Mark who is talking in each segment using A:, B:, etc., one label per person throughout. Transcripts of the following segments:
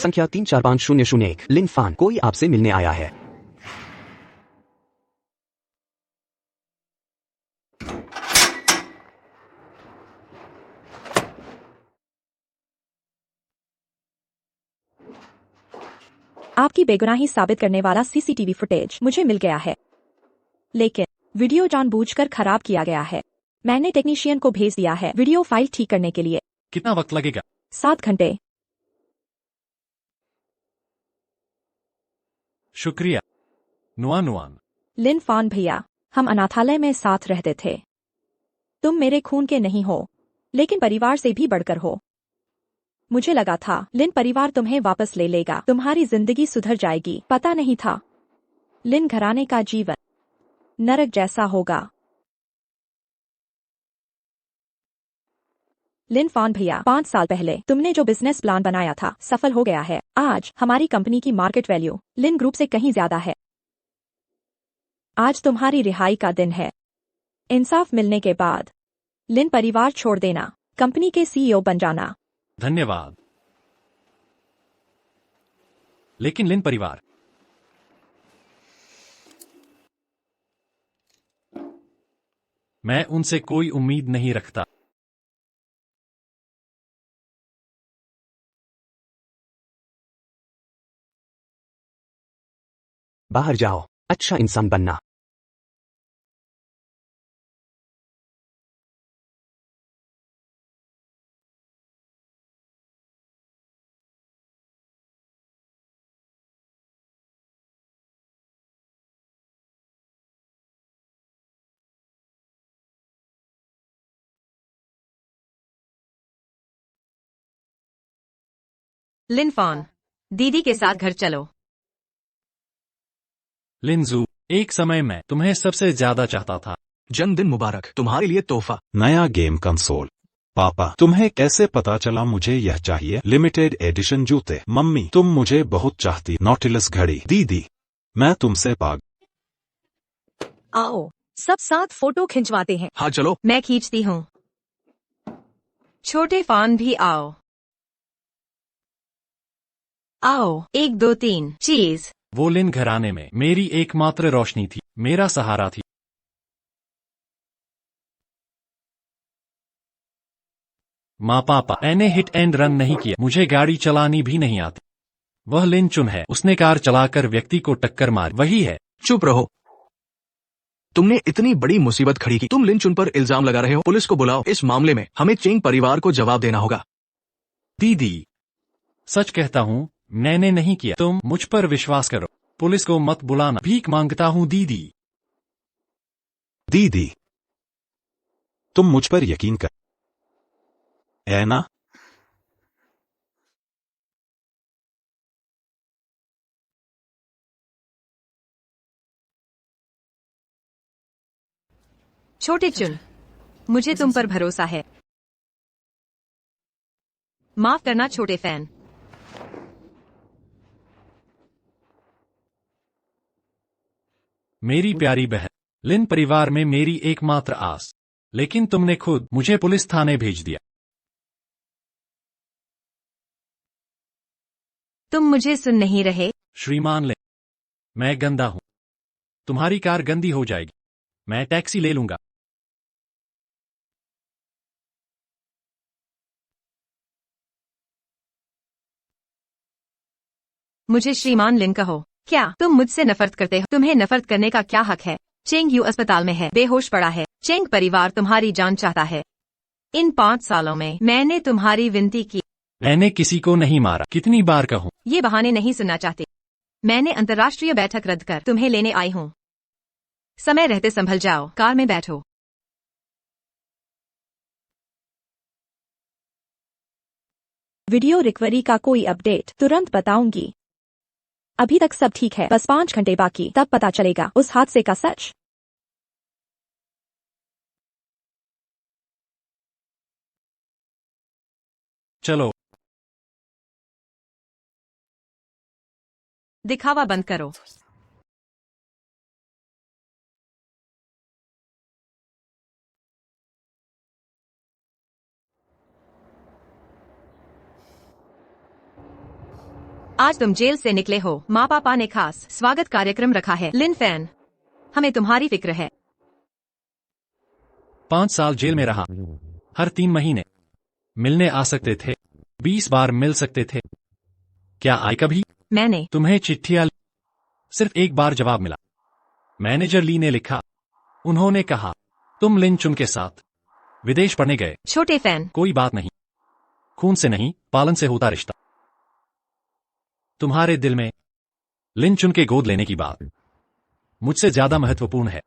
A: संख्या 345001 लिन फान, कोई आपसे मिलने आया है।
B: आपकी बेगुनाही साबित करने वाला सीसीटीवी फुटेज मुझे मिल गया है, लेकिन वीडियो जानबूझकर खराब किया गया है। मैंने टेक्नीशियन को भेज दिया है वीडियो फाइल ठीक करने के लिए।
C: कितना वक्त लगेगा?
B: 7 घंटे।
C: शुक्रिया नुआन।
B: लिन फान भैया, हम अनाथालय में साथ रहते थे। तुम मेरे खून के नहीं हो, लेकिन परिवार से भी बढ़कर हो। मुझे लगा था लिन परिवार तुम्हें वापस ले लेगा, तुम्हारी जिंदगी सुधर जाएगी। पता नहीं था लिन घराने का जीवन नरक जैसा होगा। लिन फान भैया, 5 साल पहले तुमने जो बिजनेस प्लान बनाया था सफल हो गया है। आज हमारी कंपनी की मार्केट वैल्यू लिन ग्रुप से कहीं ज्यादा है। आज तुम्हारी रिहाई का दिन है। इंसाफ मिलने के बाद लिन परिवार छोड़ देना, कंपनी के सीईओ बन जाना।
C: धन्यवाद। लेकिन लिन परिवार, मैं उनसे कोई उम्मीद नहीं रखता।
A: बाहर जाओ, अच्छा इंसान बनना।
D: लिन फॉन, दीदी के साथ घर चलो।
C: लिनजू, एक समय मैं तुम्हें सबसे ज्यादा चाहता था।
E: जन्मदिन मुबारक, तुम्हारे लिए तोहफा।
F: नया गेम कंसोल। पापा, तुम्हें कैसे पता चला मुझे यह चाहिए? लिमिटेड एडिशन जूते। मम्मी, तुम मुझे बहुत चाहती। नॉटिलस घड़ी। दीदी, मैं तुमसे पाग।
D: आओ सब साथ फोटो खिंचवाते हैं।
E: हाँ चलो।
D: मैं खींचती हूँ। छोटे फॉन भी आओ। आओ 1 2 3 चीज।
C: वो लिन घराने में मेरी एकमात्र रोशनी थी, मेरा सहारा थी। माँ पापा, मैंने हिट एंड रन नहीं किया, मुझे गाड़ी चलानी भी नहीं आती। वह लिन चुन है, उसने कार चलाकर व्यक्ति को टक्कर मारी, वही है।
E: चुप रहो, तुमने इतनी बड़ी मुसीबत खड़ी की। तुम लिन चुन पर इल्जाम लगा रहे हो। पुलिस को बुलाओ। इस मामले में हमें चेंग परिवार को जवाब देना होगा।
C: दीदी, सच कहता हूँ, मैंने नहीं किया। तुम मुझ पर विश्वास करो। पुलिस को मत बुलाना, भीख मांगता हूँ दीदी।
F: दीदी, तुम मुझ पर यकीन कर, है ना?
D: छोटे चुन, मुझे तुम पर भरोसा है। माफ करना छोटे फैन।
C: मेरी प्यारी बहन, लिन परिवार में मेरी एकमात्र आस, लेकिन तुमने खुद मुझे पुलिस थाने भेज दिया।
D: तुम मुझे सुन नहीं रहे।
C: श्रीमान लिन, मैं गंदा हूं। तुम्हारी कार गंदी हो जाएगी, मैं टैक्सी ले लूंगा।
D: मुझे श्रीमान लिन कहो। क्या तुम मुझसे नफरत करते हो? तुम्हें नफरत करने का क्या हक है? चेंग यू अस्पताल में है, बेहोश पड़ा है। चेंग परिवार तुम्हारी जान चाहता है। इन 5 सालों में मैंने तुम्हारी विनती की।
C: मैंने किसी को नहीं मारा, कितनी बार कहूं?
D: ये बहाने नहीं सुनना चाहते। मैंने अंतर्राष्ट्रीय बैठक रद्द कर तुम्हें लेने आई हूँ। समय रहते संभल जाओ, कार में बैठो।
B: वीडियो रिकवरी का कोई अपडेट तुरंत बताऊंगी। अभी तक सब ठीक है, बस 5 घंटे बाकी, तब पता चलेगा उस हादसे का सच।
C: चलो,
D: दिखावा बंद करो। आज तुम जेल से निकले हो। माँ पापा ने खास स्वागत कार्यक्रम रखा है। लिन फैन, हमें तुम्हारी फिक्र है।
C: 5 साल जेल में रहा। हर 3 महीने मिलने आ सकते थे। 20 बार मिल सकते थे। क्या आए कभी?
D: मैंने
C: तुम्हें चिट्ठियां सिर्फ एक बार जवाब मिला। मैनेजर ली ने लिखा। उन्होंने कहा तुम लिन चुन के साथ विदेश पढ़ने गए।
D: छोटे फैन,
C: कोई बात नहीं, खून से नहीं पालन से होता रिश्ता। तुम्हारे दिल में लिन चुन के गोद लेने की बात मुझसे ज्यादा महत्वपूर्ण है।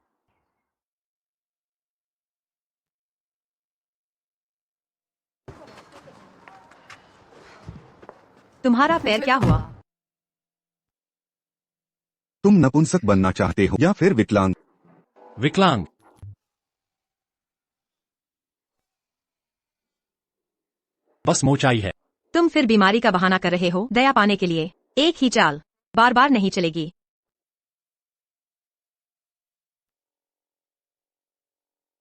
D: तुम्हारा पैर क्या हुआ?
G: तुम नपुंसक बनना चाहते हो या फिर विकलांग?
C: विकलांग। बस मोचाई है।
D: तुम फिर बीमारी का बहाना कर रहे हो दया पाने के लिए। एक ही चाल बार बार नहीं चलेगी।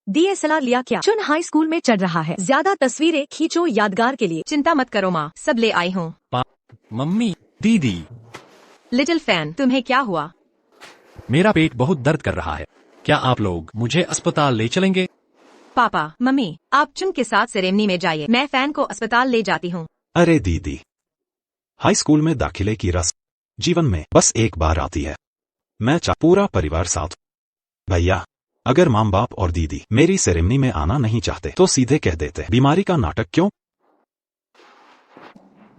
B: DSLR लिया क्या? चुन हाई स्कूल में चढ़ रहा है। ज्यादा तस्वीरें खींचो यादगार के लिए।
D: चिंता मत करो माँ, सब ले आई हूँ।
C: मम्मी, दीदी,
D: लिटिल फैन, तुम्हें क्या हुआ?
C: मेरा पेट बहुत दर्द कर रहा है। क्या आप लोग मुझे अस्पताल ले चलेंगे?
D: पापा, मम्मी, आप चुन के साथ सेरेमनी में जाइए। मैं फैन को अस्पताल ले जाती हूँ।
F: अरे दीदी, हाई स्कूल में दाखिले की रस्म जीवन में बस एक बार आती है। मैं पूरा परिवार साथ। भैया, अगर माँ बाप और दीदी मेरी सेरेमनी में आना नहीं चाहते तो सीधे कह देते। बीमारी का नाटक क्यों?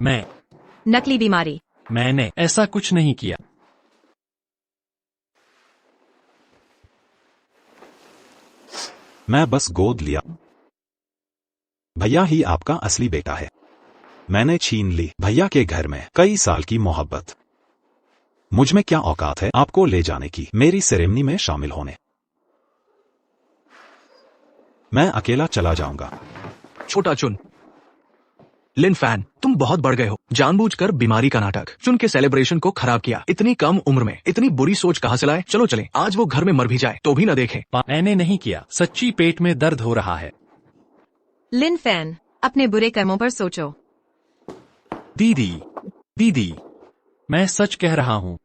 C: मैं
D: नकली बीमारी।
C: मैंने ऐसा कुछ नहीं किया।
F: मैं बस गोद लिया। भैया ही आपका असली बेटा है। मैंने छीन ली भैया के घर में कई साल की मोहब्बत। मुझ में क्या औकात है आपको ले जाने की, मेरी सेरेमनी में शामिल होने? मैं अकेला चला जाऊंगा।
E: छोटा चुन, लिन फैन, तुम बहुत बढ़ गए हो। जानबूझकर बीमारी का नाटक, चुन के सेलिब्रेशन को खराब किया। इतनी कम उम्र में इतनी बुरी सोच कहाँ से लाए? चलो चले, आज वो घर में मर भी जाए तो भी न देखे।
C: मैंने नहीं किया। सच्ची पेट में दर्द हो रहा है।
D: लिन फैन, अपने बुरे कर्मों पर सोचो।
C: दीदी, दीदी, मैं सच कह रहा हूँ।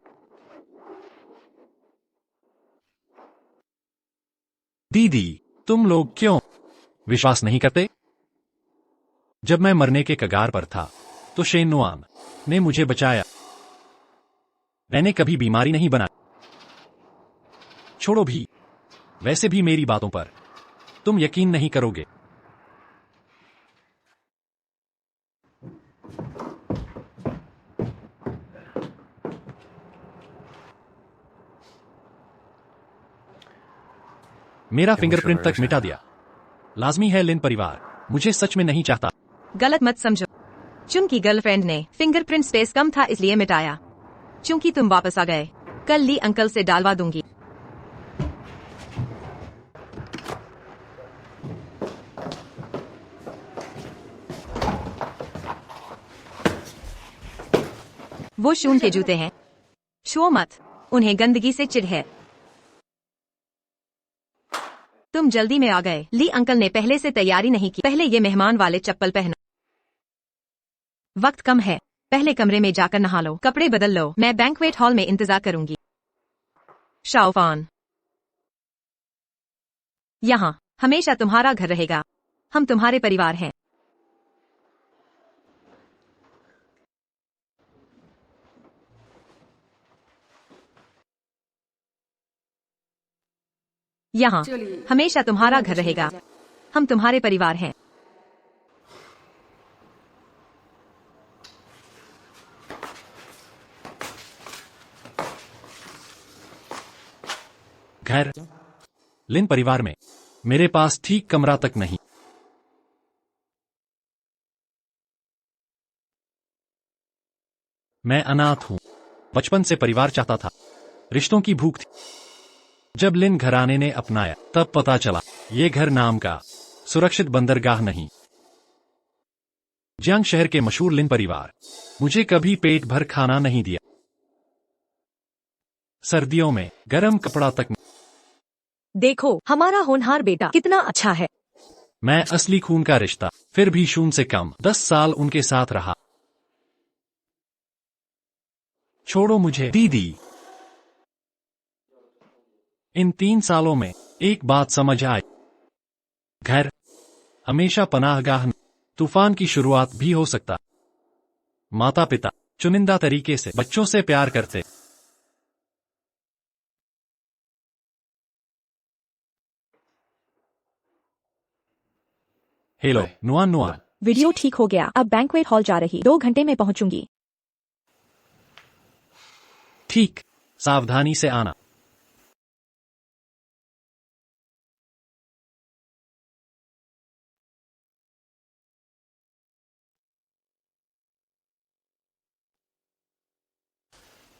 C: दीदी, तुम लोग क्यों विश्वास नहीं करते? जब मैं मरने के कगार पर था तो शेन नुआन ने मुझे बचाया। मैंने कभी बीमारी नहीं बनाई। छोड़ो भी, वैसे भी मेरी बातों पर तुम यकीन नहीं करोगे। मेरा फिंगरप्रिंट तक मिटा दिया। लाजमी है लिन परिवार मुझे सच में नहीं चाहता।
D: गलत मत समझो। चुन की गर्लफ्रेंड ने फिंगरप्रिंट स्पेस कम था इसलिए मिटाया। चूंकि तुम वापस आ गए, कल ली अंकल से डालवा दूंगी। वो शून के जूते हैं। छुओ मत, उन्हें गंदगी से चिढ़ है। तुम जल्दी में आ गए। ली अंकल ने पहले से तैयारी नहीं की। पहले ये मेहमान वाले चप्पल पहनो। वक्त कम है, पहले कमरे में जाकर नहा लो, कपड़े बदल लो। मैं बैंक्वेट हॉल में इंतजार करूंगी। शाओफान, यहाँ हमेशा तुम्हारा घर रहेगा। हम तुम्हारे परिवार हैं। यहाँ हमेशा तुम्हारा घर रहेगा। हम तुम्हारे परिवार हैं।
C: घर, लिन परिवार में मेरे पास ठीक कमरा तक नहीं। मैं अनाथ हूं। बचपन से परिवार चाहता था। रिश्तों की भूख थी। जब लिन घराने ने अपनाया तब पता चला ये घर नाम का सुरक्षित बंदरगाह नहीं। जियांग शहर के मशहूर लिन परिवार मुझे कभी पेट भर खाना नहीं दिया। सर्दियों में गर्म कपड़ा तक।
B: देखो, हमारा होनहार बेटा कितना अच्छा है।
C: मैं असली खून का रिश्ता, फिर भी शून से कम। 10 साल उनके साथ रहा। छोड़ो मुझे दीदी। इन 3 सालों में एक बात समझ आई, घर हमेशा पनाहगाह नहीं, तूफान की शुरुआत भी हो सकता। माता पिता चुनिंदा तरीके से बच्चों से प्यार करते। हेलो नुआन नुआन।
B: वीडियो ठीक हो गया, अब बैंक्वेट हॉल जा रही, 2 घंटे में पहुंचूंगी।
C: ठीक, सावधानी से आना।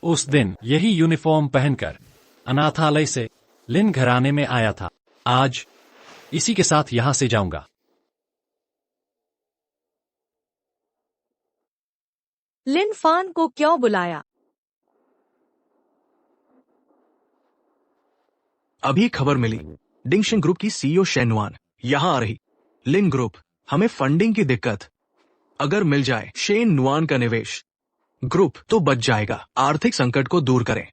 C: उस दिन यही यूनिफॉर्म पहनकर अनाथालय से लिन घराने में आया था। आज इसी के साथ यहां से जाऊंगा।
B: लिन फान को क्यों बुलाया?
E: अभी खबर मिली, डिंगशन ग्रुप की सीईओ शेन नुआन यहां आ रही। लिन ग्रुप, हमें फंडिंग की दिक्कत। अगर मिल जाए शेन नुआन का निवेश, ग्रुप तो बच जाएगा। आर्थिक संकट को दूर करें।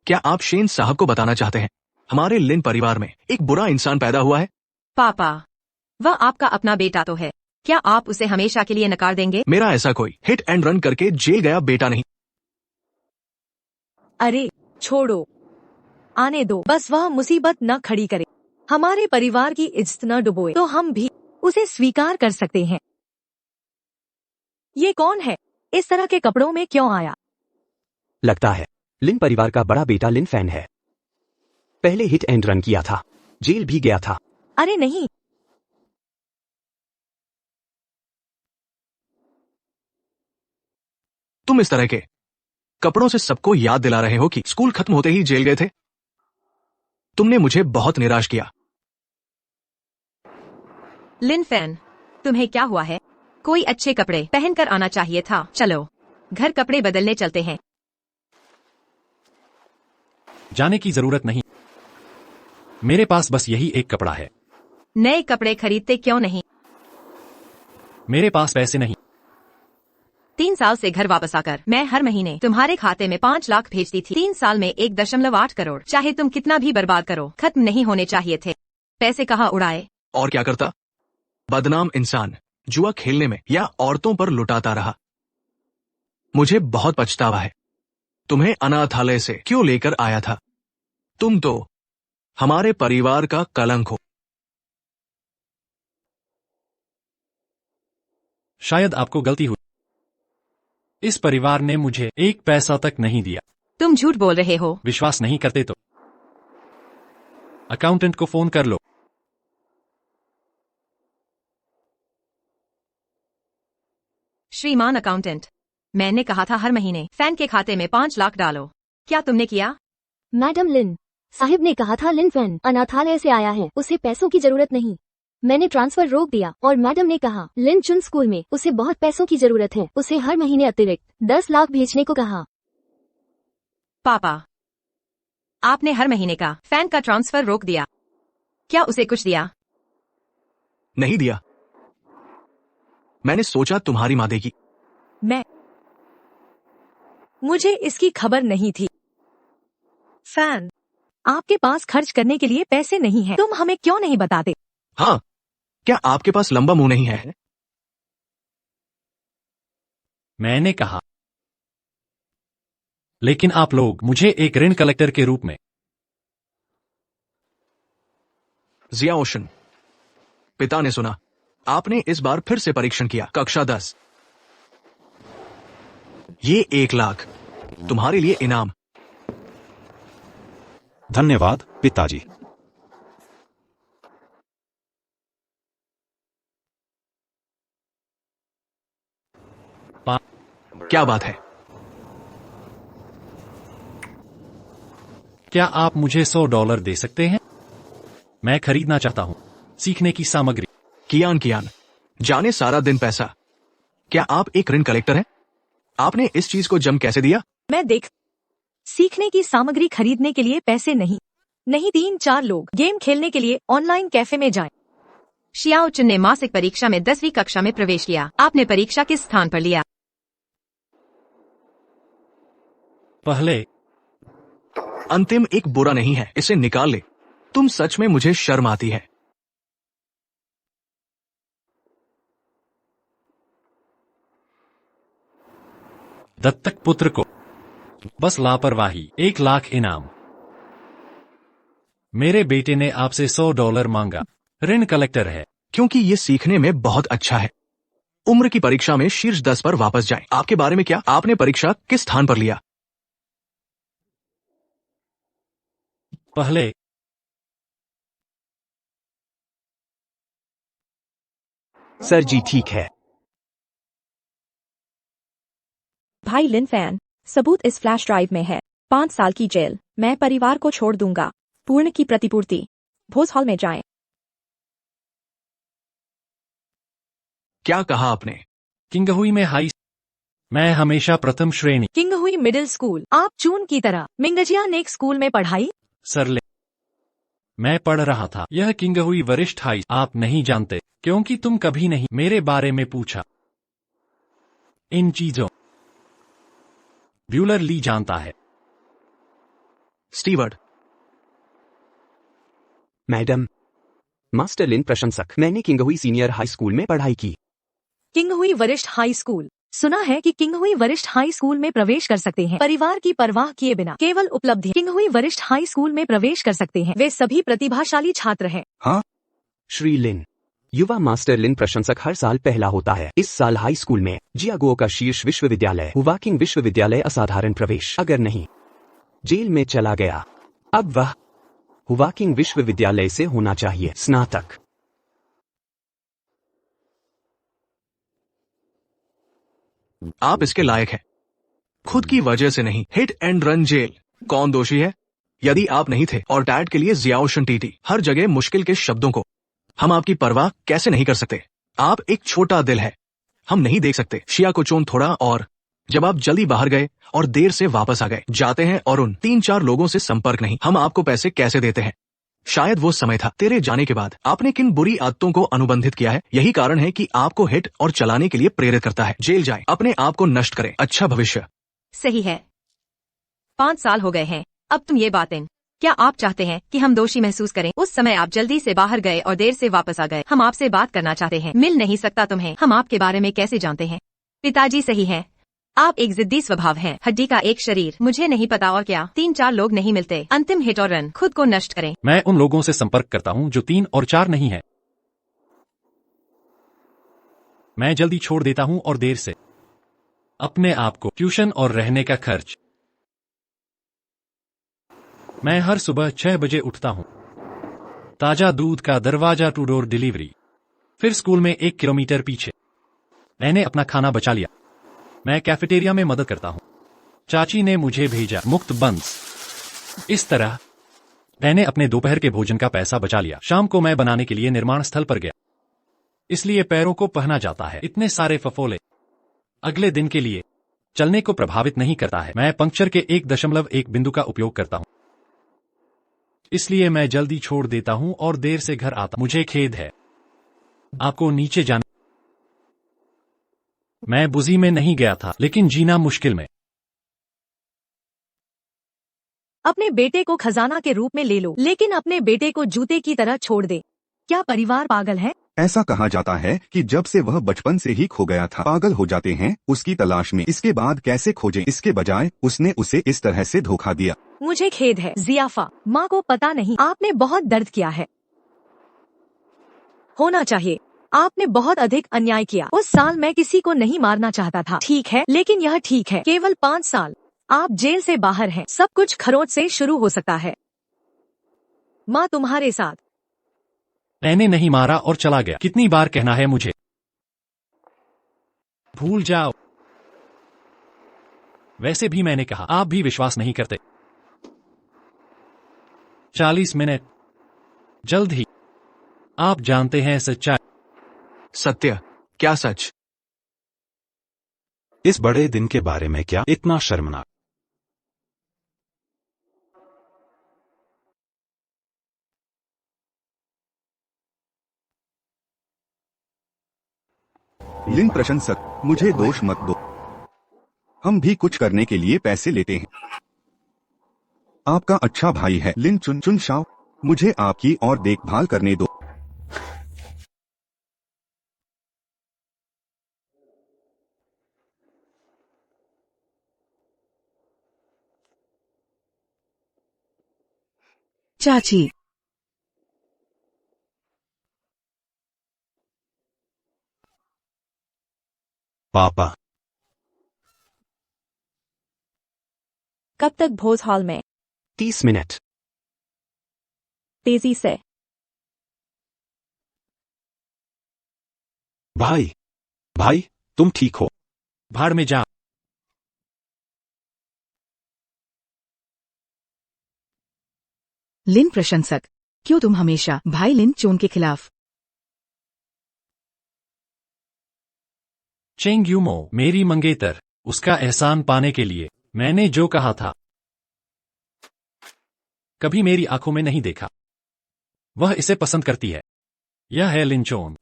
E: क्या आप शेन साहब को बताना चाहते हैं हमारे लिन परिवार में एक बुरा इंसान पैदा हुआ है?
D: पापा, वह आपका अपना बेटा तो है, क्या आप उसे हमेशा के लिए नकार देंगे?
E: मेरा ऐसा कोई हिट एंड रन करके जेल गया बेटा नहीं।
B: अरे छोड़ो, आने दो, बस वह मुसीबत न खड़ी करे, हमारे परिवार की इज्जत न डुबोए, तो हम भी उसे स्वीकार कर सकते हैं। ये कौन है? इस तरह के कपड़ों में क्यों आया?
A: लगता है लिन परिवार का बड़ा बेटा लिन फैन है। पहले हिट एंड रन किया था, जेल भी गया था।
B: अरे नहीं,
E: तुम इस तरह के कपड़ों से सबको याद दिला रहे हो कि स्कूल खत्म होते ही जेल गए थे। तुमने मुझे बहुत निराश किया।
D: लिन फैन, तुम्हें क्या हुआ है? कोई अच्छे कपड़े पहनकर आना चाहिए था। चलो घर कपड़े बदलने चलते हैं।
C: जाने की जरूरत नहीं, मेरे पास बस यही एक कपड़ा है।
D: नए कपड़े खरीदते क्यों नहीं?
C: मेरे पास पैसे नहीं।
D: 3 साल से घर वापस आकर मैं हर महीने तुम्हारे खाते में 5 लाख भेजती थी। 3 साल में 1.8 करोड़। चाहे तुम कितना भी बर्बाद करो, खत्म नहीं होने चाहिए थे। पैसे कहाँ उड़ाए?
E: और क्या करता? बदनाम इंसान जुआ खेलने में या औरतों पर लुटाता रहा। मुझे बहुत पछतावा है। तुम्हें अनाथालय से क्यों लेकर आया था? तुम तो हमारे परिवार का कलंक हो।
C: शायद आपको गलती हुई। इस परिवार ने मुझे 1 पैसा तक नहीं दिया।
D: तुम झूठ बोल रहे हो।
C: विश्वास नहीं करते तो अकाउंटेंट को फोन कर लो।
D: श्रीमान अकाउंटेंट, मैंने कहा था हर महीने फैन के खाते में 5 लाख डालो, क्या तुमने किया?
H: मैडम लिन साहिब ने कहा था लिन फैन अनाथालय से आया है, उसे पैसों की जरूरत नहीं। मैंने ट्रांसफर रोक दिया और मैडम ने कहा लिन चुन स्कूल में उसे बहुत पैसों की जरूरत है, उसे हर महीने अतिरिक्त 10 लाख भेजने को कहा।
D: पापा, आपने हर महीने का फैन का ट्रांसफर रोक दिया, क्या उसे कुछ दिया?
E: नहीं दिया। मैंने सोचा तुम्हारी माँ देगी।
B: मुझे इसकी खबर नहीं थी। फैन, आपके पास खर्च करने के लिए पैसे नहीं हैं, तुम हमें क्यों नहीं बताते?
E: हाँ, क्या आपके पास लंबा मुंह नहीं है?
C: मैंने कहा, लेकिन आप लोग मुझे एक ऋण कलेक्टर के रूप में।
E: जिया ओशन, पिता ने सुना आपने इस बार फिर से परीक्षण किया, कक्षा 10। ये 1 लाख तुम्हारे लिए इनाम।
F: धन्यवाद पिताजी।
E: क्या बात है?
C: क्या आप मुझे $100 दे सकते हैं? मैं खरीदना चाहता हूं सीखने की सामग्री।
E: कियान, जाने सारा दिन पैसा। क्या आप एक ऋण कलेक्टर हैं? आपने इस चीज को जम कैसे दिया?
B: मैं देख, सीखने की सामग्री खरीदने के लिए पैसे नहीं 3-4 लोग गेम खेलने के लिए ऑनलाइन कैफे में जाएं।
D: शियाओ चुन ने मासिक परीक्षा में 10वीं कक्षा में प्रवेश किया। आपने परीक्षा किस स्थान पर लिया?
C: पहले
E: अंतिम एक बुरा नहीं है, इसे निकाल ले। तुम सच में, मुझे शर्म आती है।
C: दत्तक पुत्र को बस लापरवाही, 1 लाख इनाम। मेरे बेटे ने आपसे $100 मांगा। ऋण कलेक्टर है।
E: क्योंकि ये सीखने में बहुत अच्छा है। उम्र की परीक्षा में शीर्ष 10 पर वापस जाएं। आपके बारे में क्या? आपने परीक्षा किस स्थान पर लिया?
C: पहले
A: सर जी ठीक है।
B: भाई लिन फैन, सबूत इस फ्लैश ड्राइव में है। 5 साल की जेल। मैं परिवार को छोड़ दूंगा। पूर्ण की प्रतिपूर्ति। भोज हॉल में जाएं।
E: क्या कहा आपने?
C: किंगहुई में हाई। मैं हमेशा प्रथम श्रेणी।
D: किंगहुई मिडिल स्कूल। आप चून की तरह मिंगजिया नेक स्कूल में पढ़ाई।
C: सरले मैं पढ़ रहा था। यह किंगहुई वरिष्ठ हाई। आप नहीं जानते क्योंकि तुम कभी नहीं मेरे बारे में पूछा। इन चीजों ब्यूलर ली जानता है।
E: स्टीवर्ड।
A: मैडम, मास्टर लिन प्रशंसक। मैंने किंगहुई सीनियर हाई स्कूल में पढ़ाई की।
D: किंगहुई वरिष्ठ हाई स्कूल। सुना है कि किंगहुई वरिष्ठ हाई स्कूल में प्रवेश कर सकते हैं परिवार की परवाह किए बिना। केवल उपलब्धि। किंगहुई वरिष्ठ हाई स्कूल में प्रवेश कर सकते हैं वे सभी प्रतिभाशाली छात्र हैं।
G: हाँ,
A: श्री लिन, युवा मास्टर लिन प्रशंसक हर साल पहला होता है। इस साल हाई स्कूल में जियागो का शीर्ष विश्वविद्यालय हुवाकिंग विश्वविद्यालय असाधारण प्रवेश। अगर नहीं, जेल में चला गया। अब वह हुवाकिंग विश्वविद्यालय से होना चाहिए स्नातक।
E: आप इसके लायक हैं। खुद की वजह से नहीं। Hit and run jail. कौन दोषी है? यदि आप नहीं थे और डैड के लिए जियाओशन टीटी हर जगह मुश्किल के शब्दों को। हम आपकी परवाह कैसे नहीं कर सकते? आप एक छोटा दिल है। हम नहीं देख सकते। शिया को चोन थोड़ा और जब आप जल्दी बाहर गए और देर से वापस आ गए, जाते हैं और उन 3-4 लोगों से संपर्क नहीं। हम आपको पैसे कैसे देते हैं? शायद वो समय था। तेरे जाने के बाद आपने किन बुरी आदतों को अनुबंधित किया है? यही कारण है कि आपको हिट और चलाने के लिए प्रेरित करता है। जेल जाए, अपने आप को नष्ट करें। अच्छा भविष्य।
D: सही है। 5 साल हो गए हैं। अब तुम ये बातें क्या आप चाहते हैं कि हम दोषी महसूस करें? उस समय आप जल्दी से बाहर गए और देर से वापस आ गए। हम आपसे बात करना चाहते हैं। मिल नहीं सकता तुम्हें। हम आपके बारे में कैसे जानते हैं? पिताजी सही है। आप एक जिद्दी स्वभाव हैं। हड्डी का एक शरीर। मुझे नहीं पता और क्या। 3-4 लोग नहीं मिलते। अंतिम हिट और रन। खुद को नष्ट करें।
C: मैं उन लोगों से संपर्क करता हूं जो 3 और 4 नहीं है। मैं जल्दी छोड़ देता हूं और देर से अपने आप को ट्यूशन और रहने का खर्च। मैं हर सुबह 6 बजे उठता हूं। ताजा दूध का दरवाजा टू डोर डिलीवरी। फिर स्कूल में 1 किलोमीटर पीछे। मैंने अपना खाना बचा लिया। मैं कैफेटेरिया में मदद करता हूं। चाची ने मुझे भेजा मुफ्त बंस। इस तरह मैंने अपने दोपहर के भोजन का पैसा बचा लिया। शाम को मैं बनाने के लिए निर्माण स्थल पर गया। इसलिए पैरों को पहना जाता है। इतने सारे फफोले अगले दिन के लिए चलने को प्रभावित नहीं करता है। मैं पंक्चर के 1.1 बिंदु का उपयोग करता हूं। इसलिए मैं जल्दी छोड़ देता हूं और देर से घर आता। मुझे खेद है। आपको नीचे जाना। मैं बुजी में नहीं गया था, लेकिन जीना मुश्किल में।
D: अपने बेटे को खजाना के रूप में ले लो, लेकिन अपने बेटे को जूते की तरह छोड़ दे। क्या परिवार पागल है?
G: ऐसा कहा जाता है कि जब से वह बचपन से ही खो गया था, पागल हो जाते हैं उसकी तलाश में। इसके बाद कैसे खोजें? इसके बजाय उसने उसे इस तरह से धोखा दिया।
D: मुझे खेद है जियाफा। माँ को पता नहीं। आपने बहुत दर्द किया है। होना चाहिए। आपने बहुत अधिक अन्याय किया। उस साल मैं किसी को नहीं मारना चाहता था, ठीक है, लेकिन यह ठीक है। केवल 5 साल। आप जेल से बाहर हैं। सब कुछ खरोंच से शुरू हो सकता है। माँ तुम्हारे साथ।
C: मैंने नहीं मारा और चला गया। कितनी बार कहना है मुझे? भूल जाओ। वैसे भी मैंने कहा। आप भी विश्वास नहीं करते। 40 मिनट। जल्द ही आप जानते हैं सच्चाई।
E: सत्य? क्या सच?
F: इस बड़े दिन के बारे में क्या इतना शर्मनाक?
G: लिन प्रशंसक, मुझे दोष मत दो। हम भी कुछ करने के लिए पैसे लेते हैं। आपका अच्छा भाई है लिन चुन चुन शाओ। मुझे आपकी और देखभाल करने दो।
I: चाची,
F: पापा,
B: कब तक भोज हॉल में?
A: 30 मिनट।
B: तेजी से।
F: भाई, भाई, तुम ठीक हो?
C: भाड़ में जा।
I: लिन प्रशंसक, क्यों तुम हमेशा भाई लिन चोन के खिलाफ?
C: चेंग यूमो, मेरी मंगेतर, उसका एहसान पाने के लिए मैंने जो कहा था कभी मेरी आंखों में नहीं देखा। वह इसे पसंद करती है। यह है लिन चोन।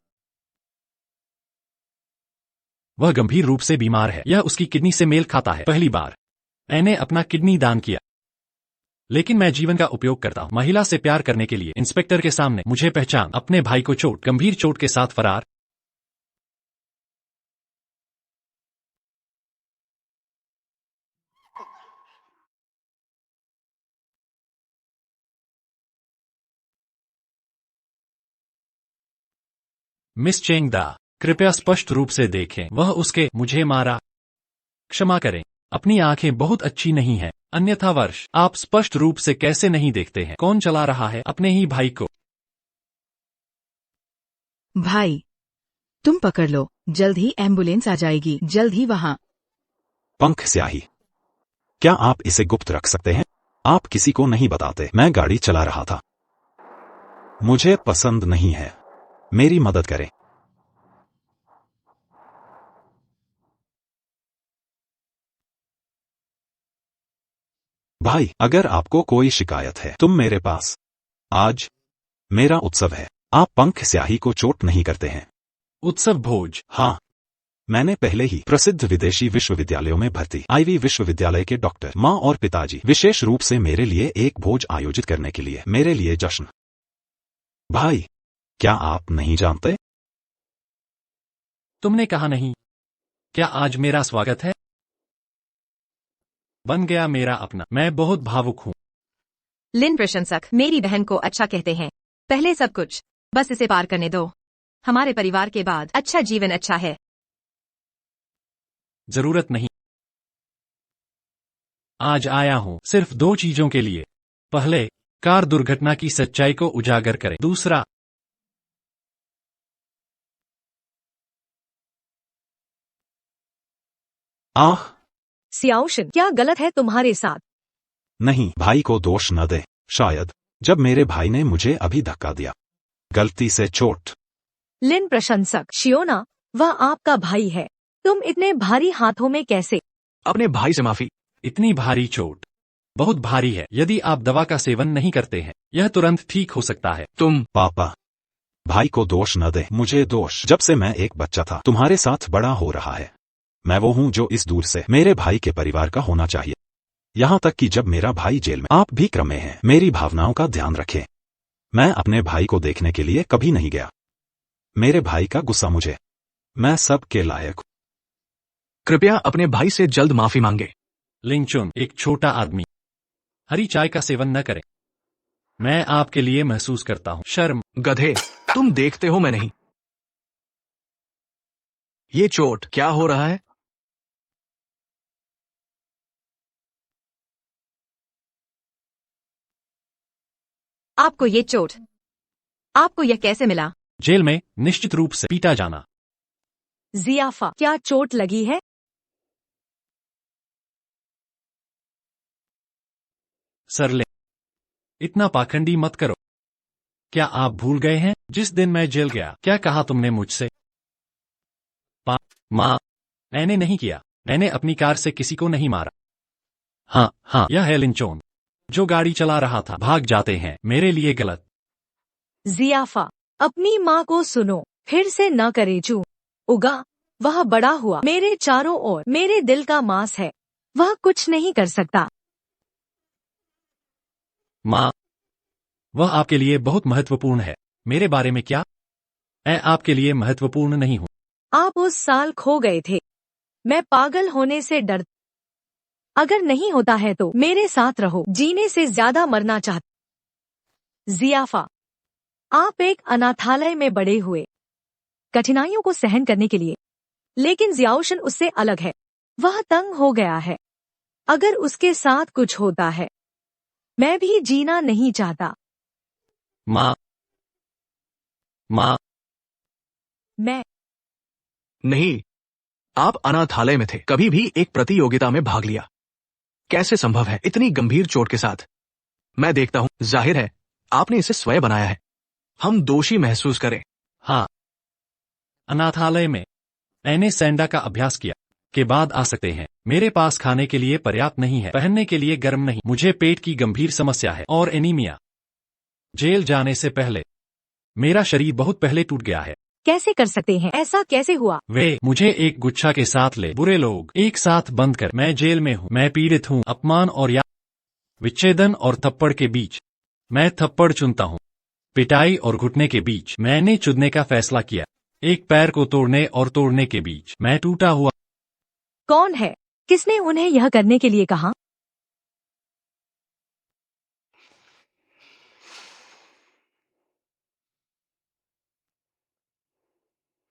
C: वह गंभीर रूप से बीमार है। यह उसकी किडनी से मेल खाता है। पहली बार मैंने अपना किडनी दान किया, लेकिन मैं जीवन का उपयोग करता हूं महिला से प्यार करने के लिए। इंस्पेक्टर के सामने मुझे पहचान। अपने भाई को चोट, गंभीर चोट के साथ फरार। मिस चेंग दा, कृपया स्पष्ट रूप से देखें। वह उसके मुझे मारा। क्षमा करें, अपनी आंखें बहुत अच्छी नहीं हैं। अन्यथा वर्ष, आप स्पष्ट रूप से कैसे नहीं देखते हैं? कौन चला रहा है अपने ही भाई को?
I: भाई, तुम पकड़ लो, जल्द ही एम्बुलेंस आ जाएगी। जल्द ही वहाँ।
F: पंख स्याही, क्या आप इसे गुप्त रख सकते हैं? आप किसी को नहीं बताते। मैं गाड़ी चला रहा था। मुझे पसंद नहीं है। मेरी मदद करें। भाई, अगर आपको कोई शिकायत है, तुम मेरे पास। आज मेरा उत्सव है। आप पंख स्याही को चोट नहीं करते हैं।
C: उत्सव भोज?
F: हाँ, मैंने पहले ही प्रसिद्ध विदेशी विश्वविद्यालयों में भर्ती आईवी विश्वविद्यालय के डॉक्टर, माँ और पिताजी विशेष रूप से मेरे लिए एक भोज आयोजित करने के लिए मेरे लिए जश्न। भाई, क्या आप नहीं जानते?
C: तुमने कहा नहीं। क्या आज मेरा स्वागत है? बन गया मेरा अपना। मैं बहुत भावुक हूँ।
D: लिन प्रशंसक, मेरी बहन को अच्छा कहते हैं। पहले सब कुछ, बस इसे पार करने दो। हमारे परिवार के बाद अच्छा जीवन अच्छा है।
C: जरूरत नहीं। आज आया हूँ सिर्फ 2 चीजों के लिए। पहले, कार दुर्घटना की सच्चाई को उजागर करें। दूसरा,
F: आह,
B: सियाओशिन, क्या गलत है तुम्हारे साथ?
F: नहीं, भाई को दोष न दे। शायद जब मेरे भाई ने मुझे अभी धक्का दिया, गलती से चोट।
B: लिन प्रशंसक, शियोना, वह आपका भाई है। तुम इतने भारी हाथों में कैसे?
E: अपने भाई से माफी।
C: इतनी भारी चोट बहुत भारी है। यदि आप दवा का सेवन नहीं करते हैं, यह तुरंत ठीक हो सकता है।
E: तुम
F: पापा, भाई को दोष न दे, मुझे दोष। जब से मैं एक बच्चा था, तुम्हारे साथ बड़ा हो रहा है। मैं वो हूँ जो इस दूर से मेरे भाई के परिवार का होना चाहिए। यहाँ तक कि जब मेरा भाई जेल में, आप भी क्रम में हैं। मेरी भावनाओं का ध्यान रखें। मैं अपने भाई को देखने के लिए कभी नहीं गया। मेरे भाई का गुस्सा मुझे, मैं सब के लायक हूं।
E: कृपया अपने भाई से जल्द माफी मांगे।
C: लिंगचुन, एक छोटा आदमी, हरी चाय का सेवन न करें। मैं आपके लिए महसूस करता हूँ शर्म।
E: गधे, तुम देखते हो मैं नहीं। ये चोट क्या हो रहा है?
D: आपको ये चोट, आपको यह कैसे मिला?
C: जेल में निश्चित रूप से पीटा जाना।
B: जियाफा, क्या चोट लगी है?
C: सरले, इतना पाखंडी मत करो। क्या आप भूल गए हैं जिस दिन मैं जेल गया? क्या कहा तुमने मुझसे? माँ, मैंने नहीं किया। मैंने अपनी कार से किसी को नहीं मारा। हाँ, यह है लिंचोन जो गाड़ी चला रहा था। भाग जाते हैं मेरे लिए गलत।
B: जियाफा, अपनी माँ को सुनो। फिर से न करे चू उगा।
D: वह बड़ा हुआ, मेरे चारों ओर मेरे दिल का मांस है, वह कुछ नहीं कर सकता।
C: माँ, वह आपके लिए बहुत महत्वपूर्ण है। मेरे बारे में क्या? मैं आपके लिए महत्वपूर्ण नहीं हूँ।
D: आप उस साल खो गए थे। मैं पागल होने से डर, अगर नहीं होता है तो मेरे साथ रहो, जीने से ज्यादा मरना चाहता। जियाफा, आप एक अनाथालय में बड़े हुए, कठिनाइयों को सहन करने के लिए, लेकिन जियाओशन उससे अलग है। वह तंग हो गया है। अगर उसके साथ कुछ होता है, मैं भी जीना नहीं चाहता।
C: माँ,
D: मैं
E: नहीं, आप अनाथालय में थे, कभी भी एक प्रतियोगिता में भाग लिया? कैसे संभव है इतनी गंभीर चोट के साथ? मैं देखता हूँ, जाहिर है आपने इसे स्वयं बनाया है। हम दोषी महसूस करें।
C: हाँ, अनाथालय में मैंने सैंडा का अभ्यास किया के बाद आ सकते हैं। मेरे पास खाने के लिए पर्याप्त नहीं है, पहनने के लिए गर्म नहीं, मुझे पेट की गंभीर समस्या है और एनीमिया। जेल जाने से पहले मेरा शरीर बहुत पहले टूट गया है।
D: कैसे कर सकते हैं? ऐसा कैसे हुआ?
C: वे मुझे एक गुच्छा के साथ ले, बुरे लोग एक साथ बंद कर। मैं जेल में हूँ, मैं पीड़ित हूँ, अपमान और या विच्छेदन और थप्पड़ के बीच। मैं थप्पड़ चुनता हूँ, पिटाई और घुटने के बीच। मैंने चुनने का फैसला किया, एक पैर को तोड़ने और तोड़ने के बीच। मैं टूटा हुआ।
D: कौन है? किसने उन्हें यह करने के लिए कहा?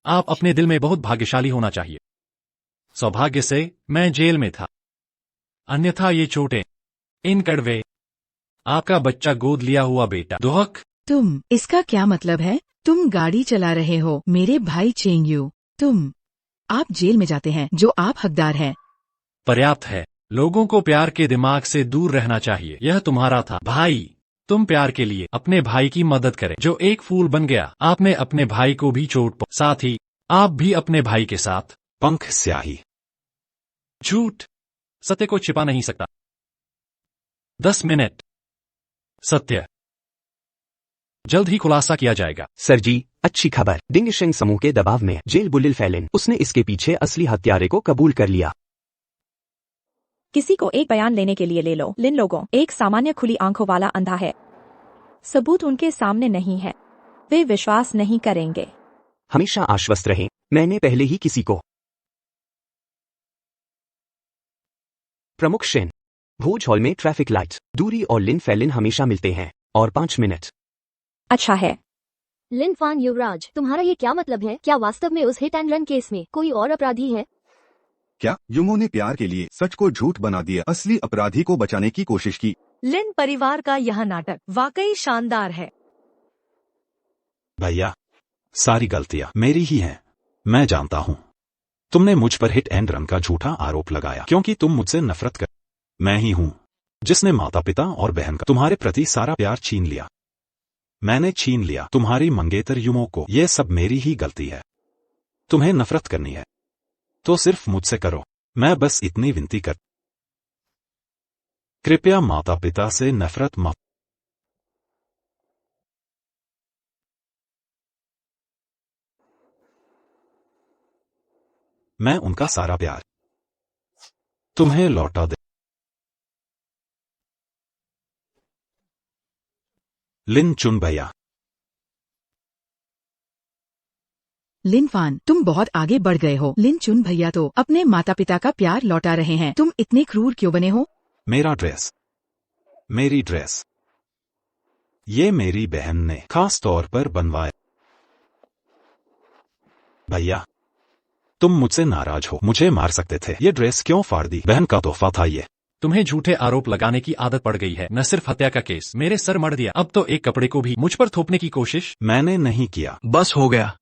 C: आप अपने दिल में बहुत भाग्यशाली होना चाहिए। सौभाग्य से मैं जेल में था, अन्यथा ये चोटें, इन कड़वे। आपका बच्चा गोद लिया हुआ बेटा। दुहक,
I: इसका क्या मतलब है? तुम गाड़ी चला रहे हो मेरे भाई चेंगयू। आप जेल में जाते हैं जो आप हकदार हैं।
C: पर्याप्त है। लोगों को प्यार के दिमाग से दूर रहना चाहिए। यह तुम्हारा था भाई। तुम प्यार के लिए अपने भाई की मदद करें जो एक फूल बन गया। आपने अपने भाई को भी चोट साथ ही आप भी अपने भाई के साथ।
F: पंख स्याही।
C: झूठ सत्य को छिपा नहीं सकता। 10 मिनट। सत्य जल्द ही खुलासा किया जाएगा।
A: सर जी, अच्छी खबर। डिंगशेंग समूह के दबाव में जेल बुलिल फैलिन, उसने इसके पीछे असली हत्यारे को कबूल कर लिया।
B: किसी को एक बयान लेने के लिए ले लो। लिन लोगों, एक सामान्य खुली आंखों वाला अंधा है। सबूत उनके सामने नहीं है, वे विश्वास नहीं करेंगे।
A: हमेशा आश्वस्त रहें, मैंने पहले ही किसी को। प्रमुख शेन, भोज हॉल में ट्रैफिक लाइट, दूरी और लिन फैलिन हमेशा मिलते हैं। और 5 मिनट।
B: अच्छा है।
H: लिन फान युवराज, तुम्हारा ये क्या मतलब है? क्या वास्तव में उस हिट एंड रन केस में कोई और अपराधी है?
G: क्या युमो ने प्यार के लिए सच को झूठ बना दिया, असली अपराधी को बचाने की कोशिश की?
D: लिन परिवार का यह नाटक वाकई शानदार है।
F: भैया, सारी गलतियां मेरी ही हैं। मैं जानता हूं। तुमने मुझ पर हिट एंड रन का झूठा आरोप लगाया क्योंकि तुम मुझसे नफरत कर। मैं ही हूं जिसने माता पिता और बहन का तुम्हारे प्रति सारा प्यार छीन लिया। मैंने छीन लिया तुम्हारी मंगेतर युमो को। यह सब मेरी ही गलती है। तुम्हें नफरत करनी है तो सिर्फ मुझसे करो। मैं बस इतनी विनती कर, कृपया माता पिता से नफरत मत। मैं उनका सारा प्यार तुम्हें लौटा दे। लिन चुन भैया।
I: लिन फान, तुम बहुत आगे बढ़ गए हो। लिन चुन भैया तो अपने माता पिता का प्यार लौटा रहे हैं। तुम इतने क्रूर क्यों बने हो?
F: मेरा ड्रेस, मेरी ड्रेस, ये मेरी बहन ने खास तौर पर बनवाया। भैया, तुम मुझसे नाराज हो, मुझे मार सकते थे। ये ड्रेस क्यों फाड़ दी? बहन का तोहफा था ये।
C: तुम्हें झूठे आरोप लगाने की आदत पड़ गई है। न सिर्फ हत्या का केस, मेरे सर मर दिया, अब तो एक कपड़े को भी मुझ पर थोपने की कोशिश।
F: मैंने नहीं किया।
E: बस हो गया।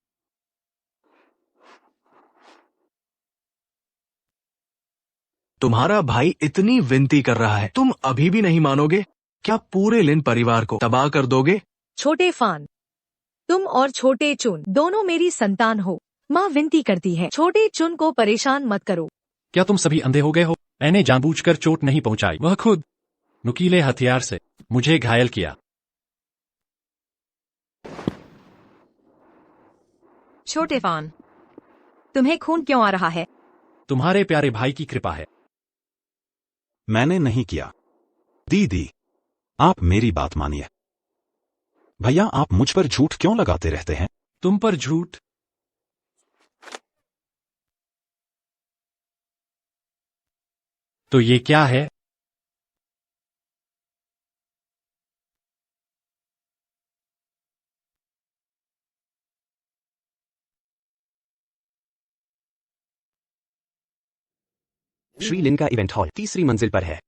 E: तुम्हारा भाई इतनी विनती कर रहा है, तुम अभी भी नहीं मानोगे? क्या पूरे लिन परिवार को तबाह कर दोगे?
D: छोटे फान, तुम और छोटे चुन दोनों मेरी संतान हो। माँ विनती करती है, छोटे चुन को परेशान मत करो।
C: क्या तुम सभी अंधे हो गए हो? मैंने जानबूझकर चोट नहीं पहुंचाई, वह खुद नुकीले हथियार से मुझे घायल किया।
D: छोटे फान, तुम्हें खून क्यों आ रहा है?
C: तुम्हारे प्यारे भाई की कृपा है।
F: मैंने नहीं किया। दीदी, आप मेरी बात मानिए। भैया, आप मुझ पर झूठ क्यों लगाते रहते हैं?
C: तुम पर झूठ? तो ये क्या है?
A: श्री लिन का इवेंट हॉल तीसरी मंजिल पर है।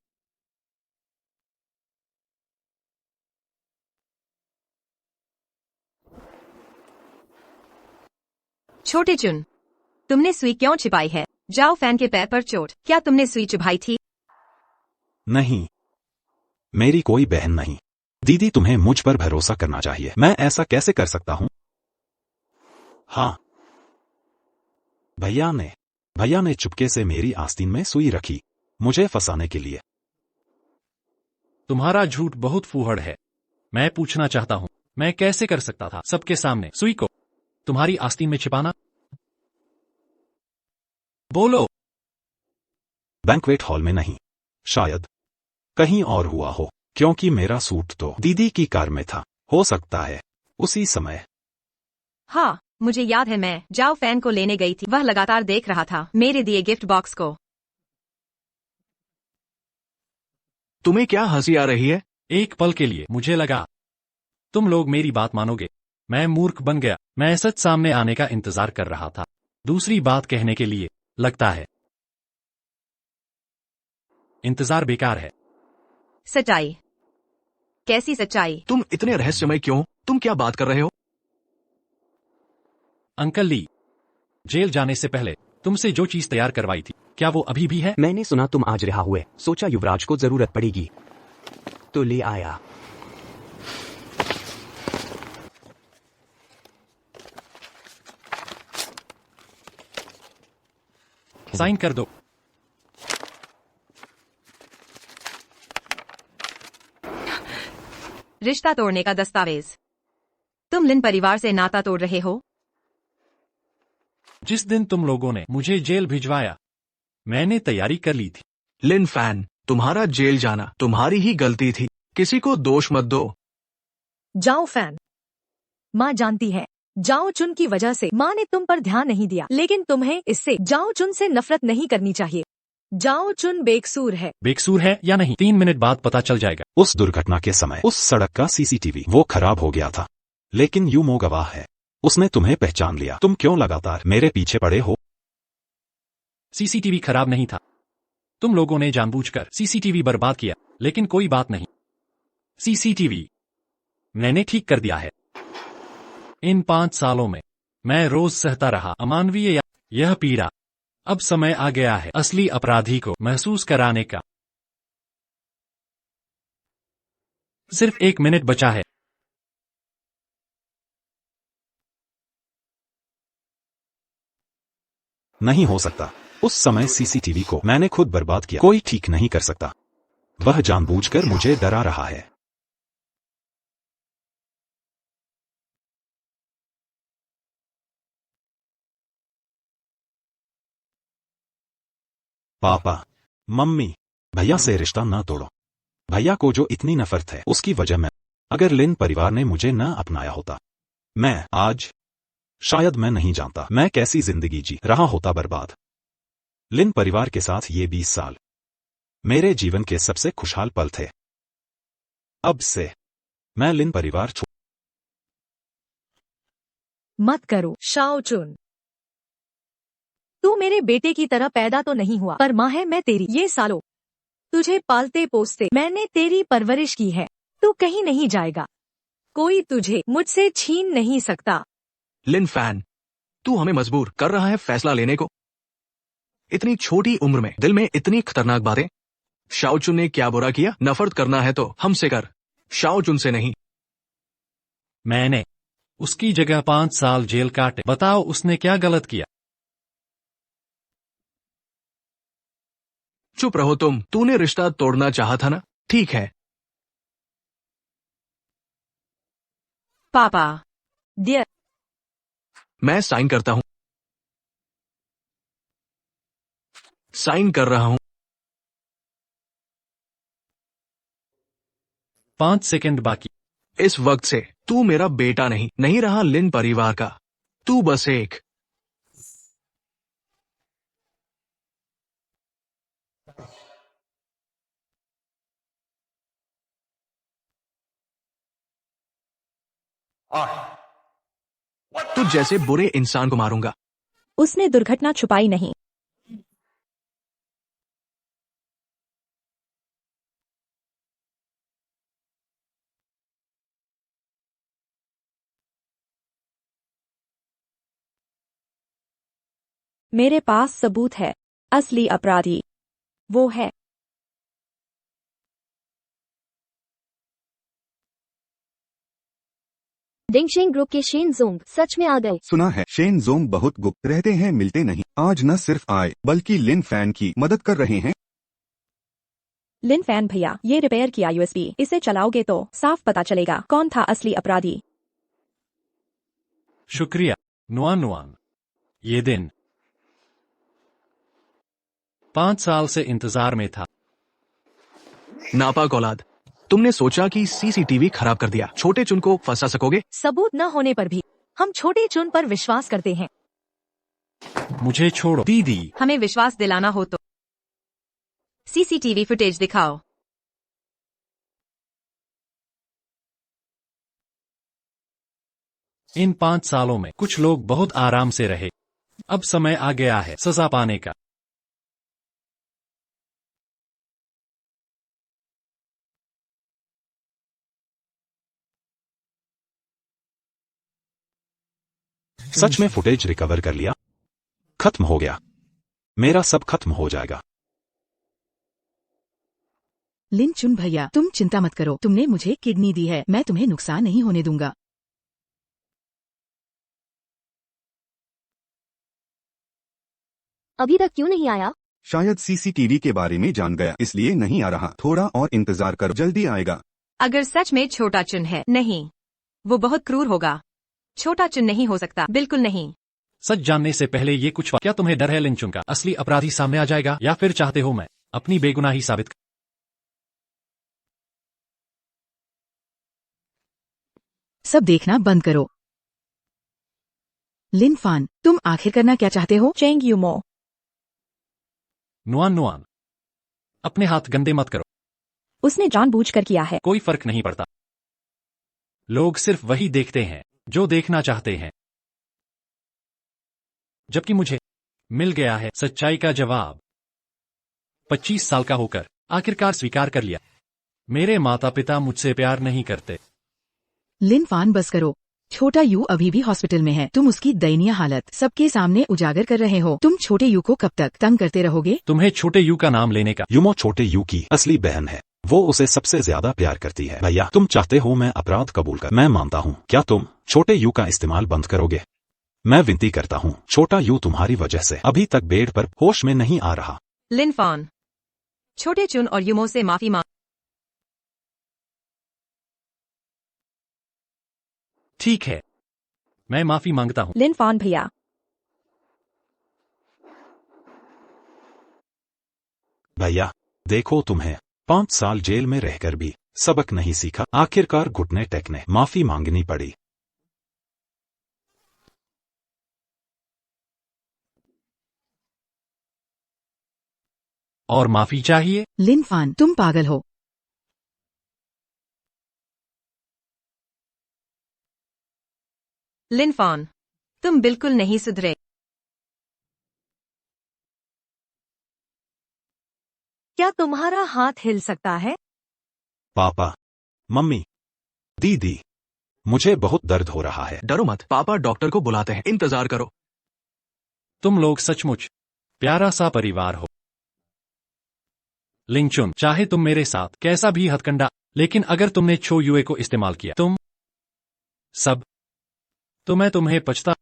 D: छोटे चुन, तुमने सुई क्यों छिपाई है? जाओ, फैन के पैर पर चोट। क्या तुमने सुई चुभाई थी?
F: नहीं, मेरी कोई बहन नहीं। दीदी, तुम्हें मुझ पर भरोसा करना चाहिए। मैं ऐसा कैसे कर सकता हूं? हाँ, भैया ने चुपके से मेरी आस्तीन में सुई रखी, मुझे फंसाने के लिए।
C: तुम्हारा झूठ बहुत फूहड़ है। मैं पूछना चाहता हूं, मैं कैसे कर सकता था सबके सामने सुई को तुम्हारी आस्तीन में छिपाना? बोलो।
F: बैंक्वेट हॉल में नहीं, शायद कहीं और हुआ हो, क्योंकि मेरा सूट तो दीदी की कार में था। हो सकता है उसी समय।
D: हाँ, मुझे याद है, मैं जाओ फैन को लेने गई थी। वह लगातार देख रहा था मेरे दिए गिफ्ट बॉक्स को।
E: तुम्हें क्या हंसी आ रही है?
C: एक पल के लिए मुझे लगा तुम लोग मेरी बात मानोगे। मैं मूर्ख बन गया। मैं सच सामने आने का इंतजार कर रहा था, दूसरी बात कहने के लिए। लगता है इंतजार बेकार है।
D: सच्चाई? कैसी सच्चाई?
E: तुम इतने रहस्यमय क्यों? तुम क्या बात कर रहे हो?
C: अंकल ली, जेल जाने से पहले तुमसे जो चीज तैयार करवाई थी, क्या वो अभी भी है?
A: मैंने सुना तुम आज रिहा हुए, सोचा युवराज को जरूरत पड़ेगी तो ले आया।
C: साइन कर दो।
D: रिश्ता तोड़ने का दस्तावेज। तुम लिन परिवार से नाता तोड़ रहे हो?
C: जिस दिन तुम लोगों ने मुझे जेल भिजवाया, मैंने तैयारी कर ली थी।
E: लिन फैन, तुम्हारा जेल जाना तुम्हारी ही गलती थी। किसी को दोष मत दो।
B: जाओ फैन, माँ जानती है जाओ चुन की वजह से माँ ने तुम पर ध्यान नहीं दिया, लेकिन तुम्हें इससे जाओ चुन से नफरत नहीं करनी चाहिए। जाओ चुन बेकसूर है।
C: बेकसूर है या नहीं, 3 मिनट बाद पता चल जाएगा।
F: उस दुर्घटना के समय उस सड़क का सीसीटीवी वो खराब हो गया था, लेकिन यूमो गवाह है, उसने तुम्हें पहचान लिया। तुम क्यों लगातार मेरे पीछे पड़े हो?
C: सीसीटीवी खराब नहीं था, तुम लोगों ने जानबूझकर सीसीटीवी बर्बाद किया। लेकिन कोई बात नहीं, सीसीटीवी मैंने ठीक कर दिया है। इन 5 सालों में मैं रोज सहता रहा अमानवीय यह पीड़ा। अब समय आ गया है असली अपराधी को महसूस कराने का। सिर्फ 1 मिनट बचा है।
F: नहीं हो सकता। उस समय सीसीटीवी को मैंने खुद बर्बाद किया। कोई ठीक नहीं कर सकता। वह जानबूझकर मुझे डरा रहा है। पापा, मम्मी, भैया से रिश्ता न तोड़ो। भैया को जो इतनी नफरत है उसकी वजह मैं। अगर लिन परिवार ने मुझे न अपनाया होता, मैं आज शायद मैं नहीं जानता मैं कैसी जिंदगी जी रहा होता। बर्बाद। लिन परिवार के साथ ये 20 साल मेरे जीवन के सबसे खुशहाल पल थे। अब से मैं लिन परिवार छोड़।
B: मत करो शाओ चुन, तू मेरे बेटे की तरह पैदा तो नहीं हुआ, पर माँ है मैं तेरी। ये सालों तुझे पालते पोसते मैंने तेरी परवरिश की है। तू कहीं नहीं जाएगा, कोई तुझे मुझसे छीन नहीं सकता।
E: लिन फैन, तू हमें मजबूर कर रहा है फैसला लेने को। इतनी छोटी उम्र में दिल में इतनी खतरनाक बातें। शाओचुन ने क्या बुरा किया? नफरत करना है तो हमसे कर, शाओचुन से नहीं।
C: मैंने उसकी जगह 5 साल जेल काटे। बताओ उसने क्या गलत किया?
E: चुप रहो तुम। तूने रिश्ता तोड़ना चाहा था ना? ठीक है।
D: पापा,
B: डियर,
E: मैं साइन करता हूं। साइन कर रहा हूं।
C: 5 सेकंड बाकी।
E: इस वक्त से तू मेरा बेटा नहीं रहा लिन परिवार का। तू बस एक तुझ जैसे बुरे इंसान को मारूंगा।
B: उसने दुर्घटना छुपाई नहीं। मेरे पास सबूत है। असली अपराधी वो है।
H: डिंगशेंग ग्रुप के शेन जोंग सच में आ गए।
G: सुना है शेन जोंग बहुत गुप्त रहते हैं, मिलते नहीं। आज न सिर्फ आए बल्कि लिन फैन की मदद कर रहे हैं।
B: लिन फैन भैया, ये रिपेयर किया यूएसबी। इसे चलाओगे तो साफ पता चलेगा कौन था असली अपराधी।
C: शुक्रिया नुआन। ये दिन 5 साल से इंतजार में था।
E: नापाक औलाद, तुमने सोचा कि सीसीटीवी खराब कर दिया, छोटे चुन को फंसा सकोगे।
D: सबूत न होने पर भी हम छोटे चुन पर विश्वास करते हैं।
C: मुझे छोड़ो दीदी।
D: हमें विश्वास दिलाना हो तो सीसीटीवी फुटेज दिखाओ।
C: इन 5 सालों में कुछ लोग बहुत आराम से रहे। अब समय आ गया है सजा पाने का।
F: सच में फुटेज रिकवर कर लिया। खत्म हो गया। मेरा सब खत्म हो जाएगा।
I: लिन चुन भैया, तुम चिंता मत करो। तुमने मुझे किडनी दी है, मैं तुम्हें नुकसान नहीं होने दूंगा।
H: अभी तक क्यों नहीं आया?
G: शायद सीसीटीवी के बारे में जान गया, इसलिए नहीं आ रहा। थोड़ा और इंतजार करो, जल्दी आएगा।
D: अगर सच में छोटा चुन है, नहीं, वो बहुत क्रूर होगा। छोटा चुन नहीं हो सकता, बिल्कुल नहीं।
C: सच जानने से पहले ये कुछ क्या तुम्हें डर है लिन चुन का असली अपराधी सामने आ जाएगा, या फिर चाहते हो मैं अपनी बेगुनाही साबित कर?
I: सब देखना बंद करो। लिन फान, तुम आखिर करना क्या चाहते हो?
B: चेंग यूमो,
C: नुआन, अपने हाथ गंदे मत करो।
B: उसने जानबूझकर किया है।
C: कोई फर्क नहीं पड़ता। लोग सिर्फ वही देखते हैं जो देखना चाहते हैं। जबकि मुझे मिल गया है सच्चाई का जवाब। 25 साल का होकर आखिरकार स्वीकार कर लिया। मेरे माता पिता मुझसे प्यार नहीं करते।
I: लिन फान, बस करो। छोटा यू अभी भी हॉस्पिटल में है। तुम उसकी दयनीय हालत सबके सामने उजागर कर रहे हो। तुम छोटे यू को कब तक तंग करते रहोगे?
C: तुम्हें छोटे यू का नाम लेने का।
F: युमो छोटे यू की असली बहन है। वो उसे सबसे ज्यादा प्यार करती है। भैया, तुम चाहते हो मैं अपराध कबूल कर। मैं मानता हूँ। क्या तुम छोटे यू का इस्तेमाल बंद करोगे? मैं विनती करता हूँ। छोटा यू तुम्हारी वजह से अभी तक बेड पर होश में नहीं आ रहा।
D: लिन फान, छोटे चुन और युमो से माफी मांग।
C: ठीक है, मैं माफी मांगता हूँ।
B: लिन फान भैया,
F: भैया देखो, तुम्हें 5 साल जेल में रहकर भी सबक नहीं सीखा। आखिरकार घुटने टेकने माफी मांगनी पड़ी।
C: और माफी चाहिए?
I: लिन फान, तुम पागल हो।
D: लिन फान, तुम बिल्कुल नहीं सुधरे। क्या तुम्हारा हाथ हिल सकता है?
F: पापा, मम्मी, दीदी, मुझे बहुत दर्द हो रहा है।
E: डरो मत, पापा डॉक्टर को बुलाते हैं, इंतजार करो।
C: तुम लोग सचमुच प्यारा सा परिवार हो। लिंगचुन, चाहे तुम मेरे साथ कैसा भी हथकंडा, लेकिन अगर तुमने छो युए को इस्तेमाल किया तुम सब, तो मैं तुम्हें पछता।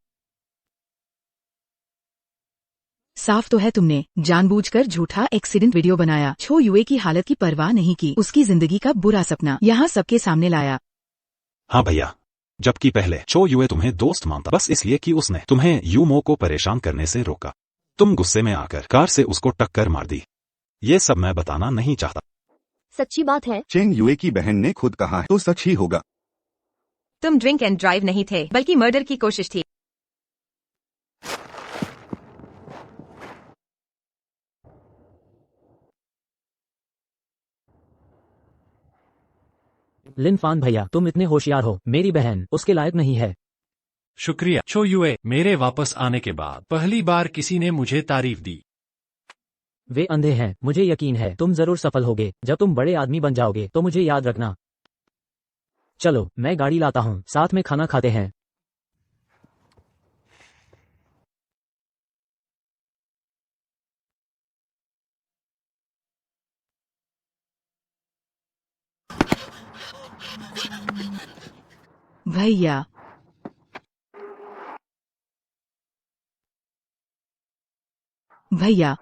I: साफ तो है, तुमने जानबूझकर झूठा एक्सीडेंट वीडियो बनाया। छो युए की हालत की परवाह नहीं की। उसकी जिंदगी का बुरा सपना यहाँ सबके सामने लाया।
F: हाँ भैया, जबकि पहले छो युए तुम्हें दोस्त मानता, बस इसलिए कि उसने तुम्हें यूमो को परेशान करने से रोका। तुम गुस्से में आकर कार से उसको टक्कर मार दी। ये सब मैं बताना नहीं चाहता।
H: सच्ची बात है।
G: चेंग यूए की बहन ने खुद कहा है तो सच ही होगा।
D: तुम ड्रिंक एंड ड्राइव नहीं थे, बल्कि मर्डर की कोशिश थी।
J: लिन फान भैया, तुम इतने होशियार हो। मेरी बहन उसके लायक नहीं है।
C: शुक्रिया चो यूए। मेरे वापस आने के बाद पहली बार किसी ने मुझे तारीफ दी।
J: वे अंधे हैं, मुझे यकीन है तुम जरूर सफल होगे। जब तुम बड़े आदमी बन जाओगे तो मुझे याद रखना। चलो मैं गाड़ी लाता हूँ, साथ में खाना खाते हैं।
I: भैया, भैया,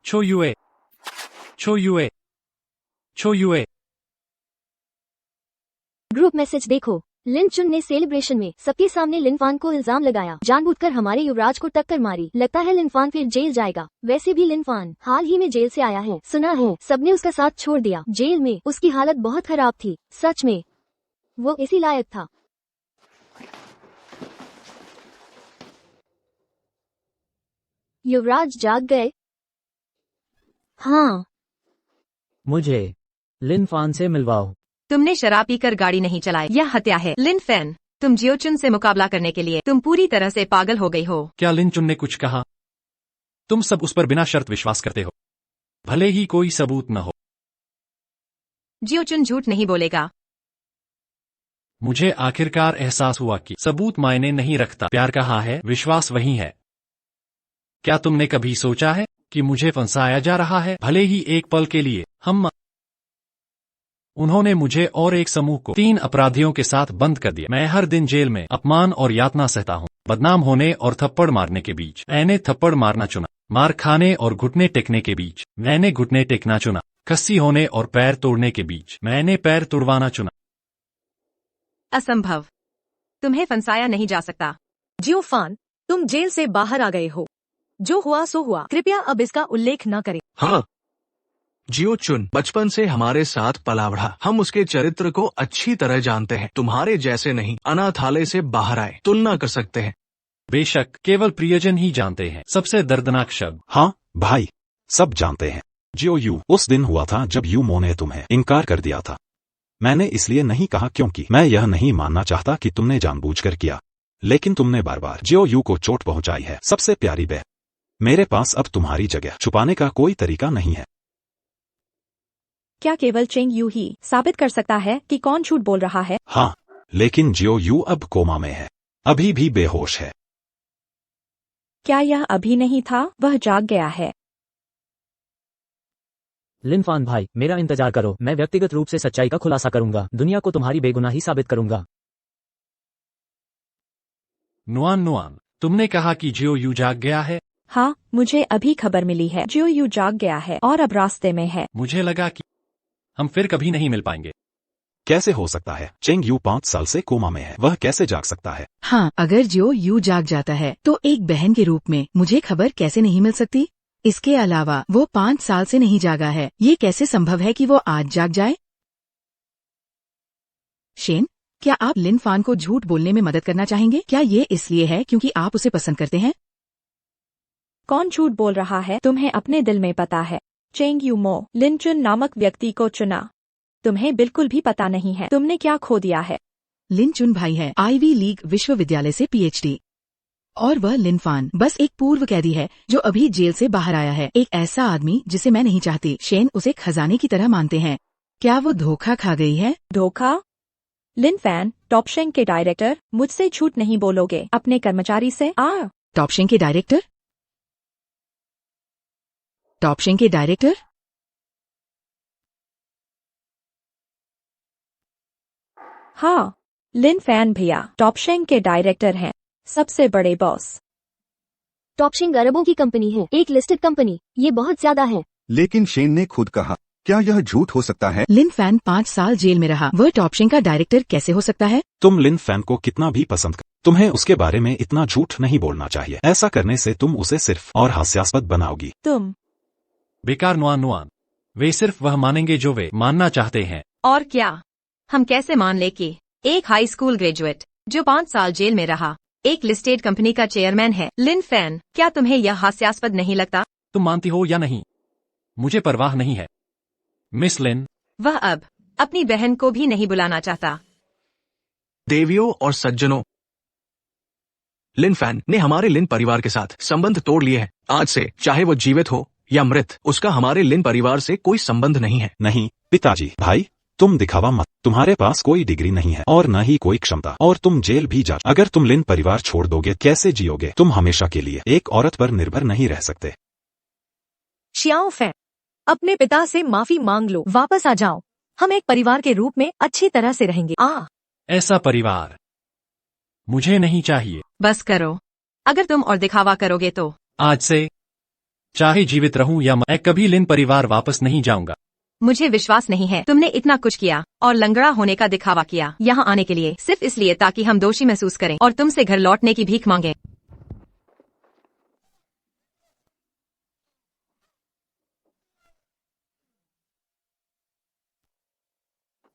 C: छो यूए, छो यूए, छो यूए।
H: ग्रुप मैसेज देखो। लिन चुन ने सेलिब्रेशन में सबके सामने लिन फान को इल्जाम लगाया, जानबूझकर हमारे युवराज को टक्कर मारी। लगता है लिन फान फिर जेल जाएगा। वैसे भी लिन फान हाल ही में जेल से आया है, सुना है सबने उसका साथ छोड़ दिया। जेल में उसकी हालत बहुत खराब थी। सच में वो इसी लायक था। युवराज जाग गए? हाँ।
J: मुझे लिन फान से मिलवाओ।
D: तुमने शराब पीकर गाड़ी नहीं चलाई, यह हत्या है। लिन फैन, तुम जियोचुन से मुकाबला करने के लिए तुम पूरी तरह से पागल हो गई हो।
C: क्या लिन चुन ने कुछ कहा? तुम सब उस पर बिना शर्त विश्वास करते हो, भले ही कोई सबूत न हो।
D: जियोचुन झूठ नहीं बोलेगा।
C: मुझे आखिरकार एहसास हुआ कि सबूत मायने नहीं रखता। प्यार कहाँ है, विश्वास वही है। क्या तुमने कभी सोचा है कि मुझे फंसाया जा रहा है, भले ही एक पल के लिए? उन्होंने मुझे और एक समूह को 3 अपराधियों के साथ बंद कर दिया। मैं हर दिन जेल में अपमान और यातना सहता हूँ, बदनाम होने और थप्पड़ मारने के बीच। मैंने थप्पड़ मारना चुना, मार खाने और घुटने टेकने के बीच मैंने घुटने टेकना चुना, खस्सी होने और पैर तोड़ने के बीच मैंने पैर तुड़वाना चुना।
D: असंभव, तुम्हें फंसाया नहीं जा सकता।
B: जियोफान, तुम जेल से बाहर आ गए हो। जो हुआ सो हुआ, कृपया अब इसका उल्लेख न करें।
E: हाँ, जियो चुन बचपन से हमारे साथ पला बढ़ा। हम उसके चरित्र को अच्छी तरह जानते हैं। तुम्हारे जैसे नहीं, अनाथालय से बाहर आए तुलना कर सकते हैं।
C: बेशक केवल प्रियजन ही जानते हैं सबसे दर्दनाक शब्द।
F: हाँ भाई, सब जानते हैं। जियो यू, उस दिन हुआ था जब यूमो ने तुम्हें इनकार कर दिया था। मैंने इसलिए नहीं कहा क्योंकि मैं यह नहीं मानना चाहता कि तुमने जानबूझकर किया, लेकिन तुमने बार बार जियो यू को चोट पहुंचाई है। सबसे प्यारी बहन, मेरे पास अब तुम्हारी जगह छुपाने का कोई तरीका नहीं है।
B: क्या केवल चेंग यू ही साबित कर सकता है कि कौन झूठ बोल रहा है?
F: हाँ, लेकिन जियो यू अब कोमा में है, अभी भी बेहोश है।
B: क्या यह अभी नहीं था? वह जाग गया है।
J: लिन फान भाई, मेरा इंतजार करो। मैं व्यक्तिगत रूप से सच्चाई का खुलासा करूंगा। दुनिया को तुम्हारी बेगुनाही साबित करूंगा।
C: नुआन, तुमने कहा कि जियो यू जाग गया है?
B: हाँ, मुझे अभी खबर मिली है। जियो यू जाग गया है और अब रास्ते में है।
C: मुझे लगा कि हम फिर कभी नहीं मिल पाएंगे।
F: कैसे हो सकता है? चेंग यू 5 साल से कोमा में है, वह कैसे जाग सकता है?
I: हाँ, अगर जियो यू जाग जाता है तो एक बहन के रूप में मुझे खबर कैसे नहीं मिल सकती? इसके अलावा वो 5 साल से नहीं जागा है। ये कैसे संभव है कि वो आज जाग जाए? शेन, क्या आप लिन फान को झूठ बोलने में मदद करना चाहेंगे? क्या ये इसलिए है क्योंकि आप उसे पसंद करते हैं?
B: कौन झूठ बोल रहा है? तुम्हें अपने दिल में पता है। चेंग यू मो लिन चुन नामक व्यक्ति को चुना। तुम्हें बिल्कुल भी पता नहीं है तुमने क्या खो दिया है।
I: लिन चुन भाई है आईवी लीग विश्वविद्यालय से पीएचडी, और वह लिन फान बस एक पूर्व कैदी है जो अभी जेल से बाहर आया है। एक ऐसा आदमी जिसे मैं नहीं चाहती। शेन उसे खजाने की तरह मानते हैं। क्या वो धोखा खा गई है?
B: धोखा? लिन फैन, टॉपशेंग के डायरेक्टर, मुझसे झूठ नहीं बोलोगे अपने कर्मचारी से?
I: टॉपशेंग के डायरेक्टर? टॉपशेंग के डायरेक्टर?
B: हाँ, लिन फैन भैया टॉपशेंग के डायरेक्टर हैं, सबसे बड़े बॉस।
H: टॉपशिंग अरबों की कंपनी है, एक लिस्टेड कंपनी। ये बहुत ज्यादा है।
G: लेकिन शेन ने खुद कहा क्या यह झूठ हो सकता है?
I: लिन फैन 5 साल जेल में रहा, वह टॉप शेंग का डायरेक्टर कैसे हो सकता है?
F: तुम लिन फैन को कितना भी पसंद कर, तुम्हें उसके बारे में इतना झूठ नहीं बोलना चाहिए। ऐसा करने से तुम उसे सिर्फ और हास्यास्पद बनाओगी।
B: तुम
C: बेकार नुआन। वे सिर्फ वह मानेंगे जो वे मानना चाहते हैं।
D: और क्या? हम कैसे मान ले कि एक हाई स्कूल ग्रेजुएट जो 5 साल जेल में रहा एक लिस्टेड कंपनी का चेयरमैन है? लिन फैन, क्या तुम्हें यह हास्यास्पद नहीं लगता?
C: तुम मानती हो या नहीं, मुझे परवाह नहीं है मिस लिन।
D: वह अब अपनी बहन को भी नहीं बुलाना चाहता।
E: देवियों और सज्जनों, लिन फैन ने हमारे लिन परिवार के साथ संबंध तोड़ लिए हैं। आज से चाहे वो जीवित हो या मृत, उसका हमारे लिन परिवार से कोई संबंध नहीं है।
F: नहीं पिताजी, भाई तुम दिखावा मत। तुम्हारे पास कोई डिग्री नहीं है और न ही कोई क्षमता, और तुम जेल भी जा। अगर तुम लिन परिवार छोड़ दोगे कैसे जियोगे? तुम हमेशा के लिए एक औरत पर निर्भर नहीं रह सकते।
B: शियाओ फैन, अपने पिता से माफी मांग लो, वापस आ जाओ। हम एक परिवार के रूप में अच्छी तरह से रहेंगे।
C: ऐसा परिवार मुझे नहीं चाहिए।
D: बस करो, अगर तुम और दिखावा करोगे तो
C: आज से चाहे जीवित रहूं या मैं कभी लिन परिवार वापस नहीं जाऊंगा।
D: मुझे विश्वास नहीं है तुमने इतना कुछ किया और लंगड़ा होने का दिखावा किया यहाँ आने के लिए, सिर्फ इसलिए ताकि हम दोषी महसूस करें और तुमसे घर लौटने की भीख मांगे।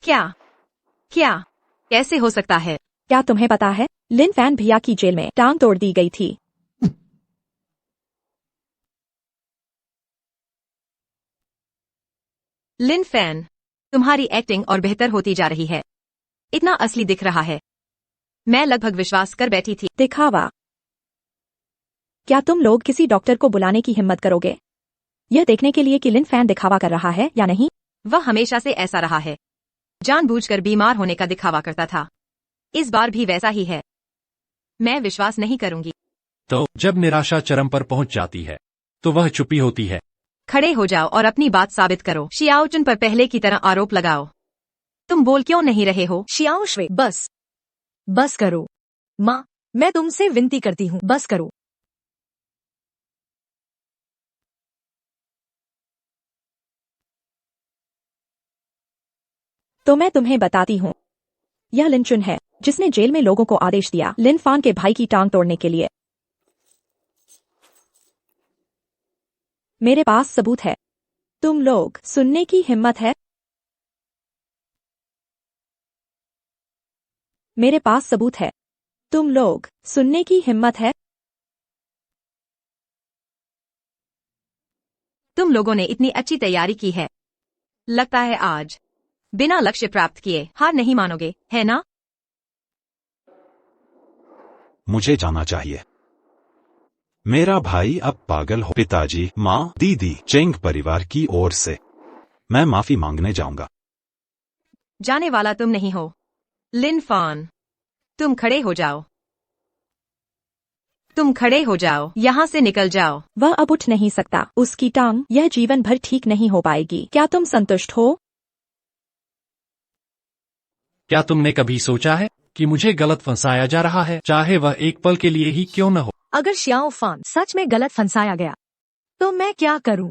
D: क्या कैसे हो सकता है?
B: क्या तुम्हें पता है लिन फैन भैया की जेल में टांग तोड़ दी गई थी?
D: लिन फैन, तुम्हारी एक्टिंग और बेहतर होती जा रही है, इतना असली दिख रहा है। मैं लगभग विश्वास कर बैठी थी।
B: दिखावा? क्या तुम लोग किसी डॉक्टर को बुलाने की हिम्मत करोगे यह देखने के लिए कि लिन फैन दिखावा कर रहा है या नहीं?
D: वह हमेशा से ऐसा रहा है, जानबूझकर बीमार होने का दिखावा करता था। इस बार भी वैसा ही है। मैं विश्वास नहीं करूंगी।
C: तो जब निराशा चरम पर पहुंच जाती है तो वह चुप्पी होती है।
D: खड़े हो जाओ और अपनी बात साबित करो। शियाओ चुन पर पहले की तरह आरोप लगाओ। तुम बोल क्यों नहीं रहे हो?
B: शियाओ श्वे, बस करो। माँ, मैं तुमसे विनती करती हूँ, बस करो। तो मैं तुम्हें बताती हूँ, यह लिन चुन है जिसने जेल में लोगों को आदेश दिया लिन फान के भाई की टांग तोड़ने के लिए। मेरे पास सबूत है। तुम लोग सुनने की हिम्मत है? मेरे पास सबूत है। तुम लोग सुनने की हिम्मत है?
D: तुम लोगों ने इतनी अच्छी तैयारी की है, लगता है आज बिना लक्ष्य प्राप्त किए हार नहीं मानोगे, है ना?
F: मुझे जाना चाहिए। मेरा भाई अब पागल हो। पिताजी, माँ, दीदी, चेंग परिवार की ओर से मैं माफी मांगने जाऊंगा।
D: जाने वाला तुम नहीं हो लिन फान। तुम खड़े हो जाओ। यहाँ से निकल जाओ।
B: वह अब उठ नहीं सकता। उसकी टांग यह जीवन भर ठीक नहीं हो पाएगी। क्या तुम संतुष्ट हो?
C: क्या तुमने कभी सोचा है कि मुझे गलत फंसाया जा रहा है, चाहे वह एक पल के लिए ही क्यों न हो?
B: अगर शियाओ फान सच में गलत फंसाया गया तो मैं क्या करूं?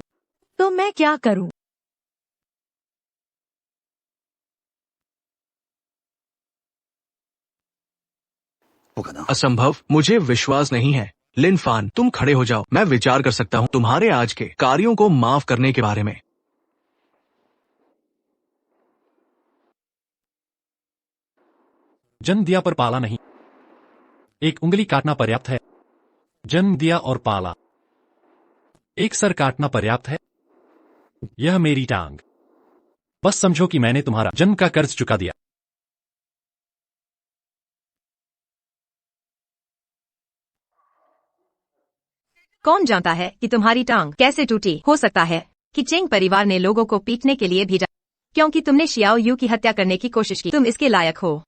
E: असंभव, मुझे विश्वास नहीं है। लिन फान, तुम खड़े हो जाओ। मैं विचार कर सकता हूँ तुम्हारे आज के कार्यों को माफ करने के बारे में।
C: जन्म दिया पर पाला नहीं। एक उंगली काटना पर्याप्त है। जन्म दिया और पाला। एक सर काटना पर्याप्त है। यह मेरी टांग। बस समझो कि मैंने तुम्हारा जन्म का कर्ज चुका दिया।
D: कौन जानता है कि तुम्हारी टांग कैसे टूटी? हो सकता है कि चेंग परिवार ने लोगों को पीटने के लिए भेजा क्योंकि तुमने शियाओ यू की हत्या करने की कोशिश की। तुम इसके लायक हो।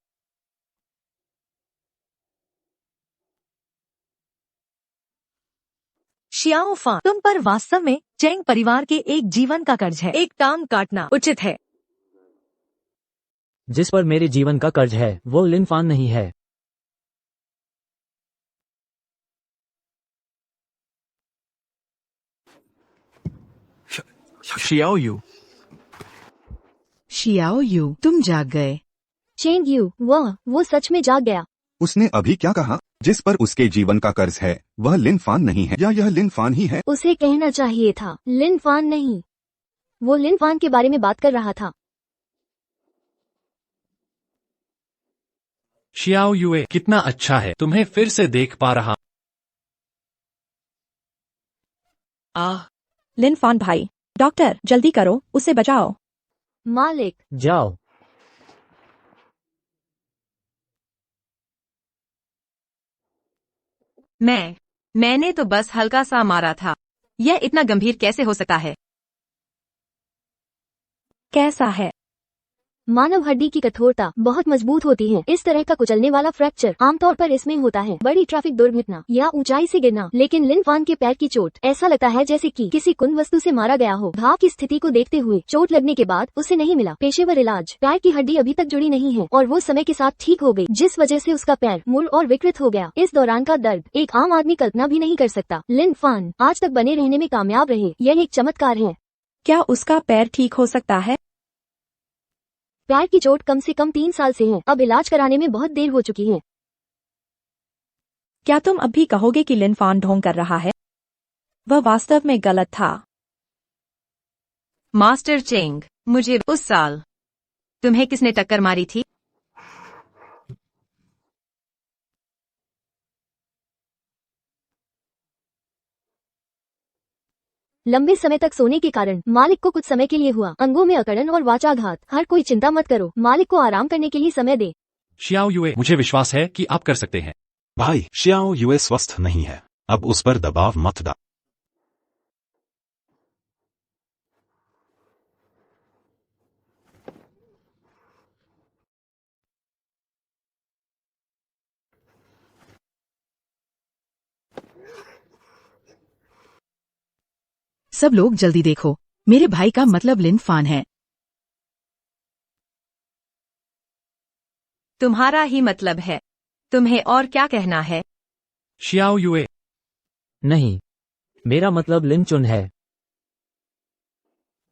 B: शियाओ फान, तुम पर वास्तव में चेंग परिवार के एक जीवन का कर्ज है। एक टांग काटना उचित है।
J: जिस पर मेरे जीवन का कर्ज है वो लिन फान नहीं है।
E: शियाओ यू,
I: शियाओ यू, तुम जाग गए।
H: चेंग यू, वो सच में जाग गया।
G: उसने अभी क्या कहा? जिस पर उसके जीवन का कर्ज है वह लिन फान नहीं है, या यह लिन फान ही है?
H: उसे कहना चाहिए था लिन फान नहीं। वो लिन फान के बारे में बात कर रहा था।
C: शियाओ युए, कितना अच्छा है तुम्हें फिर से देख पा रहा।
B: लिन फान भाई, डॉक्टर जल्दी करो, उसे बचाओ।
H: मालिक,
J: जाओ।
D: मैंने तो बस हल्का सा मारा था। यह इतना गंभीर कैसे हो सकता है?
B: कैसा है?
H: मानव हड्डी की कठोरता बहुत मजबूत होती है। इस तरह का कुचलने वाला फ्रैक्चर आमतौर पर इसमें होता है। बड़ी ट्रैफिक दुर्घटना या ऊंचाई से गिरना, लेकिन लिन फान के पैर की चोट ऐसा लगता है जैसे कि किसी कुंद वस्तु से मारा गया हो। घाव की स्थिति को देखते हुए चोट लगने के बाद उसे नहीं मिला पेशेवर इलाज। पैर की हड्डी अभी तक जुड़ी नहीं है और वो समय के साथ ठीक हो गई, जिस वजह से उसका पैर मुड़ और विकृत हो गया। इस दौरान का दर्द एक आम आदमी कल्पना भी नहीं कर सकता। लिन फान आज तक बने रहने में कामयाब रहे, यह एक चमत्कार है।
B: क्या उसका पैर ठीक हो सकता है?
H: पैर की चोट कम से कम 3 साल से है। अब इलाज कराने में बहुत देर हो चुकी है।
B: क्या तुम अब भी कहोगे कि लिन फान ढोंग कर रहा है? वह वास्तव में गलत था।
D: मास्टर चेंग, मुझे उस साल तुम्हें किसने टक्कर मारी थी?
H: लंबे समय तक सोने के कारण मालिक को कुछ समय के लिए हुआ अंगों में अकड़न और वाचाघात। हर कोई चिंता मत करो, मालिक को आराम करने के लिए समय दे।
C: शियाओ युए, मुझे विश्वास है कि आप कर सकते हैं।
F: भाई, शियाओ युए स्वस्थ नहीं है, अब उस पर दबाव मत डाल।
I: सब लोग जल्दी देखो, मेरे भाई का मतलब लिन फान है।
D: तुम्हारा ही मतलब है। तुम्हें और क्या कहना है?
C: शियाओ युए,
J: नहीं, मेरा मतलब लिन चुन है।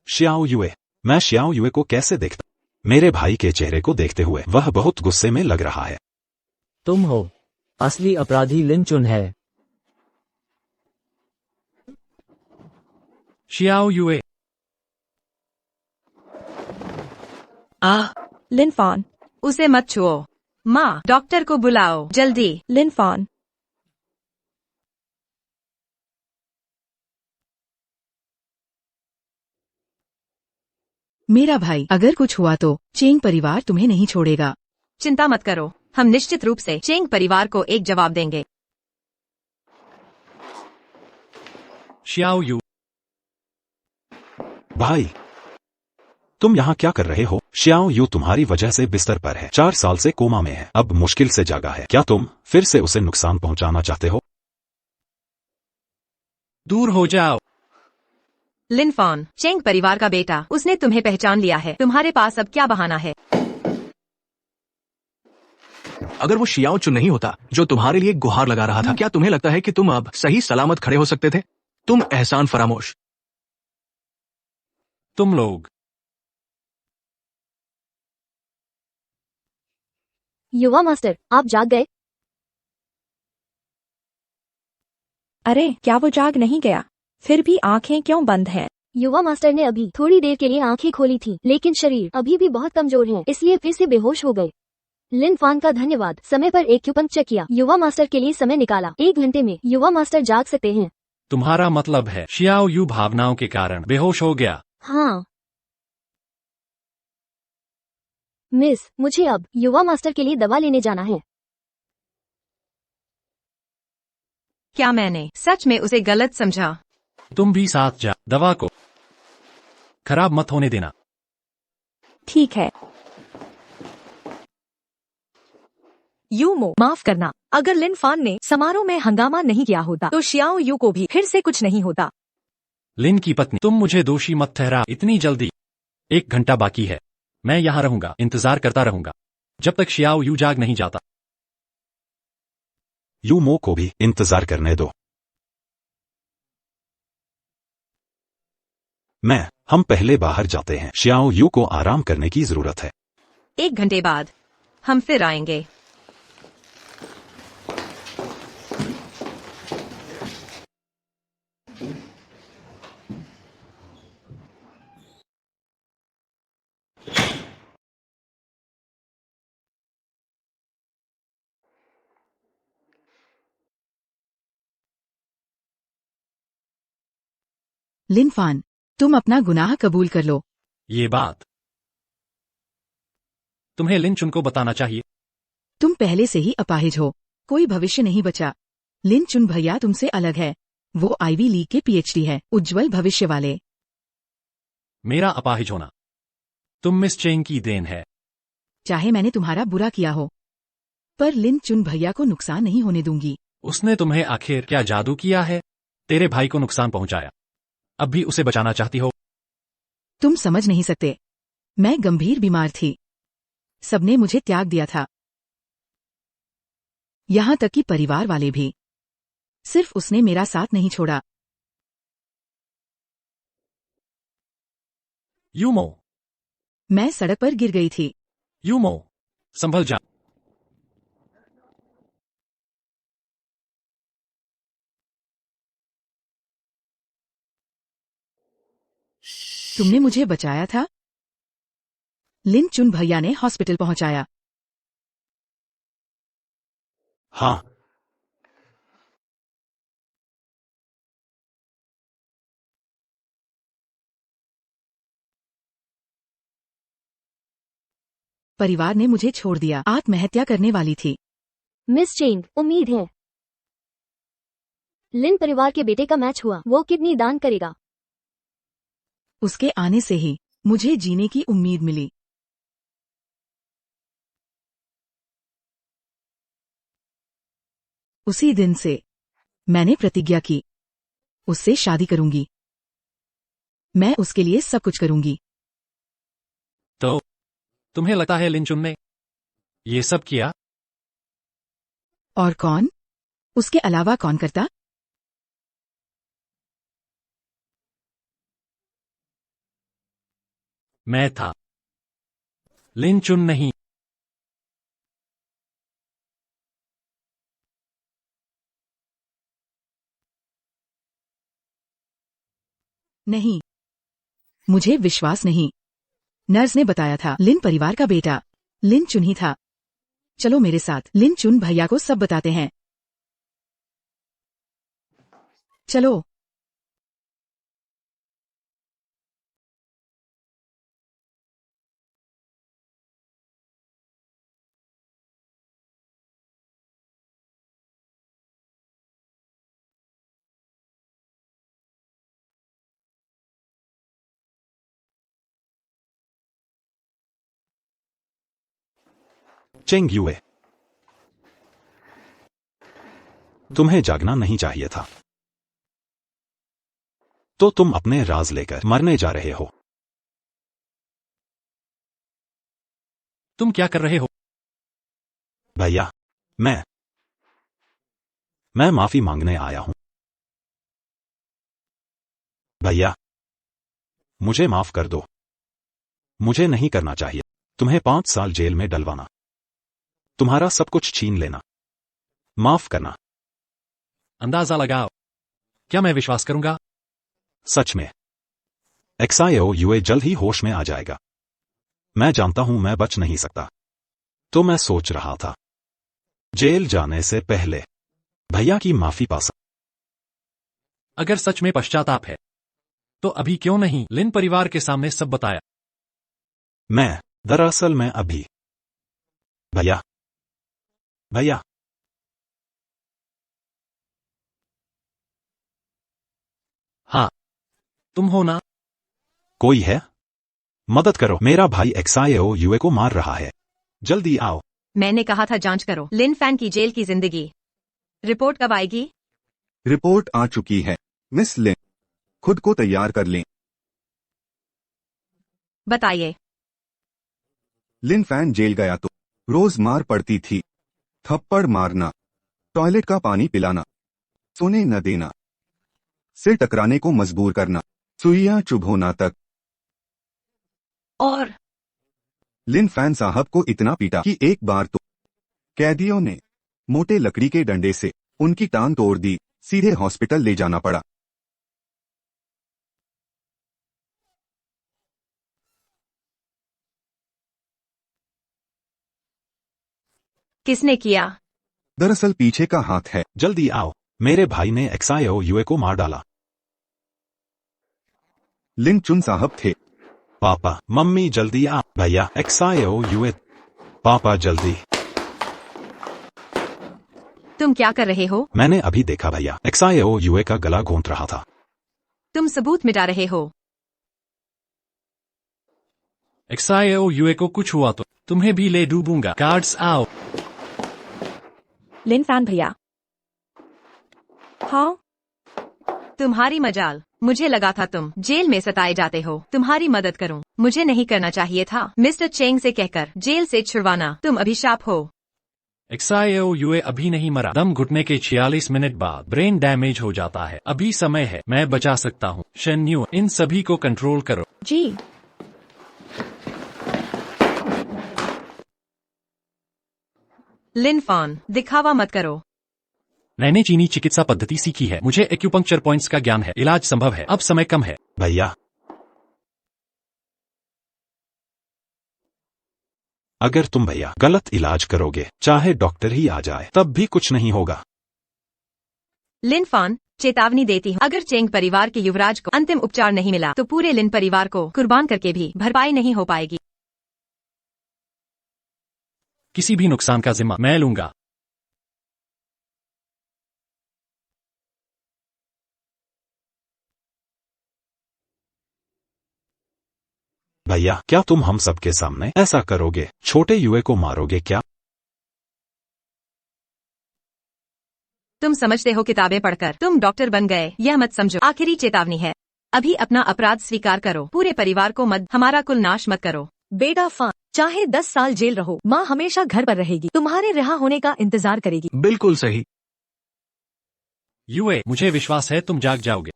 F: शियाओ युए, मैं शियाओ युए को कैसे देखता? मेरे भाई के चेहरे को देखते हुए वह बहुत गुस्से में लग रहा है।
J: तुम हो असली अपराधी, लिन चुन है।
C: शियाओ युए,
B: लिन फान,
D: उसे मत छुओ। माँ, डॉक्टर को बुलाओ जल्दी।
B: लिन फान,
I: मेरा भाई, अगर कुछ हुआ तो चेंग परिवार तुम्हें नहीं छोड़ेगा।
D: चिंता मत करो, हम निश्चित रूप से चेंग परिवार को एक जवाब देंगे।
C: शियाओ यू,
F: भाई, तुम यहाँ क्या कर रहे हो? शियाओ यू तुम्हारी वजह से बिस्तर पर है, 4 साल से कोमा में है, अब मुश्किल से जागा है। क्या तुम फिर से उसे नुकसान पहुंचाना चाहते हो?
C: दूर हो जाओ।
D: लिन फान, चेंग परिवार का बेटा, उसने तुम्हें पहचान लिया है। तुम्हारे पास अब क्या बहाना है?
E: अगर वो शियाओ चुन नहीं होता जो तुम्हारे लिए गुहार लगा रहा था, क्या तुम्हें लगता है कि तुम अब सही सलामत खड़े हो सकते थे? तुम एहसान फरामोश।
C: तुम लोग
H: युवा मास्टर, आप जाग गए?
B: अरे क्या वो जाग नहीं गया? फिर भी आंखें क्यों बंद हैं?
H: युवा मास्टर ने अभी थोड़ी देर के लिए आंखें खोली थी, लेकिन शरीर अभी भी बहुत कमजोर है, इसलिए फिर से बेहोश हो गए। लिन फान का धन्यवाद, समय पर एक्यूपंक्चर किया, युवा मास्टर के लिए समय निकाला। 1 घंटे में युवा मास्टर जाग सकते हैं।
C: तुम्हारा मतलब है शियाओ यू भावनाओं के कारण बेहोश हो गया?
H: हाँ मिस, मुझे अब युवा मास्टर के लिए दवा लेने जाना है।
D: क्या मैंने सच में उसे गलत समझा?
C: तुम भी साथ जा, दवा को खराब मत होने देना।
B: ठीक है।
K: यूमो, माफ करना, अगर लिन फान ने समारोह में हंगामा नहीं किया होता तो शियाओ यू को भी फिर से कुछ नहीं होता।
C: लिन की पत्नी, तुम मुझे दोषी मत ठहरा इतनी जल्दी। 1 घंटा बाकी है, मैं यहाँ रहूंगा, इंतजार करता रहूंगा जब तक शियाओ यू जाग नहीं जाता।
F: यू मो को भी इंतजार करने दो। हम पहले बाहर जाते हैं। श्याओ यू को आराम करने की जरूरत है।
D: 1 घंटे बाद हम फिर आएंगे।
I: लिन फान, तुम अपना गुनाह कबूल कर लो।
C: ये बात तुम्हें लिन चुन को बताना चाहिए।
I: तुम पहले से ही अपाहिज हो, कोई भविष्य नहीं बचा। लिन चुन भैया तुमसे अलग है, वो आईवी लीग के पीएचडी है, उज्जवल भविष्य वाले।
C: मेरा अपाहिज होना तुम मिस चेंग की देन है।
I: चाहे मैंने तुम्हारा बुरा किया हो, पर लिन चुन भैया को नुकसान नहीं होने दूंगी।
C: उसने तुम्हें आखिर क्या जादू किया है? तेरे भाई को नुकसान पहुंचाया, अब भी उसे बचाना चाहती हो?
I: तुम समझ नहीं सकते, मैं गंभीर बीमार थी, सबने मुझे त्याग दिया था, यहाँ तक कि परिवार वाले भी। सिर्फ उसने मेरा साथ नहीं छोड़ा।
C: यूमो,
I: मैं सड़क पर गिर गई थी।
C: यूमो, संभल जा।
I: तुमने मुझे बचाया था। लिन चुन भैया ने हॉस्पिटल पहुंचाया।
F: हाँ,
I: परिवार ने मुझे छोड़ दिया, आत्महत्या करने वाली थी।
H: मिस चेंग, उम्मीद है। लिन परिवार के बेटे का मैच हुआ, वो किडनी दान करेगा।
I: उसके आने से ही मुझे जीने की उम्मीद मिली। उसी दिन से मैंने प्रतिज्ञा की, उससे शादी करूंगी। मैं उसके लिए सब कुछ करूंगी।
C: तो तुम्हें लगता है लिन चुन ने ये सब किया?
I: और कौन? उसके अलावा कौन करता?
C: मैं था, लिन चुन नहीं।
I: नहीं, मुझे विश्वास नहीं। नर्स ने बताया था लिन परिवार का बेटा लिन चुन ही था। चलो मेरे साथ, लिन चुन भैया को सब बताते हैं। चलो।
F: चेंग युए, तुम्हें जागना नहीं चाहिए था। तो तुम अपने राज लेकर मरने जा रहे हो।
C: तुम क्या कर रहे हो?
F: भैया, मैं माफी मांगने आया हूं। भैया, मुझे माफ कर दो। मुझे नहीं करना चाहिए तुम्हें 5 साल जेल में डलवाना, तुम्हारा सब कुछ छीन लेना। माफ करना।
C: अंदाजा लगाओ, क्या मैं विश्वास करूंगा?
F: सच में एक्साओ यूए जल्द ही होश में आ जाएगा। मैं जानता हूं मैं बच नहीं सकता। तो मैं सोच रहा था जेल जाने से पहले भैया की माफी पा सकता।
C: अगर सच में पश्चाताप है तो अभी क्यों नहीं लिन परिवार के सामने सब बताया?
F: दरअसल मैं अभी भैया
C: हाँ, तुम हो ना?
F: कोई है? मदद करो, मेरा भाई एक्साओ यूए को मार रहा है। जल्दी आओ।
D: मैंने कहा था जांच करो। लिन फैन की जेल की जिंदगी रिपोर्ट कब आएगी?
G: रिपोर्ट आ चुकी है मिस लिन, खुद को तैयार कर लें।
D: बताइए।
G: लिन फैन जेल गया तो रोज मार पड़ती थी, थप्पड़ मारना, टॉयलेट का पानी पिलाना, सोने न देना, सिर टकराने को मजबूर करना, सुइयां चुभ होना तक।
K: और
G: लिन फैन साहब को इतना पीटा कि एक बार तो कैदियों ने मोटे लकड़ी के डंडे से उनकी टांग तोड़ दी। सीधे हॉस्पिटल ले जाना पड़ा।
D: किसने किया?
G: दरअसल पीछे का हाथ है।
F: जल्दी आओ, मेरे भाई ने XIOUA को मार डाला।
G: लिन चुन साहब थे।
F: पापा, मम्मी जल्दी आ। भैया, XIOUA। पापा जल्दी।
D: तुम क्या कर रहे हो?
F: मैंने अभी देखा भैया, XIOUA का गला घोंट रहा था।
D: तुम सबूत मिटा रहे हो।
C: XIOUA को कुछ हुआ तो तुम्हें भी ले डूबूंगा। गार्ड्स आओ।
B: लिन फैन भैया। हाँ,
D: तुम्हारी मजाल। मुझे लगा था तुम जेल में सताए जाते हो। तुम्हारी मदद करूं। मुझे नहीं करना चाहिए था। मिस्टर चेंग से कहकर जेल से छुड़वाना। तुम अभिशाप हो।
C: XIOUA अभी नहीं मरा। दम घुटने के 46 मिनट बाद ब्रेन डैमेज हो जाता है। अभी समय है, मैं बचा सकता हूँ। शेन्यू, इन सभी को कंट्रोल करो।
B: जी।
D: लिन फॉन, दिखावा मत करो।
C: मैंने चीनी चिकित्सा पद्धति सीखी है। मुझे एक्यूपंक्चर पॉइंट्स का ज्ञान है। इलाज संभव है। अब समय कम है।
F: भैया, अगर तुम भैया गलत इलाज करोगे, चाहे डॉक्टर ही आ जाए, तब भी कुछ नहीं होगा।
D: लिन फॉन, चेतावनी देती हूँ, अगर चेंग परिवार के युवराज को अंतिम उपचार नहीं मिला तो पूरे लिन परिवार को कुर्बान करके भी भरपाई नहीं हो पाएगी।
C: किसी भी नुकसान का जिम्मा मैं लूंगा।
F: भैया, क्या तुम हम सबके सामने ऐसा करोगे? छोटे युवे को मारोगे क्या?
D: तुम समझते हो किताबें पढ़कर तुम डॉक्टर बन गए, यह मत समझो। आखिरी चेतावनी है, अभी अपना अपराध स्वीकार करो। पूरे परिवार को मत, हमारा कुल नाश मत करो।
K: बेटा फान, चाहे 10 साल जेल रहो, माँ हमेशा घर पर रहेगी, तुम्हारे रिहा होने का इंतजार करेगी।
E: बिल्कुल सही।
C: यूए, मुझे विश्वास है तुम जाग जाओगे।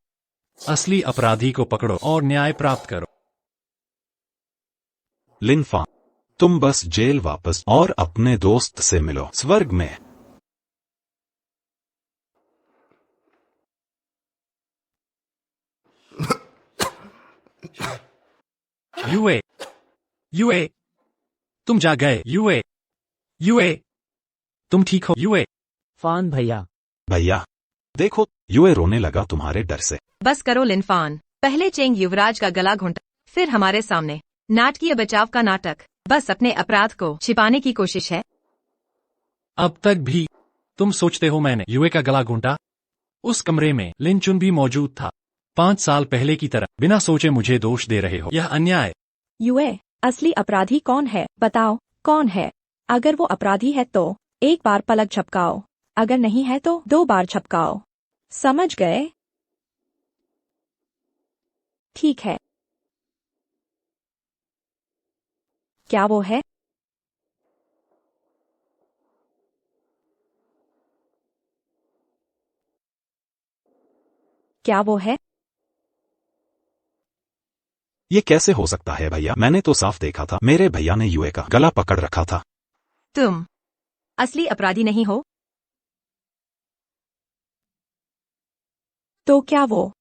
C: असली अपराधी को पकड़ो और न्याय प्राप्त करो।
F: लिन फॉन, तुम बस जेल वापस और अपने दोस्त से मिलो स्वर्ग में।
C: यूए, यूए, तुम जाग गए। यूए, यूए, तुम ठीक हो? यूए।
J: फान भैया।
F: भैया देखो, यूए रोने लगा तुम्हारे डर से।
D: बस करो लिन फॉन, पहले चेंग युवराज का गला घोंटा, फिर हमारे सामने नाटकीय बचाव का नाटक। बस अपने अपराध को छिपाने की कोशिश है।
C: अब तक भी तुम सोचते हो मैंने यूए का गला घोंटा? उस कमरे में लिन चुन भी मौजूद था। 5 साल पहले की तरह बिना सोचे मुझे दोष दे रहे हो, यह अन्याय।
B: यूए, असली अपराधी कौन है? बताओ, कौन है? अगर वो अपराधी है तो एक बार पलक झपकाओ, अगर नहीं है तो 2 बार झपकाओ। समझ गए? ठीक है। क्या वो है? क्या वो है?
F: ये कैसे हो सकता है भैया? मैंने तो साफ देखा था, मेरे भैया ने यूए का गला पकड़ रखा था।
D: तुम असली अपराधी नहीं हो?
B: तो क्या वो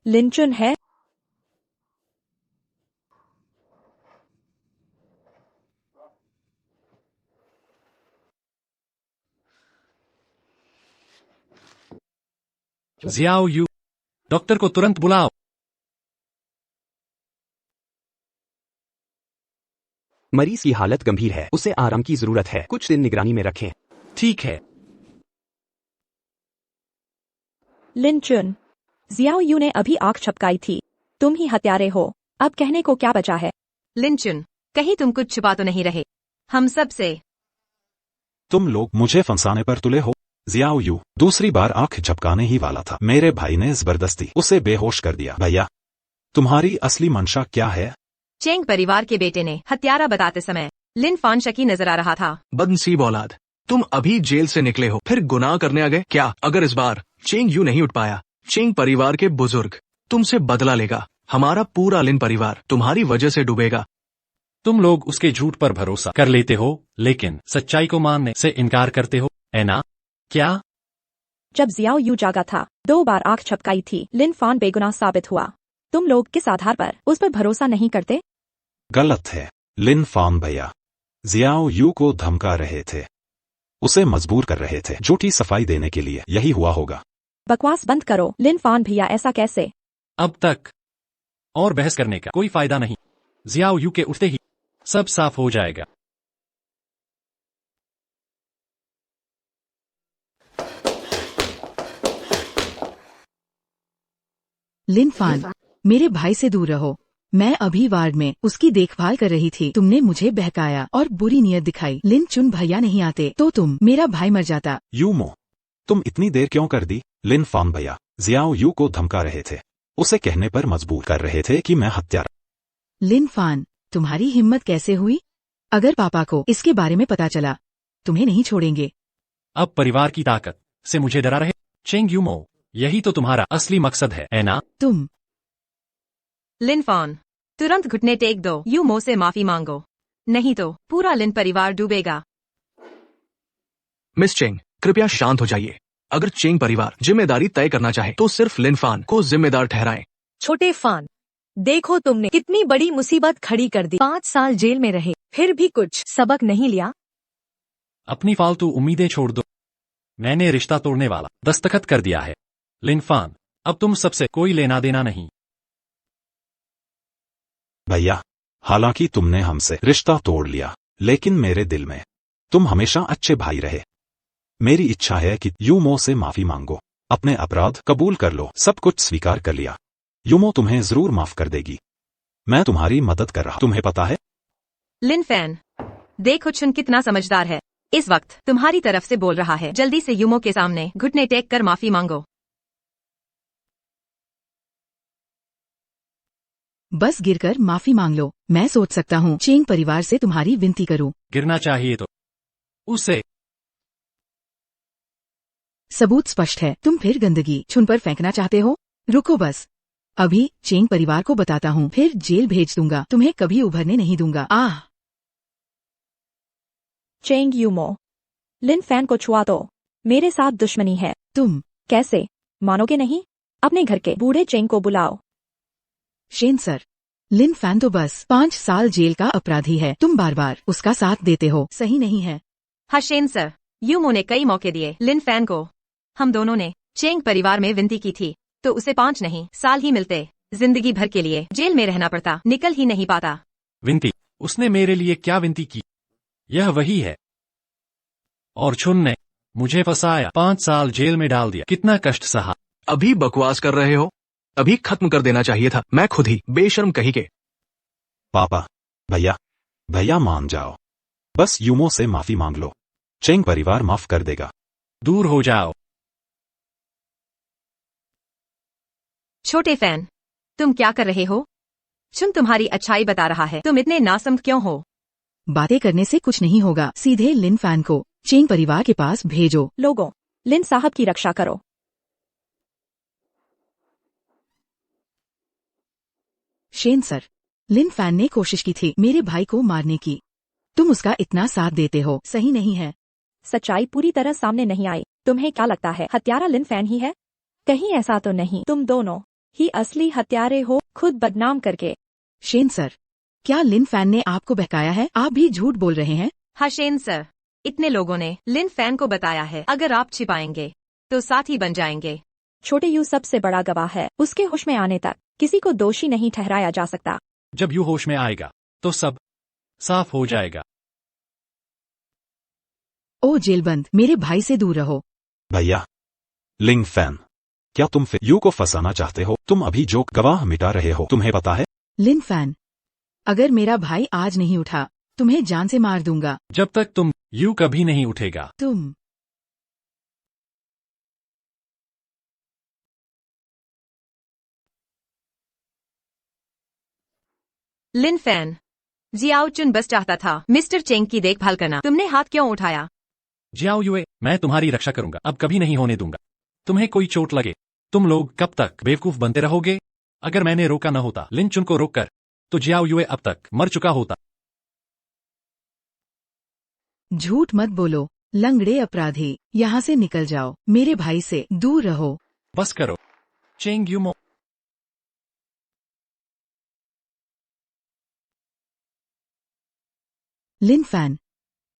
B: लिन चुन है?
C: जियाओ यू, डॉक्टर को तुरंत बुलाओ।
A: मरीज की हालत गंभीर है, उसे आराम की जरूरत है। कुछ दिन निगरानी में रखें।
C: ठीक है।
B: लिन चुन, जियाओ यू ने अभी आंख झपकाई थी। तुम ही हत्यारे हो। अब कहने को क्या बचा है?
D: लिन चुन, कहीं तुम कुछ छुपा तो नहीं रहे हम सब से?
F: तुम लोग मुझे फंसाने पर तुले हो। जियाओ यू दूसरी बार आंख झपकाने ही वाला था, मेरे भाई ने जबरदस्ती उसे बेहोश कर दिया। भैया, तुम्हारी असली मंशा क्या है?
D: चेंग परिवार के बेटे ने हत्यारा बताते समय लिन फॉन शकी नजर आ रहा था।
E: बदनसीब औलाद, तुम अभी जेल से निकले हो, फिर गुनाह करने आ गए क्या? अगर इस बार चेंग यू नहीं उठ पाया। चेंग परिवार के बुजुर्ग तुमसे बदला लेगा। हमारा पूरा लिन परिवार तुम्हारी वजह से डूबेगा।
C: तुम लोग उसके झूठ पर भरोसा कर लेते हो, लेकिन सच्चाई को मानने से इनकार करते हो, ऐना? क्या?
B: जब जियाओ यू जागा था, 2 बार आंख झपकाई थी, लिन फान बेगुनाह साबित हुआ। तुम लोग किस आधार पर उस पर भरोसा नहीं करते?
F: गलत है। लिन फान भैया जियाओ यू को धमका रहे थे, उसे मजबूर कर रहे थे झूठी सफाई देने के लिए। यही हुआ होगा।
B: बकवास बंद करो। लिन फान भैया ऐसा कैसे?
C: अब तक और बहस करने का कोई फायदा नहीं। जियाओ यू के उठते ही सब साफ हो जाएगा।
I: लिन फान, मेरे भाई से दूर रहो। मैं अभी वार्ड में उसकी देखभाल कर रही थी। तुमने मुझे बहकाया और बुरी नीयत दिखाई। लिन चुन भैया नहीं आते तो मेरा भाई मर जाता।
F: यूमो, तुम इतनी देर क्यों कर दी? लिन फान भैया जियाओ यू को धमका रहे थे, उसे कहने पर मजबूर कर रहे थे कि मैं हत्यारा।
I: लिन फान, तुम्हारी हिम्मत कैसे हुई? अगर पापा को इसके बारे में पता चला, तुम्हें नहीं छोड़ेंगे।
C: अब परिवार की ताकत से मुझे डरा रहे? चेंग यूमो, यही तो तुम्हारा असली मकसद है, ऐना?
I: तुम
D: लिन फान, तुरंत घुटने टेक दो। यू मो से माफी मांगो, नहीं तो पूरा लिन परिवार डूबेगा।
E: मिस चेंग, कृपया शांत हो जाइए। अगर चेंग परिवार जिम्मेदारी तय करना चाहे तो सिर्फ लिन फान को जिम्मेदार ठहराएं।
K: छोटे फान, देखो तुमने कितनी बड़ी मुसीबत खड़ी कर दी। 5 साल जेल में रहे, फिर भी कुछ सबक नहीं लिया।
C: अपनी फालतू उम्मीदें छोड़ दो। मैंने रिश्ता तोड़ने वाला दस्तखत कर दिया है। लिन फान, अब तुम सबसे कोई लेना देना नहीं।
F: भैया, हालांकि तुमने हमसे रिश्ता तोड़ लिया, लेकिन मेरे दिल में तुम हमेशा अच्छे भाई रहे। मेरी इच्छा है कि यूमो से माफी मांगो, अपने अपराध कबूल कर लो। सब कुछ स्वीकार कर लिया। यूमो तुम्हें जरूर माफ कर देगी। मैं तुम्हारी मदद कर रहा, तुम्हें पता है।
D: लिन फैन, देखो चुन कितना समझदार है। इस वक्त तुम्हारी तरफ से बोल रहा है। जल्दी से यूमो के सामने घुटने टेक कर माफी मांगो।
I: बस गिरकर माफी मांग लो। मैं सोच सकता हूँ चेंग परिवार से तुम्हारी विनती करूँ।
C: गिरना चाहिए तो उसे।
I: सबूत स्पष्ट है। तुम फिर गंदगी चुन पर फेंकना चाहते हो? रुको बस, अभी चेंग परिवार को बताता हूँ, फिर जेल भेज दूंगा। तुम्हें कभी उभरने नहीं दूंगा। आह!
B: चेंग यूमो, लिन फैन को छुआ दो। मेरे साथ दुश्मनी है।
I: तुम
B: कैसे? मानोगे नहीं? अपने घर के बूढ़े चेंग को बुलाओ।
I: शेन सर, लिन फैन तो बस 5 साल जेल का अपराधी है। तुम बार बार उसका साथ देते हो, सही नहीं है।
D: हशेन सर, यूमो ने कई मौके दिए लिन फैन को। हम दोनों ने चेंग परिवार में विनती की थी तो उसे 5 नहीं साल ही मिलते। जिंदगी भर के लिए जेल में रहना पड़ता, निकल ही नहीं पाता।
C: विनती? उसने मेरे लिए क्या विनती की? यह वही है। और चुन ने मुझे फंसाया, 5 साल जेल में डाल दिया। कितना कष्ट सहा।
E: अभी बकवास कर रहे हो? अभी खत्म कर देना चाहिए था। मैं खुद ही बेशर्म कही के।
F: पापा, भैया मान जाओ। बस यूमो से माफी मांग लो, चेंग परिवार माफ कर देगा।
C: दूर हो जाओ।
D: छोटे फैन, तुम क्या कर रहे हो? चुन तुम्हारी अच्छाई बता रहा है। तुम इतने नासमझ क्यों हो?
I: बातें करने से कुछ नहीं होगा। सीधे लिन फैन को चेंग परिवार के पास भेजो।
B: लोगों, लिन साहब की रक्षा करो।
I: शेन सर, लिन फैन ने कोशिश की थी मेरे भाई को मारने की। तुम उसका इतना साथ देते हो, सही नहीं है।
B: सच्चाई पूरी तरह सामने नहीं आई। तुम्हें क्या लगता है हत्यारा लिन फैन ही है? कहीं ऐसा तो नहीं। तुम दोनों ही असली हत्यारे हो, खुद बदनाम करके।
I: शेन सर, क्या लिन फैन ने आपको बहकाया है? आप भी झूठ बोल रहे हैं।
D: हशेन सर, इतने लोगों ने लिन फैन को बताया है। अगर आप छिपाएंगे तो साथी बन जाएंगे।
B: छोटे यू सबसे बड़ा गवाह है। उसके होश में आने तक किसी को दोषी नहीं ठहराया जा सकता।
C: जब यू होश में आएगा तो सब साफ हो जाएगा।
I: ओ जेलबंद, मेरे भाई से दूर रहो।
F: भैया, लिंग फैन, क्या तुम फिर यू को फंसाना चाहते हो? तुम अभी जो गवाह मिटा रहे हो, तुम्हें पता है?
I: लिन फैन, अगर मेरा भाई आज नहीं उठा, तुम्हें जान से मार दूंगा।
C: जब तक तुम यू कभी नहीं उठेगा।
I: तुम
D: लिन फैन, जियाओ चुन बस चाहता था मिस्टर चेंग की देखभाल करना। तुमने हाथ क्यों उठाया?
C: जियाओ यूए, मैं तुम्हारी रक्षा करूंगा, अब कभी नहीं होने दूंगा। तुम्हें कोई चोट लगे, तुम लोग कब तक बेवकूफ बनते रहोगे? अगर मैंने रोका न होता लिन चुन को रोककर, तो जियाओ युए अब तक मर चुका होता।
I: झूठ मत बोलो, लंगड़े अपराधी, यहाँ से निकल जाओ, मेरे भाई से दूर रहो।
C: बस करो, चेंग यूमो।
I: लिन फैन,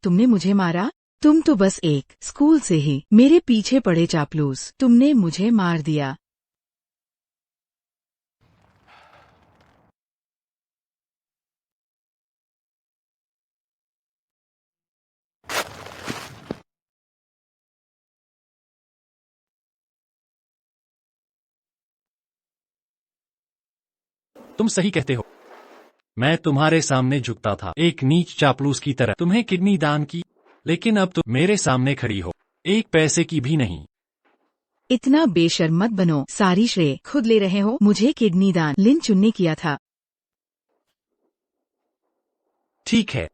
I: तुमने मुझे मारा? तुम तो बस एक स्कूल से ही मेरे पीछे पड़े चापलूस, तुमने मुझे मार दिया।
C: तुम सही कहते हो, मैं तुम्हारे सामने झुकता था एक नीच चापलूस की तरह, तुम्हें किडनी दान की, लेकिन अब तुम मेरे सामने खड़ी हो, एक पैसे की भी नहीं।
I: इतना बेशर्म मत बनो, सारी श्रेय खुद ले रहे हो। मुझे किडनी दान लिन चुन ने किया था।
C: ठीक है,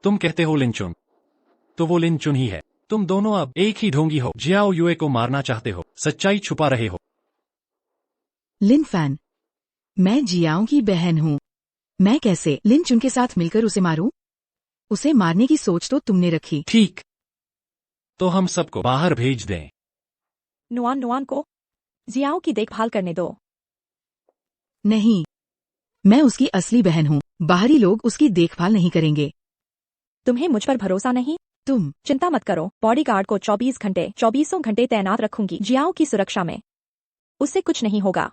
C: तुम कहते हो लिन चुन, तो वो लिन चुन ही है। तुम दोनों अब एक ही ढोंगी हो, जियाओ युए को मारना चाहते हो, सच्चाई छुपा रहे हो।
I: लिन फैन, मैं जियाओ की बहन हूँ, मैं कैसे लिन चुन के साथ मिलकर उसे मारूं? उसे मारने की सोच तो तुमने रखी।
C: ठीक, तो हम सबको बाहर भेज दें।
B: नुआन को जियाओ की देखभाल करने दो।
I: नहीं, मैं उसकी असली बहन हूँ, बाहरी लोग उसकी देखभाल नहीं करेंगे।
B: तुम्हें मुझ पर भरोसा नहीं?
I: तुम
B: चिंता मत करो, बॉडीगार्ड को 24 घंटे तैनात रखूंगी जियाओ की सुरक्षा में, उससे कुछ नहीं होगा।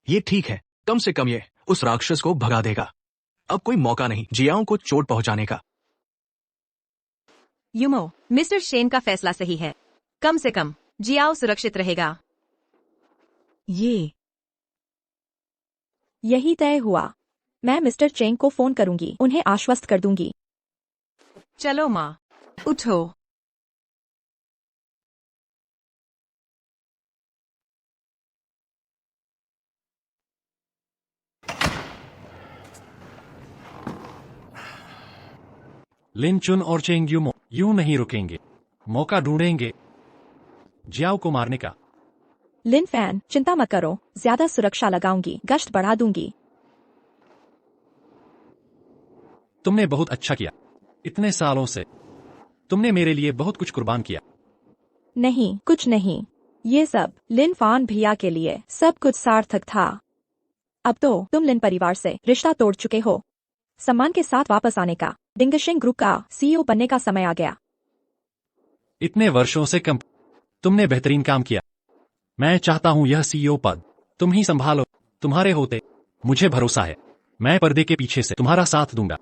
E: ये ठीक है, कम से कम ये उस राक्षस को भगा देगा। अब कोई मौका नहीं जियाओ को चोट पहुंचाने का।
D: यूमो, मिस्टर शेन का फैसला सही है, कम से कम जियाओ सुरक्षित रहेगा।
B: यही तय हुआ। मैं मिस्टर चेंग को फोन करूंगी, उन्हें आश्वस्त कर दूंगी।
D: चलो माँ, उठो।
C: लिन चुन और चेंग यूमो यूं नहीं रुकेंगे, मौका ढूंढेंगे जियाओ को मारने का।
B: लिन फैन, चिंता मत करो, ज्यादा सुरक्षा लगाऊंगी, गश्त बढ़ा दूंगी।
C: तुमने बहुत अच्छा किया, इतने सालों से तुमने मेरे लिए बहुत कुछ कुर्बान किया।
B: नहीं, कुछ नहीं, ये सब लिन फान भैया के लिए सब कुछ सार्थक था। अब तो तुम लिन परिवार से रिश्ता तोड़ चुके हो। सम्मान के साथ वापस आने का, डिंगशिंग ग्रुप का सीईओ बनने का समय आ गया।
C: इतने वर्षों से कम तुमने बेहतरीन काम किया। मैं चाहता हूं यह सीईओ पद तुम ही संभालो। तुम्हारे होते मुझे भरोसा है, मैं पर्दे के पीछे से तुम्हारा साथ दूंगा।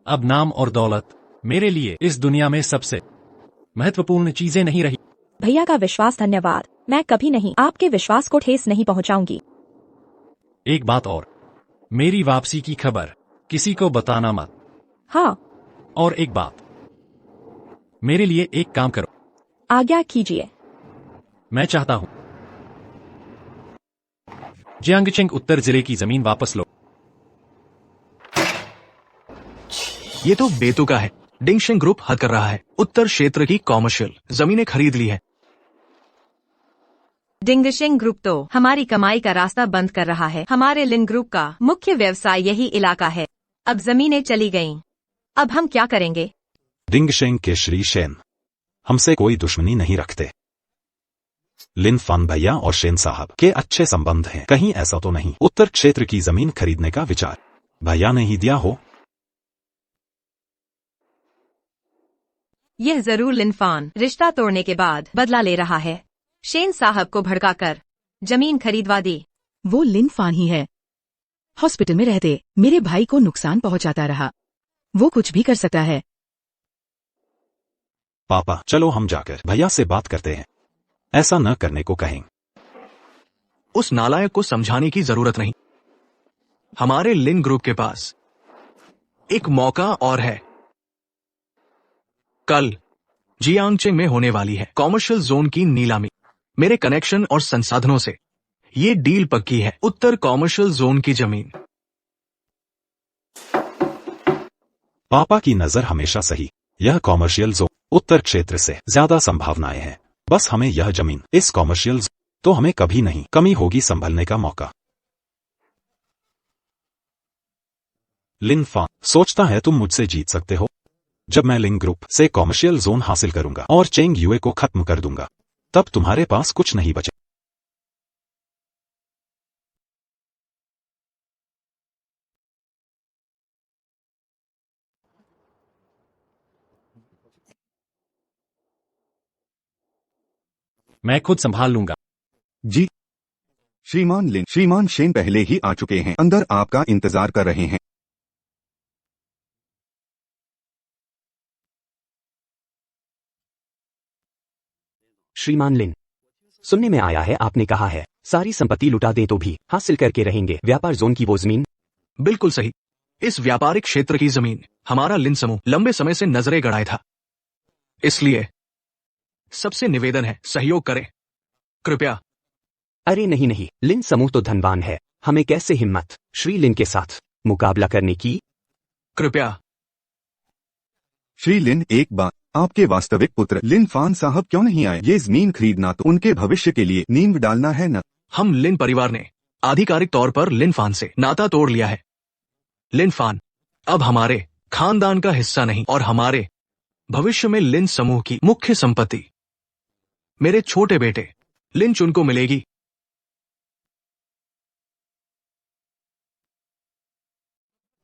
C: अब नाम और दौलत मेरे लिए इस दुनिया में सबसे महत्वपूर्ण चीजें नहीं रही।
B: भैया का विश्वास धन्यवाद, मैं कभी नहीं आपके विश्वास को ठेस नहीं पहुंचाऊंगी।
C: एक बात और, मेरी वापसी की खबर किसी को बताना मत।
B: हाँ।
C: और एक बात, मेरे लिए एक काम करो।
B: आज्ञा कीजिए।
C: मैं चाहता हूं जियांगचेंग उत्तर जिले की जमीन वापस लो।
E: ये तो बेतुका है, डिंगशिंग ग्रुप हद कर रहा है। उत्तर क्षेत्र की कॉमर्शियल जमीनें खरीद ली है।
D: डिंगशिंग ग्रुप तो हमारी कमाई का रास्ता बंद कर रहा है। हमारे लिन ग्रुप का मुख्य व्यवसाय यही इलाका है। अब जमीनें चली गईं, अब हम क्या करेंगे?
F: डिंगशेंग के श्री शेन हमसे कोई दुश्मनी नहीं रखते। लिन फान भैया और शेन साहब के अच्छे संबंध हैं, कहीं ऐसा तो नहीं उत्तर क्षेत्र की जमीन खरीदने का विचार भैया ने ही दिया हो?
D: यह जरूर लिन फान रिश्ता तोड़ने के बाद बदला ले रहा है। शेन साहब को भड़काकर जमीन खरीदवा दी।
I: वो लिन फान ही है। हॉस्पिटल में रहते मेरे भाई को नुकसान पहुंचाता रहा, वो कुछ भी कर सकता है।
F: पापा चलो हम जाकर भैया से बात करते हैं, ऐसा न करने को कहें।
E: उस नालायक को समझाने की जरूरत नहीं। हमारे लिन ग्रुप के पास एक मौका और है। कल जियांगचेंग में होने वाली है कॉमर्शियल जोन की नीलामी। मेरे कनेक्शन और संसाधनों से ये डील पक्की है। उत्तर कॉमर्शियल जोन की जमीन।
F: पापा की नजर हमेशा सही, यह कॉमर्शियल जोन उत्तर क्षेत्र से ज्यादा संभावनाएं हैं। बस हमें यह जमीन, इस कॉमर्शियल तो हमें कभी नहीं कमी होगी संभलने का मौका। लिन फान सोचता है तुम मुझसे जीत सकते हो। जब मैं लिन ग्रुप से कॉमर्शियल जोन हासिल करूंगा और चेंग यूए को खत्म कर दूंगा, तब तुम्हारे पास कुछ नहीं बचे।
C: मैं खुद संभाल लूंगा।
G: जी श्रीमान शेन पहले ही आ चुके हैं, अंदर आपका इंतजार कर रहे हैं।
A: श्रीमान लिन, सुनने में आया है आपने कहा है सारी संपत्ति लुटा दे तो भी हासिल करके रहेंगे व्यापार जोन की वो जमीन।
E: बिल्कुल सही। इस व्यापारिक क्षेत्र की जमीन हमारा लिन समूह लंबे समय से नजरे गड़ाए था, इसलिए सबसे निवेदन है सहयोग करें कृपया।
A: अरे नहीं नहीं, लिन समूह तो धनवान है, हमें कैसे हिम्मत श्री लिन के साथ मुकाबला करने की।
E: कृपया।
G: श्री लिन, एक बात, आपके वास्तविक पुत्र लिन फान साहब क्यों नहीं आए? ये जमीन खरीदना तो उनके भविष्य के लिए नींव डालना है न।
E: हम लिन परिवार ने आधिकारिक तौर पर लिन फान से नाता तोड़ लिया है। लिन फान अब हमारे खानदान का हिस्सा नहीं और हमारे भविष्य में लिन समूह की मुख्य संपत्ति मेरे छोटे बेटे लिन चुन को मिलेगी।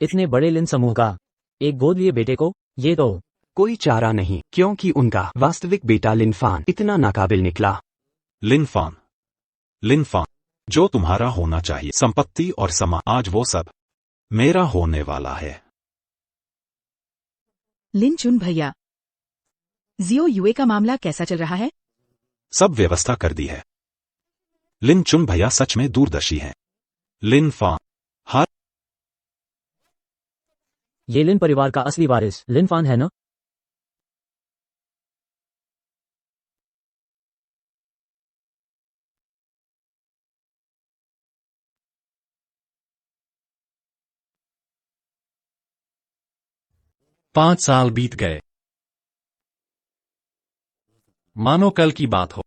J: इतने बड़े लिन समूह का एक गोद लिए बेटे को, ये तो
A: कोई चारा नहीं, क्योंकि उनका वास्तविक बेटा लिन फान इतना नाकाबिल निकला।
F: लिन फान जो तुम्हारा होना चाहिए, संपत्ति और समा, आज वो सब मेरा होने वाला है।
I: लिन चुन भैया, जियो यूए का मामला कैसा चल रहा है?
F: सब व्यवस्था कर दी है। लिन चुन भैया सच में दूरदर्शी हैं। लिन फान हर
J: ये लिन परिवार का असली वारिस लिन फान है ना?
C: पांच साल बीत गए, मानो कल की बात हो।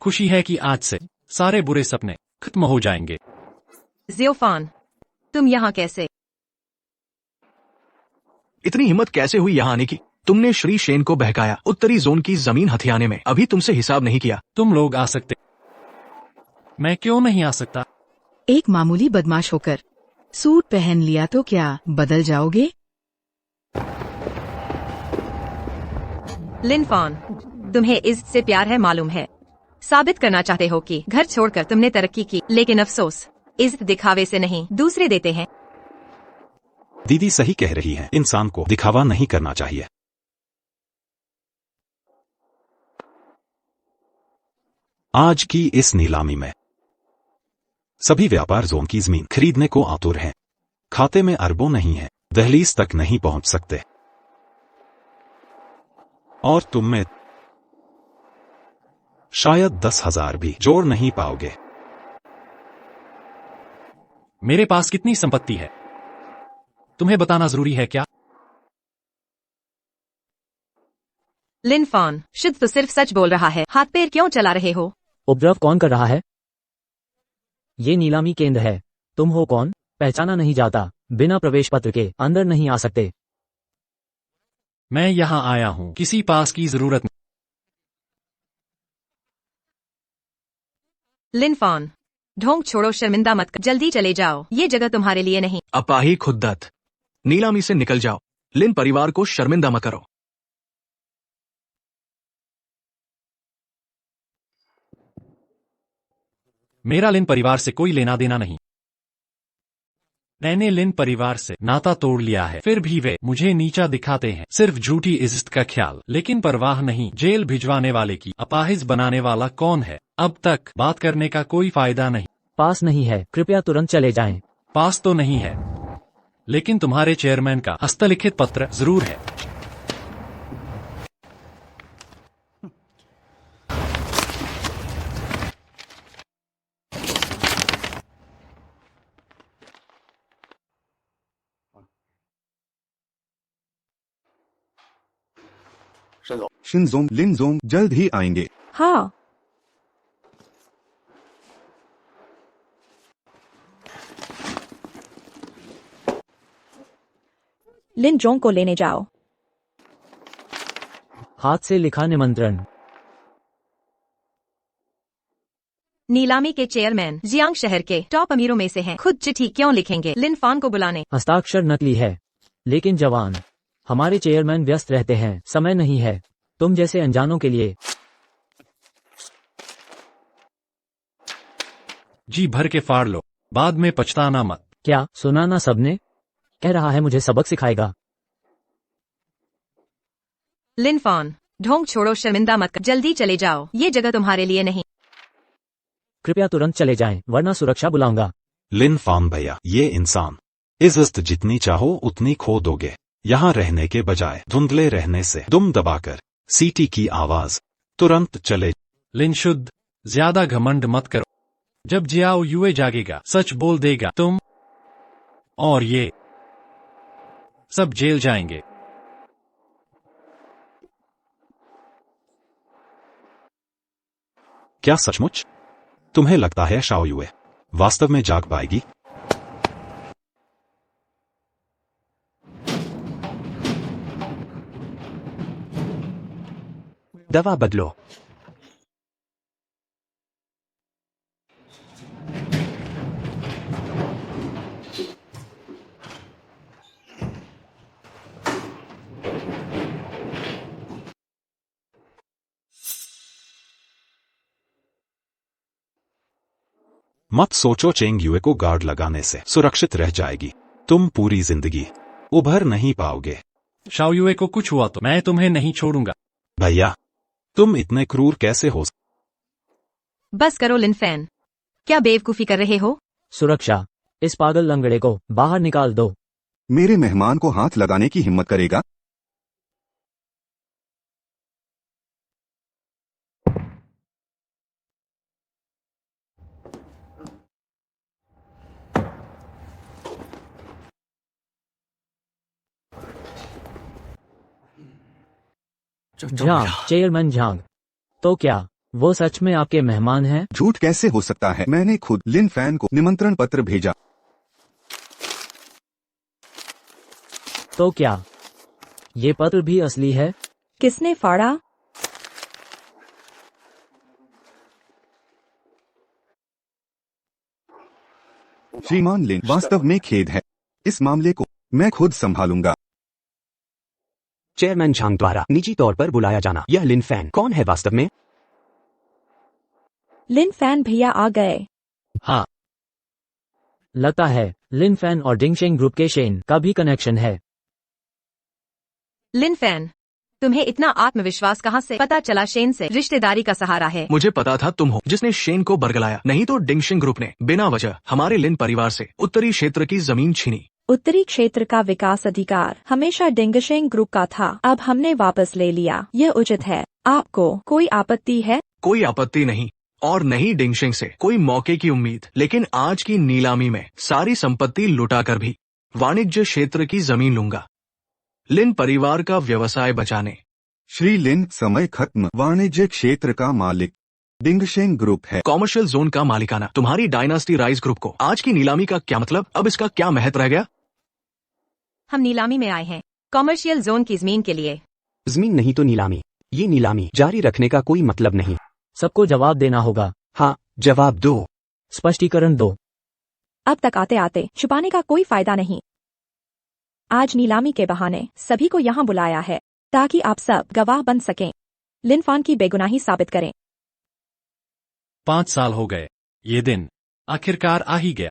C: खुशी है कि आज से सारे बुरे सपने खत्म हो जाएंगे।
D: जियोफान, तुम यहाँ कैसे?
E: इतनी हिम्मत कैसे हुई यहाँ आने की? तुमने श्री शेन को बहकाया, उत्तरी जोन की जमीन हथियाने में अभी तुमसे हिसाब नहीं किया।
C: तुम लोग आ सकते, मैं क्यों नहीं आ सकता?
I: एक मामूली बदमाश होकर सूट पहन लिया तो क्या बदल जाओगे?
D: लिन फान, तुम्हें इससे प्यार है मालूम है। साबित करना चाहते हो कि घर छोड़कर तुमने तरक्की की, लेकिन अफसोस इस दिखावे से नहीं दूसरे देते हैं।
F: दीदी सही कह रही हैं, इंसान को दिखावा नहीं करना चाहिए। आज की इस नीलामी में सभी व्यापार जोन की जमीन खरीदने को आतुर हैं। खाते में अरबों नहीं है, दहलीज तक नहीं पहुंच सकते, और तुम में शायद 10,000 भी जोड़ नहीं पाओगे।
C: मेरे पास कितनी संपत्ति है तुम्हें बताना जरूरी है क्या?
D: लिन फान, शुद्ध तो सिर्फ सच बोल रहा है, हाथ पैर क्यों चला रहे हो?
J: उपद्रव कौन कर रहा है? ये नीलामी केंद्र है। तुम हो कौन? पहचाना नहीं जाता, बिना प्रवेश पत्र के अंदर नहीं आ सकते।
C: मैं यहाँ आया हूँ, किसी पास की जरूरत नहीं।
D: लिन फान, ढोंग छोड़ो, शर्मिंदा मत कर, जल्दी चले जाओ, ये जगह तुम्हारे लिए नहीं।
E: अपाही खुद्दत, नीलामी से निकल जाओ। लिन परिवार को शर्मिंदा मत करो।
C: मेरा लिन परिवार से कोई लेना देना नहीं। मैंने लिन परिवार से नाता तोड़ लिया है, फिर भी वे मुझे नीचा दिखाते हैं। सिर्फ झूठी इज्जत का ख्याल, लेकिन परवाह नहीं जेल भिजवाने वाले की। अपाहिज बनाने वाला कौन है? अब तक बात करने का कोई फायदा नहीं।
J: पास नहीं है, कृपया तुरंत चले जाएं।
C: पास तो नहीं है, लेकिन तुम्हारे चेयरमैन का हस्तलिखित पत्र जरूर है।
G: शिनजोंग लिनजोंग जल्द ही आएंगे।
B: हाँ। लिन जोंग को लेने जाओ।
J: हाथ से लिखा निमंत्रण।
D: नीलामी के चेयरमैन जियांग शहर के टॉप अमीरों में से हैं। खुद चिट्ठी क्यों लिखेंगे लिन फान को बुलाने?
J: हस्ताक्षर नकली है, लेकिन जवान। हमारे चेयरमैन व्यस्त रहते हैं, समय नहीं है तुम जैसे अनजानों के लिए।
C: जी भर के फाड़ लो, बाद में पछताना मत।
J: क्या सुना ना सबने? कह रहा है मुझे सबक सिखाएगा।
D: लिन फान, ढोंग छोड़ो, शर्मिंदा मत कर, जल्दी चले जाओ, ये जगह तुम्हारे लिए नहीं।
J: कृपया तुरंत चले जाएं, वरना सुरक्षा बुलाऊंगा।
F: लिन फान भैया, ये इंसान इज्जत जितनी चाहो उतनी खो दोगे। यहाँ रहने के बजाय धुंधले रहने से दुम दबाकर सीटी की आवाज तुरंत चले।
C: लिन शुद्ध, ज्यादा घमंड मत करो। जब जियाओ युए जागेगा, सच बोल देगा तुम और ये सब जेल जाएंगे।
F: क्या सचमुच? तुम्हें लगता है शाओयुए वास्तव में जाग पाएगी?
A: दवा बदलो।
F: मत सोचो चेंग युए को गार्ड लगाने से सुरक्षित रह जाएगी। तुम पूरी जिंदगी उभर नहीं पाओगे।
C: शाओयुए को कुछ हुआ तो मैं तुम्हें नहीं छोड़ूंगा।
F: भैया, तुम इतने क्रूर कैसे हो?
D: बस करो लिन फैन, क्या बेवकूफी कर रहे हो?
J: सुरक्षा, इस पागल लंगड़े को बाहर निकाल दो।
G: मेरे मेहमान को हाथ लगाने की हिम्मत करेगा?
J: झांग, चेयरमैन झांग, तो क्या वो सच में आपके मेहमान हैं?
G: झूठ कैसे हो सकता है? मैंने खुद लिन फैन को निमंत्रण पत्र भेजा।
J: तो क्या ये पत्र भी असली है?
B: किसने फाड़ा?
G: श्रीमान लिन, वास्तव में खेद है। इस मामले को मैं खुद संभालूंगा।
A: चेयरमैन झांग द्वारा निजी तौर पर बुलाया जाना। यह लिन फैन कौन है वास्तव में?
B: लिन फैन भैया आ गए।
J: हाँ, लगता है लिन फैन और डिंगशेंग ग्रुप के शेन का भी कनेक्शन है।
D: लिन फैन, तुम्हें इतना आत्मविश्वास कहाँ से? पता चला शेन से रिश्तेदारी का सहारा है।
E: मुझे पता था तुम हो जिसने शेन को बरगलाया, नहीं तो डिंगशिंग ग्रुप ने बिना वजह हमारे लिन परिवार से उत्तरी क्षेत्र की जमीन छीनी।
B: उत्तरी क्षेत्र का विकास अधिकार हमेशा डिंगशेंग ग्रुप का था, अब हमने वापस ले लिया। यह उचित है। आपको कोई आपत्ति है?
E: कोई आपत्ति नहीं, और नहीं डिंगशिंग से कोई मौके की उम्मीद। लेकिन आज की नीलामी में सारी संपत्ति लुटाकर भी वाणिज्य क्षेत्र की जमीन लूंगा, लिन परिवार का व्यवसाय बचाने।
G: श्री लिन, समय खत्म। वाणिज्य क्षेत्र का मालिक डिंगशेंग ग्रुप है।
E: कॉमर्शियल जोन का मालिकाना तुम्हारी डायनास्टी राइज ग्रुप को आज की नीलामी का क्या मतलब? अब इसका क्या महत्व रह गया?
D: हम नीलामी में आए हैं कॉमर्शियल जोन की जमीन के लिए।
A: जमीन नहीं तो नीलामी। ये नीलामी जारी रखने का कोई मतलब नहीं।
J: सबको जवाब देना होगा।
A: हाँ, जवाब दो।
J: स्पष्टीकरण दो।
B: अब तक आते आते छुपाने का कोई फायदा नहीं। आज नीलामी के बहाने सभी को यहाँ बुलाया है ताकि आप सब गवाह बन सकें, लिन फान की बेगुनाही साबित करें।
C: 5 साल हो गए, ये दिन आखिरकार आ ही गया।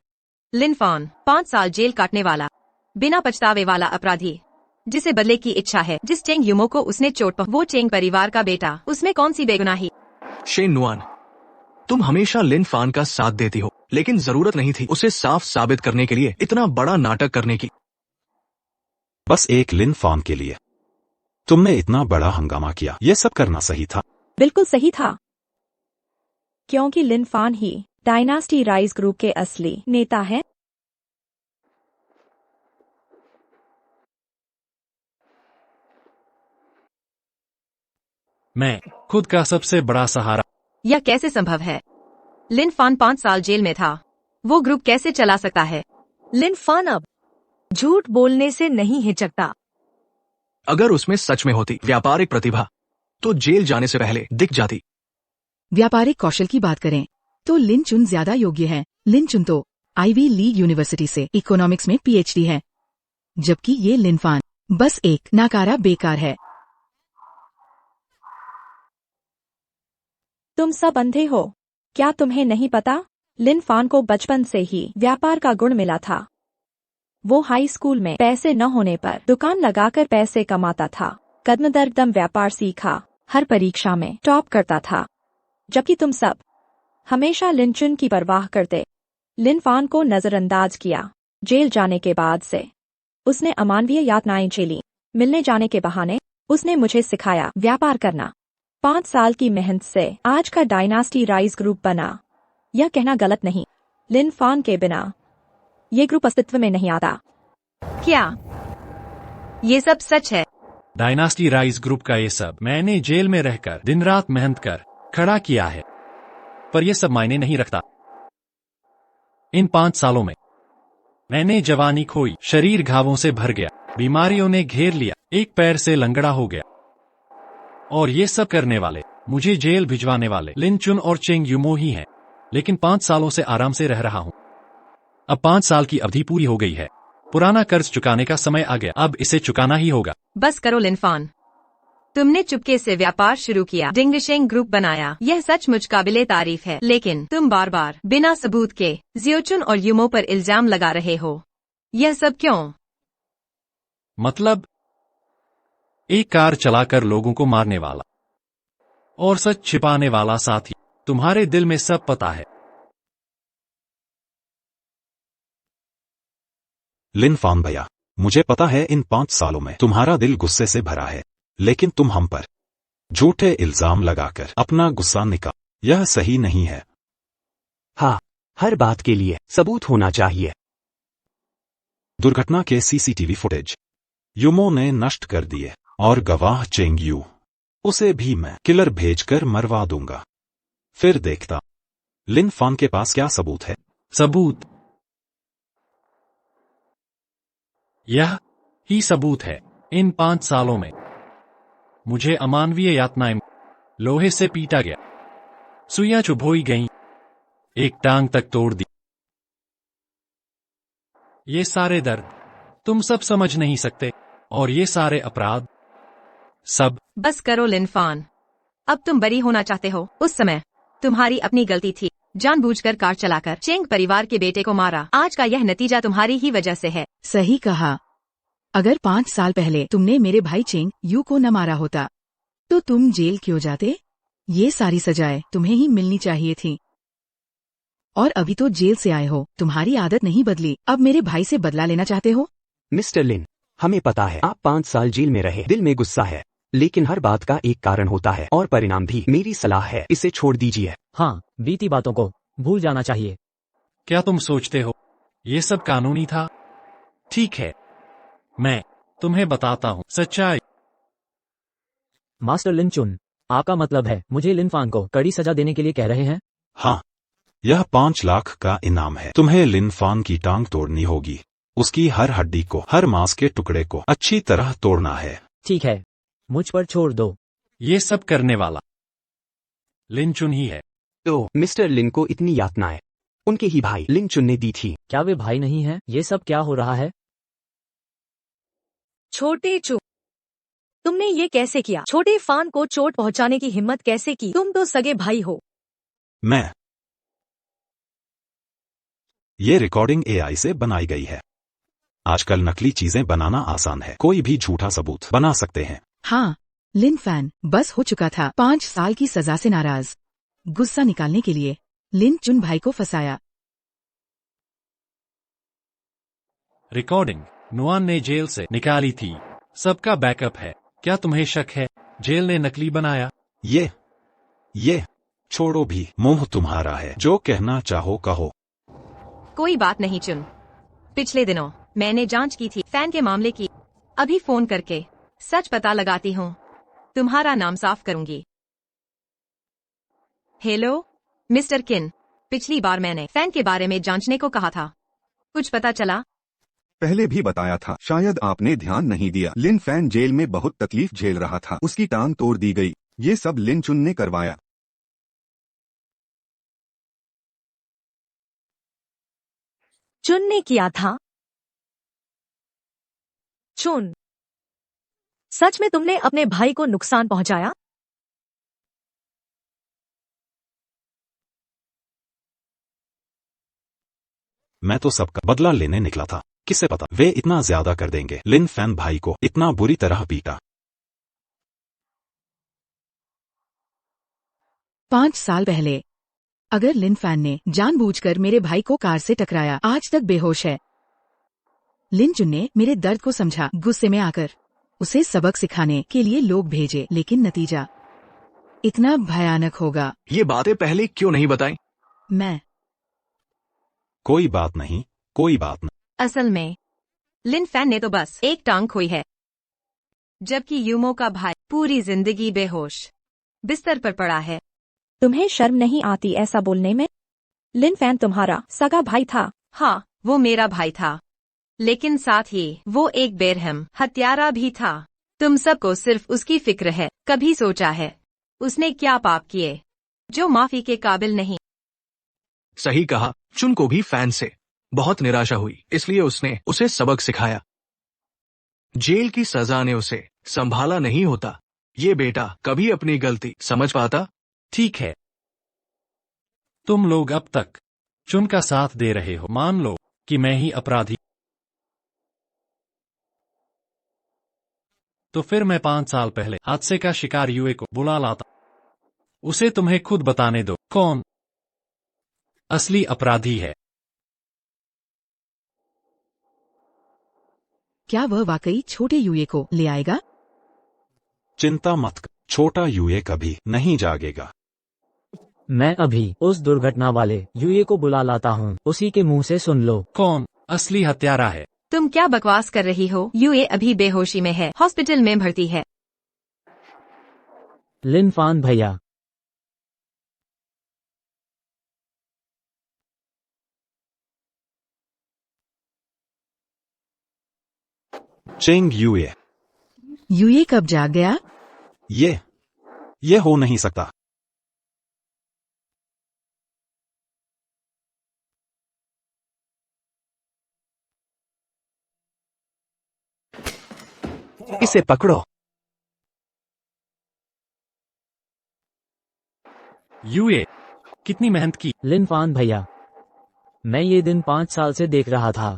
D: लिन फान, 5 साल जेल काटने वाला, बिना पछतावे वाला अपराधी, जिसे बदले की इच्छा है। जिस चेंग युमो को उसने चोट वो चेंग परिवार का बेटा, उसमें कौन सी बेगुनाही?
E: शेन नुआन, तुम हमेशा लिन फान का साथ देती हो, लेकिन जरूरत नहीं थी उसे साफ साबित करने के लिए इतना बड़ा नाटक करने की।
F: बस एक लिन फान के लिए तुमने इतना बड़ा हंगामा किया। यह सब करना सही था?
B: बिल्कुल सही था, क्योंकि लिन फान ही डायनास्टी राइज ग्रुप के असली नेता हैं।
C: मैं खुद का सबसे बड़ा सहारा।
D: यह कैसे संभव है? लिन फान 5 साल जेल में था। वो ग्रुप कैसे चला सकता है?
K: लिन फान अब झूठ बोलने से नहीं हिचकता।
E: अगर उसमें सच में होती व्यापारिक प्रतिभा तो जेल जाने से पहले दिख जाती।
I: व्यापारिक कौशल की बात करें तो लिन चुन ज्यादा योग्य है। लिन चुन तो आईवी लीग यूनिवर्सिटी से इकोनॉमिक्स में पीएचडी है, जबकि ये लिन फान बस एक नाकारा बेकार है।
B: तुम सब अंधे हो। क्या तुम्हें नहीं पता? लिन फान को बचपन से ही व्यापार का गुण मिला था। वो हाई स्कूल में पैसे न होने पर दुकान लगाकर पैसे कमाता था। कदम दर कदम व्यापार सीखा, हर परीक्षा में टॉप करता था। जबकि तुम सब हमेशा लिन चुन की परवाह करते। लिन फान को नजरअंदाज किया। जेल जाने के बाद से उसने अमानवीय यातनाएं झेली। मिलने जाने के बहाने उसने मुझे सिखाया व्यापार करना। 5 साल की मेहनत से आज का डायनास्टी राइज ग्रुप बना। यह कहना गलत नहीं, लिन फान के बिना ये ग्रुप अस्तित्व में नहीं आता।
D: क्या ये सब सच है?
C: डायनास्टी राइज ग्रुप का ये सब मैंने जेल में रहकर दिन रात मेहनत कर खड़ा किया है, पर यह सब मायने नहीं रखता। इन 5 सालों में मैंने जवानी खोई, शरीर घावों से भर गया, बीमारियों ने घेर लिया, एक पैर से लंगड़ा हो गया। और ये सब करने वाले, मुझे जेल भिजवाने वाले लिन चुन और चेंग यूमो ही हैं। लेकिन 5 सालों से आराम से रह रहा हूँ। अब 5 साल की अवधि पूरी हो गई है। पुराना कर्ज चुकाने का समय आ गया, अब इसे चुकाना ही होगा।
D: बस करो लिन फान, तुमने चुपके से व्यापार शुरू किया, डिंगशेंग ग्रुप बनाया, यह सचमुच काबिले तारीफ है। लेकिन तुम बार बार बिना सबूत के जियोचुन और यूमो पर इल्जाम लगा रहे हो। यह सब क्यों?
C: मतलब एक कार चलाकर लोगों को मारने वाला और सच छिपाने वाला साथी, तुम्हारे दिल में सब पता है।
F: लिन फान भैया, मुझे पता है इन 5 सालों में तुम्हारा दिल गुस्से से भरा है, लेकिन तुम हम पर झूठे इल्जाम लगाकर अपना गुस्सा निकाल, यह सही नहीं है।
A: हाँ, हर बात के लिए सबूत होना चाहिए।
F: दुर्घटना के सीसीटीवी फुटेज यूमो ने नष्ट कर दिए और गवाह चेंग यू, उसे भी मैं किलर भेजकर मरवा दूंगा। फिर देखता लिन फान के पास क्या सबूत है।
C: सबूत? यह ही सबूत है। इन 5 सालों में मुझे अमानवीय यातनाएं, लोहे से पीटा गया, सुइयां चुभोई गईं, एक टांग तक तोड़ दी। ये सारे दर्द तुम सब समझ नहीं सकते, और ये सारे अपराध सब।
D: बस करो लिन फान, अब तुम बरी होना चाहते हो। उस समय तुम्हारी अपनी गलती थी, जानबूझकर कार चलाकर चेंग परिवार के बेटे को मारा। आज का यह नतीजा तुम्हारी ही वजह से है।
I: सही कहा। अगर 5 साल पहले तुमने मेरे भाई चेंग यू को न मारा होता तो तुम जेल क्यों जाते? ये सारी सजाएं तुम्हें ही मिलनी चाहिए थी। और अभी तो जेल से आए हो, तुम्हारी आदत नहीं बदली, अब मेरे भाई से बदला लेना चाहते हो?
A: मिस्टर लिन, हमें पता है आप 5 साल जेल में रहे, दिल में गुस्सा है, लेकिन हर बात का एक कारण होता है और परिणाम भी। मेरी सलाह है इसे छोड़ दीजिए।
J: हाँ, बीती बातों को भूल जाना चाहिए।
C: क्या तुम सोचते हो ये सब कानूनी था? ठीक है, मैं तुम्हें बताता हूँ सच्चाई।
J: मास्टर लिन चुन, आपका मतलब है मुझे लिन फान को कड़ी सजा देने के लिए कह रहे हैं?
F: हाँ, यह 5 लाख का इनाम है। तुम्हें लिन फान की टांग तोड़नी होगी, उसकी हर हड्डी को, हर मांस के टुकड़े को अच्छी तरह तोड़ना है।
J: ठीक है, मुझ पर छोड़ दो।
C: ये सब करने वाला लिन चुन ही है।
A: तो मिस्टर लिन को इतनी यातनाएं उनके ही भाई लिन चुन ने दी थी।
J: क्या वे भाई नहीं हैं? ये सब क्या हो रहा है?
K: छोटे चुप, तुमने ये कैसे किया? छोटे फान को चोट पहुंचाने की हिम्मत कैसे की? तुम तो सगे भाई हो।
F: ये रिकॉर्डिंग एआई से बनाई गई है। आजकल नकली चीजें बनाना आसान है, कोई भी झूठा सबूत बना सकते हैं।
I: हाँ, लिन फैन बस हो चुका था 5 साल की सजा से नाराज। गुस्सा निकालने के लिए लिन चुन भाई को फंसाया।
C: रिकॉर्डिंग नुआन ने जेल से निकाली थी, सबका बैकअप है। क्या तुम्हें शक है जेल ने नकली बनाया?
F: ये छोड़ो भी, मुंह तुम्हारा है, जो कहना चाहो कहो।
D: कोई बात नहीं चुन, पिछले दिनों मैंने जांच की थी फैन के मामले की। अभी फोन करके सच पता लगाती हूँ। तुम्हारा नाम साफ करूंगी। हेलो मिस्टर किन, पिछली बार मैंने फैन के बारे में जांचने को कहा था, कुछ पता चला?
G: पहले भी बताया था, शायद आपने ध्यान नहीं दिया। लिन फैन जेल में बहुत तकलीफ झेल रहा था, उसकी टांग तोड़ दी गई। ये सब लिन चुन ने करवाया।
K: चुन ने किया था? चुन, सच में तुमने अपने भाई को नुकसान पहुंचाया?
F: मैं तो सबका बदला लेने निकला था, किसे पता वे इतना ज्यादा कर देंगे। लिन फैन भाई को इतना बुरी तरह पीटा।
I: 5 साल पहले अगर लिन फैन ने जानबूझकर मेरे भाई को कार से टकराया, आज तक बेहोश है। लिन चुन ने मेरे दर्द को समझा, गुस्से में आकर उसे सबक सिखाने के लिए लोग भेजे, लेकिन नतीजा इतना भयानक होगा।
E: ये बातें पहले क्यों नहीं बताई?
I: मैं
F: कोई बात नहीं, कोई बात नहीं।
D: असल में लिन फैन ने तो बस एक टांग खोई है, जबकि यूमो का भाई पूरी जिंदगी बेहोश बिस्तर पर पड़ा है।
B: तुम्हें शर्म नहीं आती ऐसा बोलने में? लिन फैन तुम्हारा सगा भाई था।
D: हाँ, वो मेरा भाई था, लेकिन साथ ही वो एक बेरहम हत्यारा भी था। तुम सबको सिर्फ उसकी फिक्र है। कभी सोचा है उसने क्या पाप किए जो माफी के काबिल नहीं?
E: सही कहा। चुन को भी फैन से बहुत निराशा हुई, इसलिए उसने उसे सबक सिखाया। जेल की सजा ने उसे संभाला नहीं होता। ये बेटा कभी अपनी गलती समझ पाता?
C: ठीक है, तुम लोग अब तक चुन का साथ दे रहे हो। मान लो कि मैं ही अपराधी, तो फिर मैं 5 साल पहले हादसे का शिकार यूए को बुला लाता। उसे तुम्हें खुद बताने दो कौन असली अपराधी है।
I: क्या वह वाकई छोटे यूए को ले आएगा?
F: चिंता मत कर, छोटा यूए कभी नहीं जागेगा।
J: मैं अभी उस दुर्घटना वाले यूए को बुला लाता हूँ, उसी के मुंह से सुन लो
C: कौन असली हत्यारा है।
D: तुम क्या बकवास कर रही हो? यूए अभी बेहोशी में है, हॉस्पिटल में भर्ती है।
J: लिन फैन भैया,
F: चेंग यूए
I: यूए कब जाग गया?
F: ये हो नहीं सकता।
A: इसे पकड़ो।
C: यूए कितनी मेहनत की।
J: लिन फैन भैया, मैं ये दिन 5 साल से देख रहा था।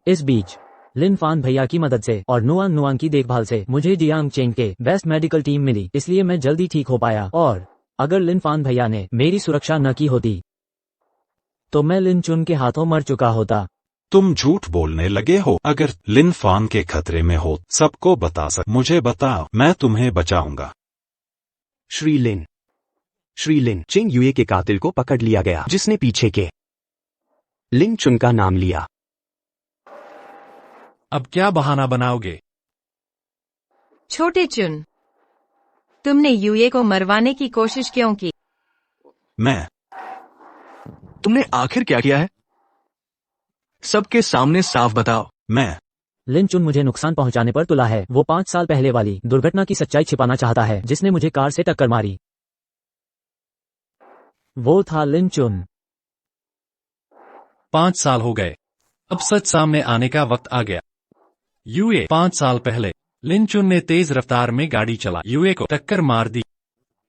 J: इस बीच लिन फैन भैया की मदद से और नुआन की देखभाल से मुझे जियांग चेंग के बेस्ट मेडिकल टीम मिली, इसलिए मैं जल्दी ठीक हो पाया। और अगर लिन फैन भैया ने मेरी सुरक्षा न की होती तो मैं लिन चुन के हाथों मर चुका होता।
F: तुम झूठ बोलने लगे हो। अगर लिन फैन के खतरे में हो सबको बता मुझे बताओ, मैं तुम्हें बचाऊंगा।
A: श्री लिन चेंग यूए के कातिल को पकड़ लिया गया, जिसने पीछे के लिन चुन का नाम लिया।
C: अब क्या बहाना बनाओगे?
D: छोटे चुन, तुमने यूए को मरवाने की कोशिश क्यों की?
E: तुमने आखिर क्या किया है? सबके सामने साफ बताओ।
J: लिन चुन मुझे नुकसान पहुंचाने पर तुला है। वो 5 साल पहले वाली दुर्घटना की सच्चाई छिपाना चाहता है, जिसने मुझे कार से टक्कर मारी। वो था लिन चुन।
C: 5 साल हो गए, अब सच सामने आने का वक्त आ गया। यूए 5 साल पहले लिन चुन ने तेज रफ्तार में गाड़ी चला यूए को टक्कर मार दी।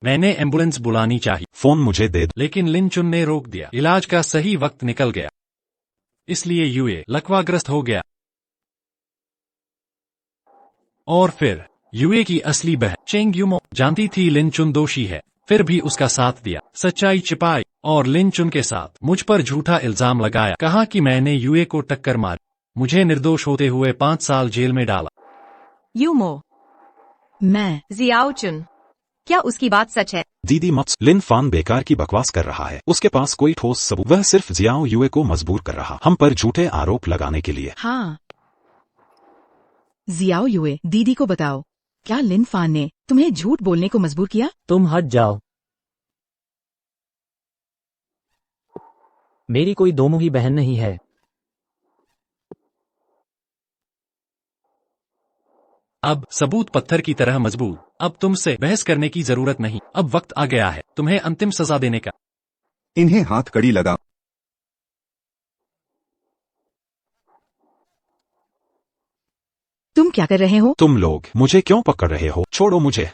C: मैंने एम्बुलेंस बुलानी चाहिए,
F: फोन मुझे दे दो।
C: लेकिन लिन चुन ने रोक दिया। इलाज का सही वक्त निकल गया, इसलिए यूए लकवाग्रस्त हो गया। और फिर यूए की असली बहन चेंग यूमो जानती थी लिन चुन दोषी है, फिर भी उसका साथ दिया, सच्चाई छिपाई और लिन चुन के साथ मुझ पर झूठा इल्जाम लगाया। कहा कि मैंने यूए को टक्कर मारी, मुझे निर्दोष होते हुए 5 साल जेल में डाला।
D: यूमो,
I: मैं
D: जियाओ चुन, क्या उसकी बात सच है?
F: दीदी मत, लिन फैन बेकार की बकवास कर रहा है। उसके पास कोई ठोस सबूत, वह सिर्फ जियाओ यूए को मजबूर कर रहा हम पर झूठे आरोप लगाने के लिए।
I: हाँ, जियाओ यूए, दीदी को बताओ क्या लिन फान ने तुम्हें झूठ बोलने को मजबूर किया?
J: तुम हट जाओ। मेरी कोई दोमुही बहन नहीं है।
C: अब सबूत पत्थर की तरह मजबूत। अब तुमसे बहस करने की जरूरत नहीं। अब वक्त आ गया है तुम्हें अंतिम सजा देने का।
G: इन्हें हाथ कड़ी लगा।
I: तुम क्या कर रहे हो?
F: तुम लोग मुझे क्यों पकड़ रहे हो? छोड़ो मुझे।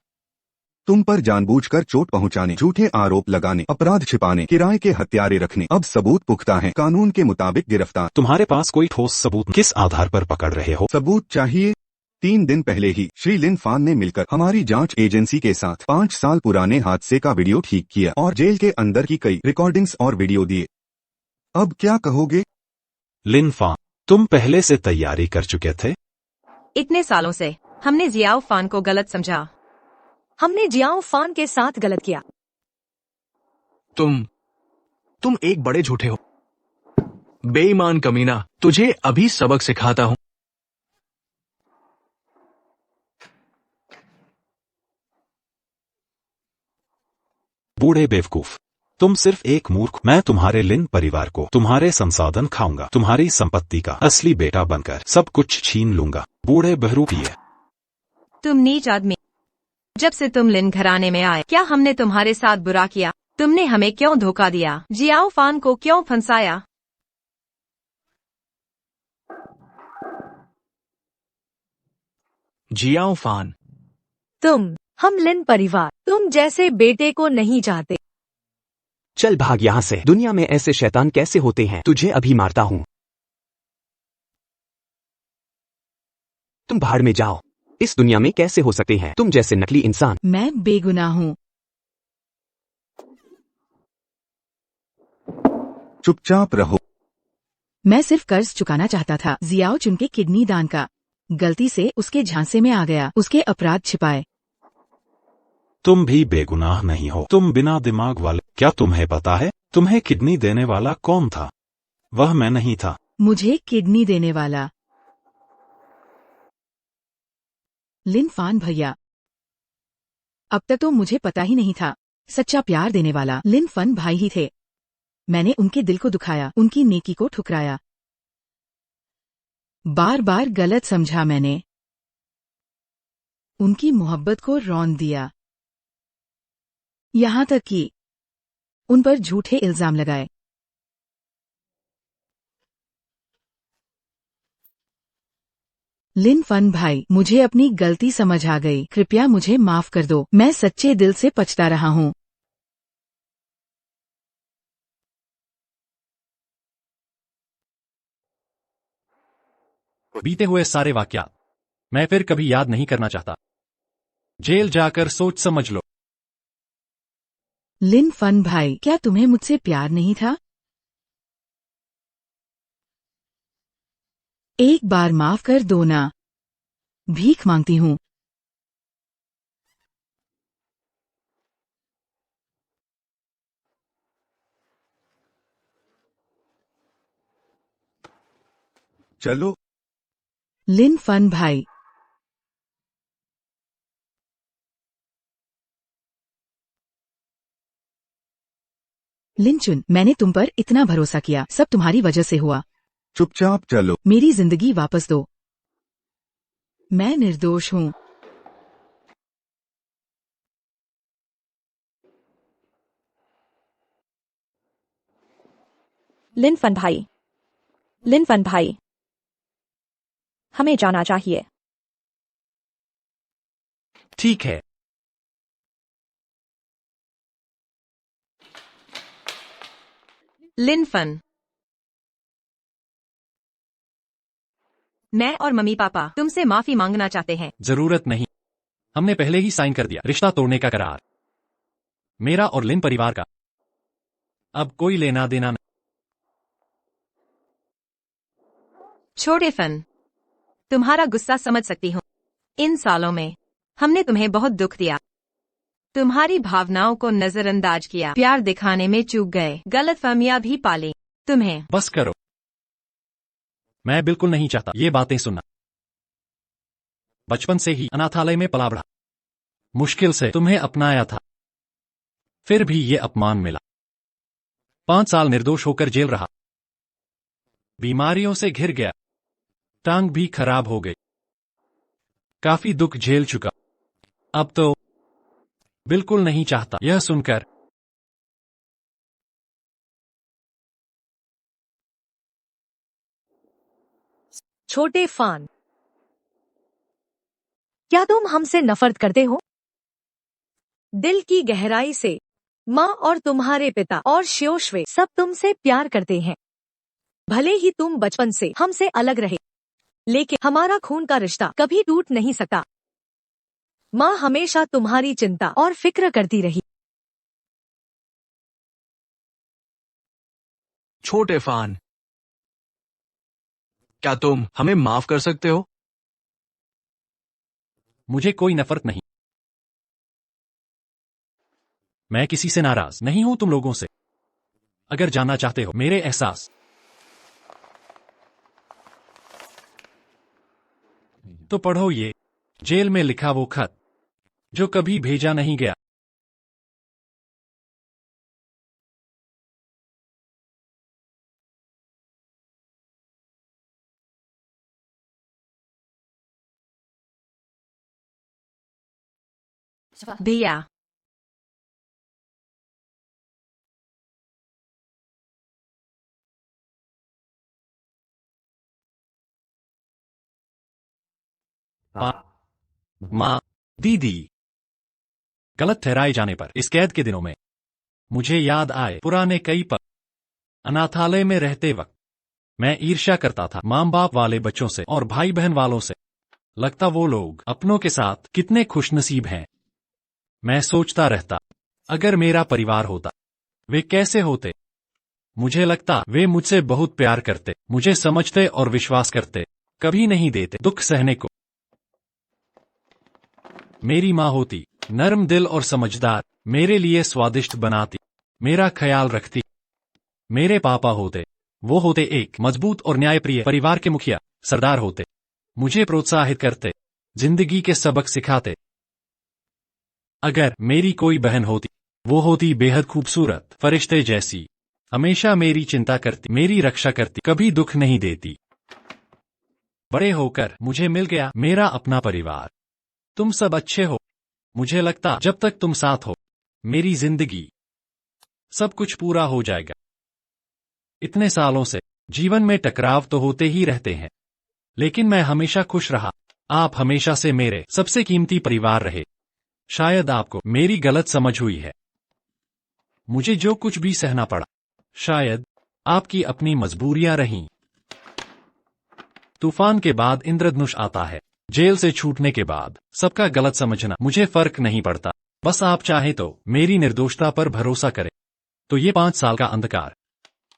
G: तुम पर जानबूझकर चोट पहुंचाने, झूठे आरोप लगाने, अपराध छिपाने, किराए के हत्यारे रखने, अब सबूत पुख्ता है, कानून के मुताबिक गिरफ्तार।
F: तुम्हारे पास कोई ठोस सबूत? किस आधार पर पकड़ रहे हो?
G: सबूत चाहिए? 3 दिन पहले ही श्री लिन फान ने मिलकर हमारी जांच एजेंसी के साथ 5 साल पुराने हादसे का वीडियो ठीक किया और जेल के अंदर की कई रिकॉर्डिंग्स और वीडियो दिए। अब क्या कहोगे?
F: लिन फान, तुम पहले से तैयारी कर चुके थे?
D: इतने सालों से हमने जियाओ फान को गलत समझा।
K: हमने जियाओ फान के साथ गलत किया।
E: तुम एक बड़े झूठे हो, बेईमान कमीना। तुझे अभी सबक सिखाता हूँ।
F: बूढ़े बेवकूफ, तुम सिर्फ एक मूर्ख। मैं तुम्हारे लिन परिवार को तुम्हारे संसाधन खाऊंगा, तुम्हारी संपत्ति का असली बेटा बनकर सब कुछ छीन लूंगा। बूढ़े बहरूपीय।
D: तुम नीच आदमी। जब से तुम लिन घराने में आए, क्या हमने तुम्हारे साथ बुरा किया? तुमने हमें क्यों धोखा दिया? जियाओ फान को क्यों फंसाया?
E: जियाओ फान,
K: हम लिन परिवार तुम जैसे बेटे को नहीं चाहते।
A: चल भाग यहाँ से। दुनिया में ऐसे शैतान कैसे होते हैं? तुझे अभी मारता हूँ। तुम भाड़ में जाओ। इस दुनिया में कैसे हो सकते हैं तुम जैसे नकली इंसान?
I: मैं बेगुनाह हूँ।
G: चुपचाप रहो।
I: मैं सिर्फ कर्ज चुकाना चाहता था। जियाओ चुन के किडनी दान का गलती से उसके झांसे में आ गया। उसके अपराध छिपाए।
F: तुम भी बेगुनाह नहीं हो, तुम बिना दिमाग वाले। क्या तुम्हें पता है तुम्हें किडनी देने वाला कौन था? वह मैं नहीं था।
I: मुझे किडनी देने वाला लिन फान भैया। अब तक तो मुझे पता ही नहीं था। सच्चा प्यार देने वाला लिन फन भाई ही थे। मैंने उनके दिल को दुखाया, उनकी नेकी को ठुकराया। बार बार गलत समझा मैंने। उनकी मोहब्बत को रौंद दिया। यहाँ तक कि उन पर झूठे इल्जाम लगाए। लिन फन भाई, मुझे अपनी गलती समझ आ गई। कृपया मुझे माफ कर दो। मैं सच्चे दिल से पछता रहा हूँ।
C: बीते हुए सारे वाकयात मैं फिर कभी याद नहीं करना चाहता। जेल जाकर सोच समझ लो।
I: लिन फन भाई, क्या तुम्हें मुझसे प्यार नहीं था? एक बार माफ कर दो ना। भीख मांगती हूँ।
G: चलो।
I: लिन फन भाई, लिन चुन, मैंने तुम पर इतना भरोसा किया। सब तुम्हारी वजह से हुआ।
G: चुपचाप चलो।
I: मेरी जिंदगी वापस दो। मैं निर्दोष हूँ।
B: लिन फन भाई, हमें जाना चाहिए।
C: ठीक है।
D: लिन फन, मैं और मम्मी पापा तुमसे माफी मांगना चाहते हैं।
C: जरूरत नहीं, हमने पहले ही साइन कर दिया रिश्ता तोड़ने का करार, मेरा और लिन परिवार का। अब कोई लेना देना नहीं।
D: छोटे फन, तुम्हारा गुस्सा समझ सकती हूँ। इन सालों में हमने तुम्हें बहुत दुख दिया, तुम्हारी भावनाओं को नजरअंदाज किया, प्यार दिखाने में चूक गए, गलतफहमियां भी पाली। तुम्हें
C: बस करो, मैं बिल्कुल नहीं चाहता ये बातें सुनना। बचपन से ही अनाथालय में पला बढ़ा, मुश्किल से तुम्हें अपनाया था, फिर भी ये अपमान मिला। 5 साल निर्दोष होकर जेल रहा, बीमारियों से घिर गया, टांग भी खराब हो गई, काफी दुख झेल चुका। अब तो बिल्कुल नहीं चाहता यह सुनकर।
K: छोटे फान, क्या तुम हमसे नफरत करते हो? दिल की गहराई से माँ और तुम्हारे पिता और श्योश्वे सब तुमसे प्यार करते हैं। भले ही तुम बचपन से हमसे अलग रहे, लेकिन हमारा खून का रिश्ता कभी टूट नहीं सकता। माँ हमेशा तुम्हारी चिंता और फिक्र करती रही।
E: छोटे फान, क्या तुम हमें माफ कर सकते हो?
C: मुझे कोई नफरत नहीं, मैं किसी से नाराज नहीं हूं तुम लोगों से। अगर जानना चाहते हो मेरे एहसास, तो पढ़ो ये जेल में लिखा वो खत जो कभी भेजा नहीं गया।
D: भैया,
C: माँ, दीदी, गलत ठहराए जाने पर इस कैद के दिनों में मुझे याद आए पुराने कई पल। अनाथालय में रहते वक्त मैं ईर्ष्या करता था माँ बाप वाले बच्चों से और भाई बहन वालों से। लगता वो लोग अपनों के साथ कितने खुशनसीब हैं। मैं सोचता रहता, अगर मेरा परिवार होता वे कैसे होते। मुझे लगता वे मुझसे बहुत प्यार करते, मुझे समझते और विश्वास करते, कभी नहीं देते दुख सहने को। मेरी माँ होती नर्म दिल और समझदार, मेरे लिए स्वादिष्ट बनाती, मेरा ख्याल रखती। मेरे पापा होते, वो होते एक मजबूत और न्यायप्रिय परिवार के मुखिया, सरदार होते, मुझे प्रोत्साहित करते, जिंदगी के सबक सिखाते। अगर मेरी कोई बहन होती, वो होती बेहद खूबसूरत, फरिश्ते जैसी, हमेशा मेरी चिंता करती, मेरी रक्षा करती, कभी दुख नहीं देती। बड़े होकर मुझे मिल गया मेरा अपना परिवार। तुम सब अच्छे हो। मुझे लगता जब तक तुम साथ हो मेरी जिंदगी सब कुछ पूरा हो जाएगा। इतने सालों से जीवन में टकराव तो होते ही रहते हैं, लेकिन मैं हमेशा खुश रहा। आप हमेशा से मेरे सबसे कीमती परिवार रहे। शायद आपको मेरी गलत समझ हुई है, मुझे जो कुछ भी सहना पड़ा, शायद आपकी अपनी मजबूरियां रहीं। तूफान के बाद इंद्रधनुष आता है। जेल से छूटने के बाद सबका गलत समझना मुझे फर्क नहीं पड़ता। बस आप चाहे तो मेरी निर्दोषता पर भरोसा करें, तो ये 5 साल का अंधकार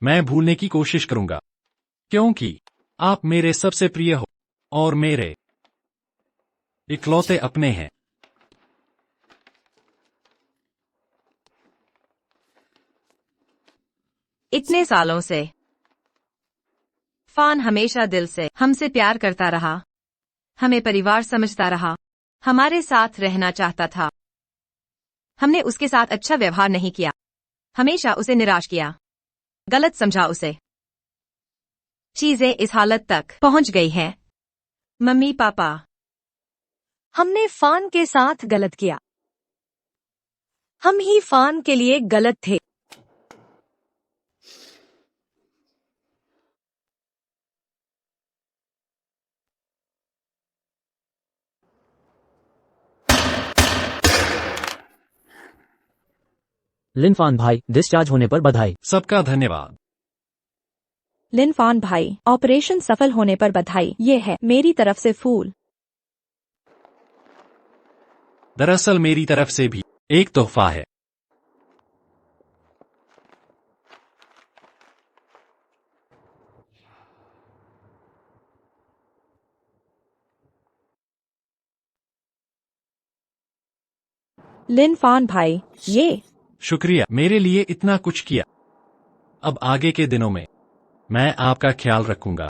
C: मैं भूलने की कोशिश करूंगा, क्योंकि आप मेरे सबसे प्रिय हो और मेरे इकलौते अपने हैं।
D: इतने सालों से फान हमेशा दिल से हमसे प्यार करता रहा, हमें परिवार समझता रहा, हमारे साथ रहना चाहता था। हमने उसके साथ अच्छा व्यवहार नहीं किया, हमेशा उसे निराश किया, गलत समझा उसे। चीजें इस हालत तक पहुंच गई हैं। मम्मी पापा,
K: हमने फान के साथ गलत किया। हम ही फान के लिए गलत थे।
J: लिन फान भाई, डिस्चार्ज होने पर बधाई।
C: सबका धन्यवाद।
B: लिन फान भाई, ऑपरेशन सफल होने पर बधाई। ये है मेरी तरफ से फूल।
C: दरअसल मेरी तरफ से भी एक तोहफा है।
B: लिन फान भाई, ये
C: शुक्रिया, मेरे लिए इतना कुछ किया। अब आगे के दिनों में मैं आपका ख्याल रखूंगा।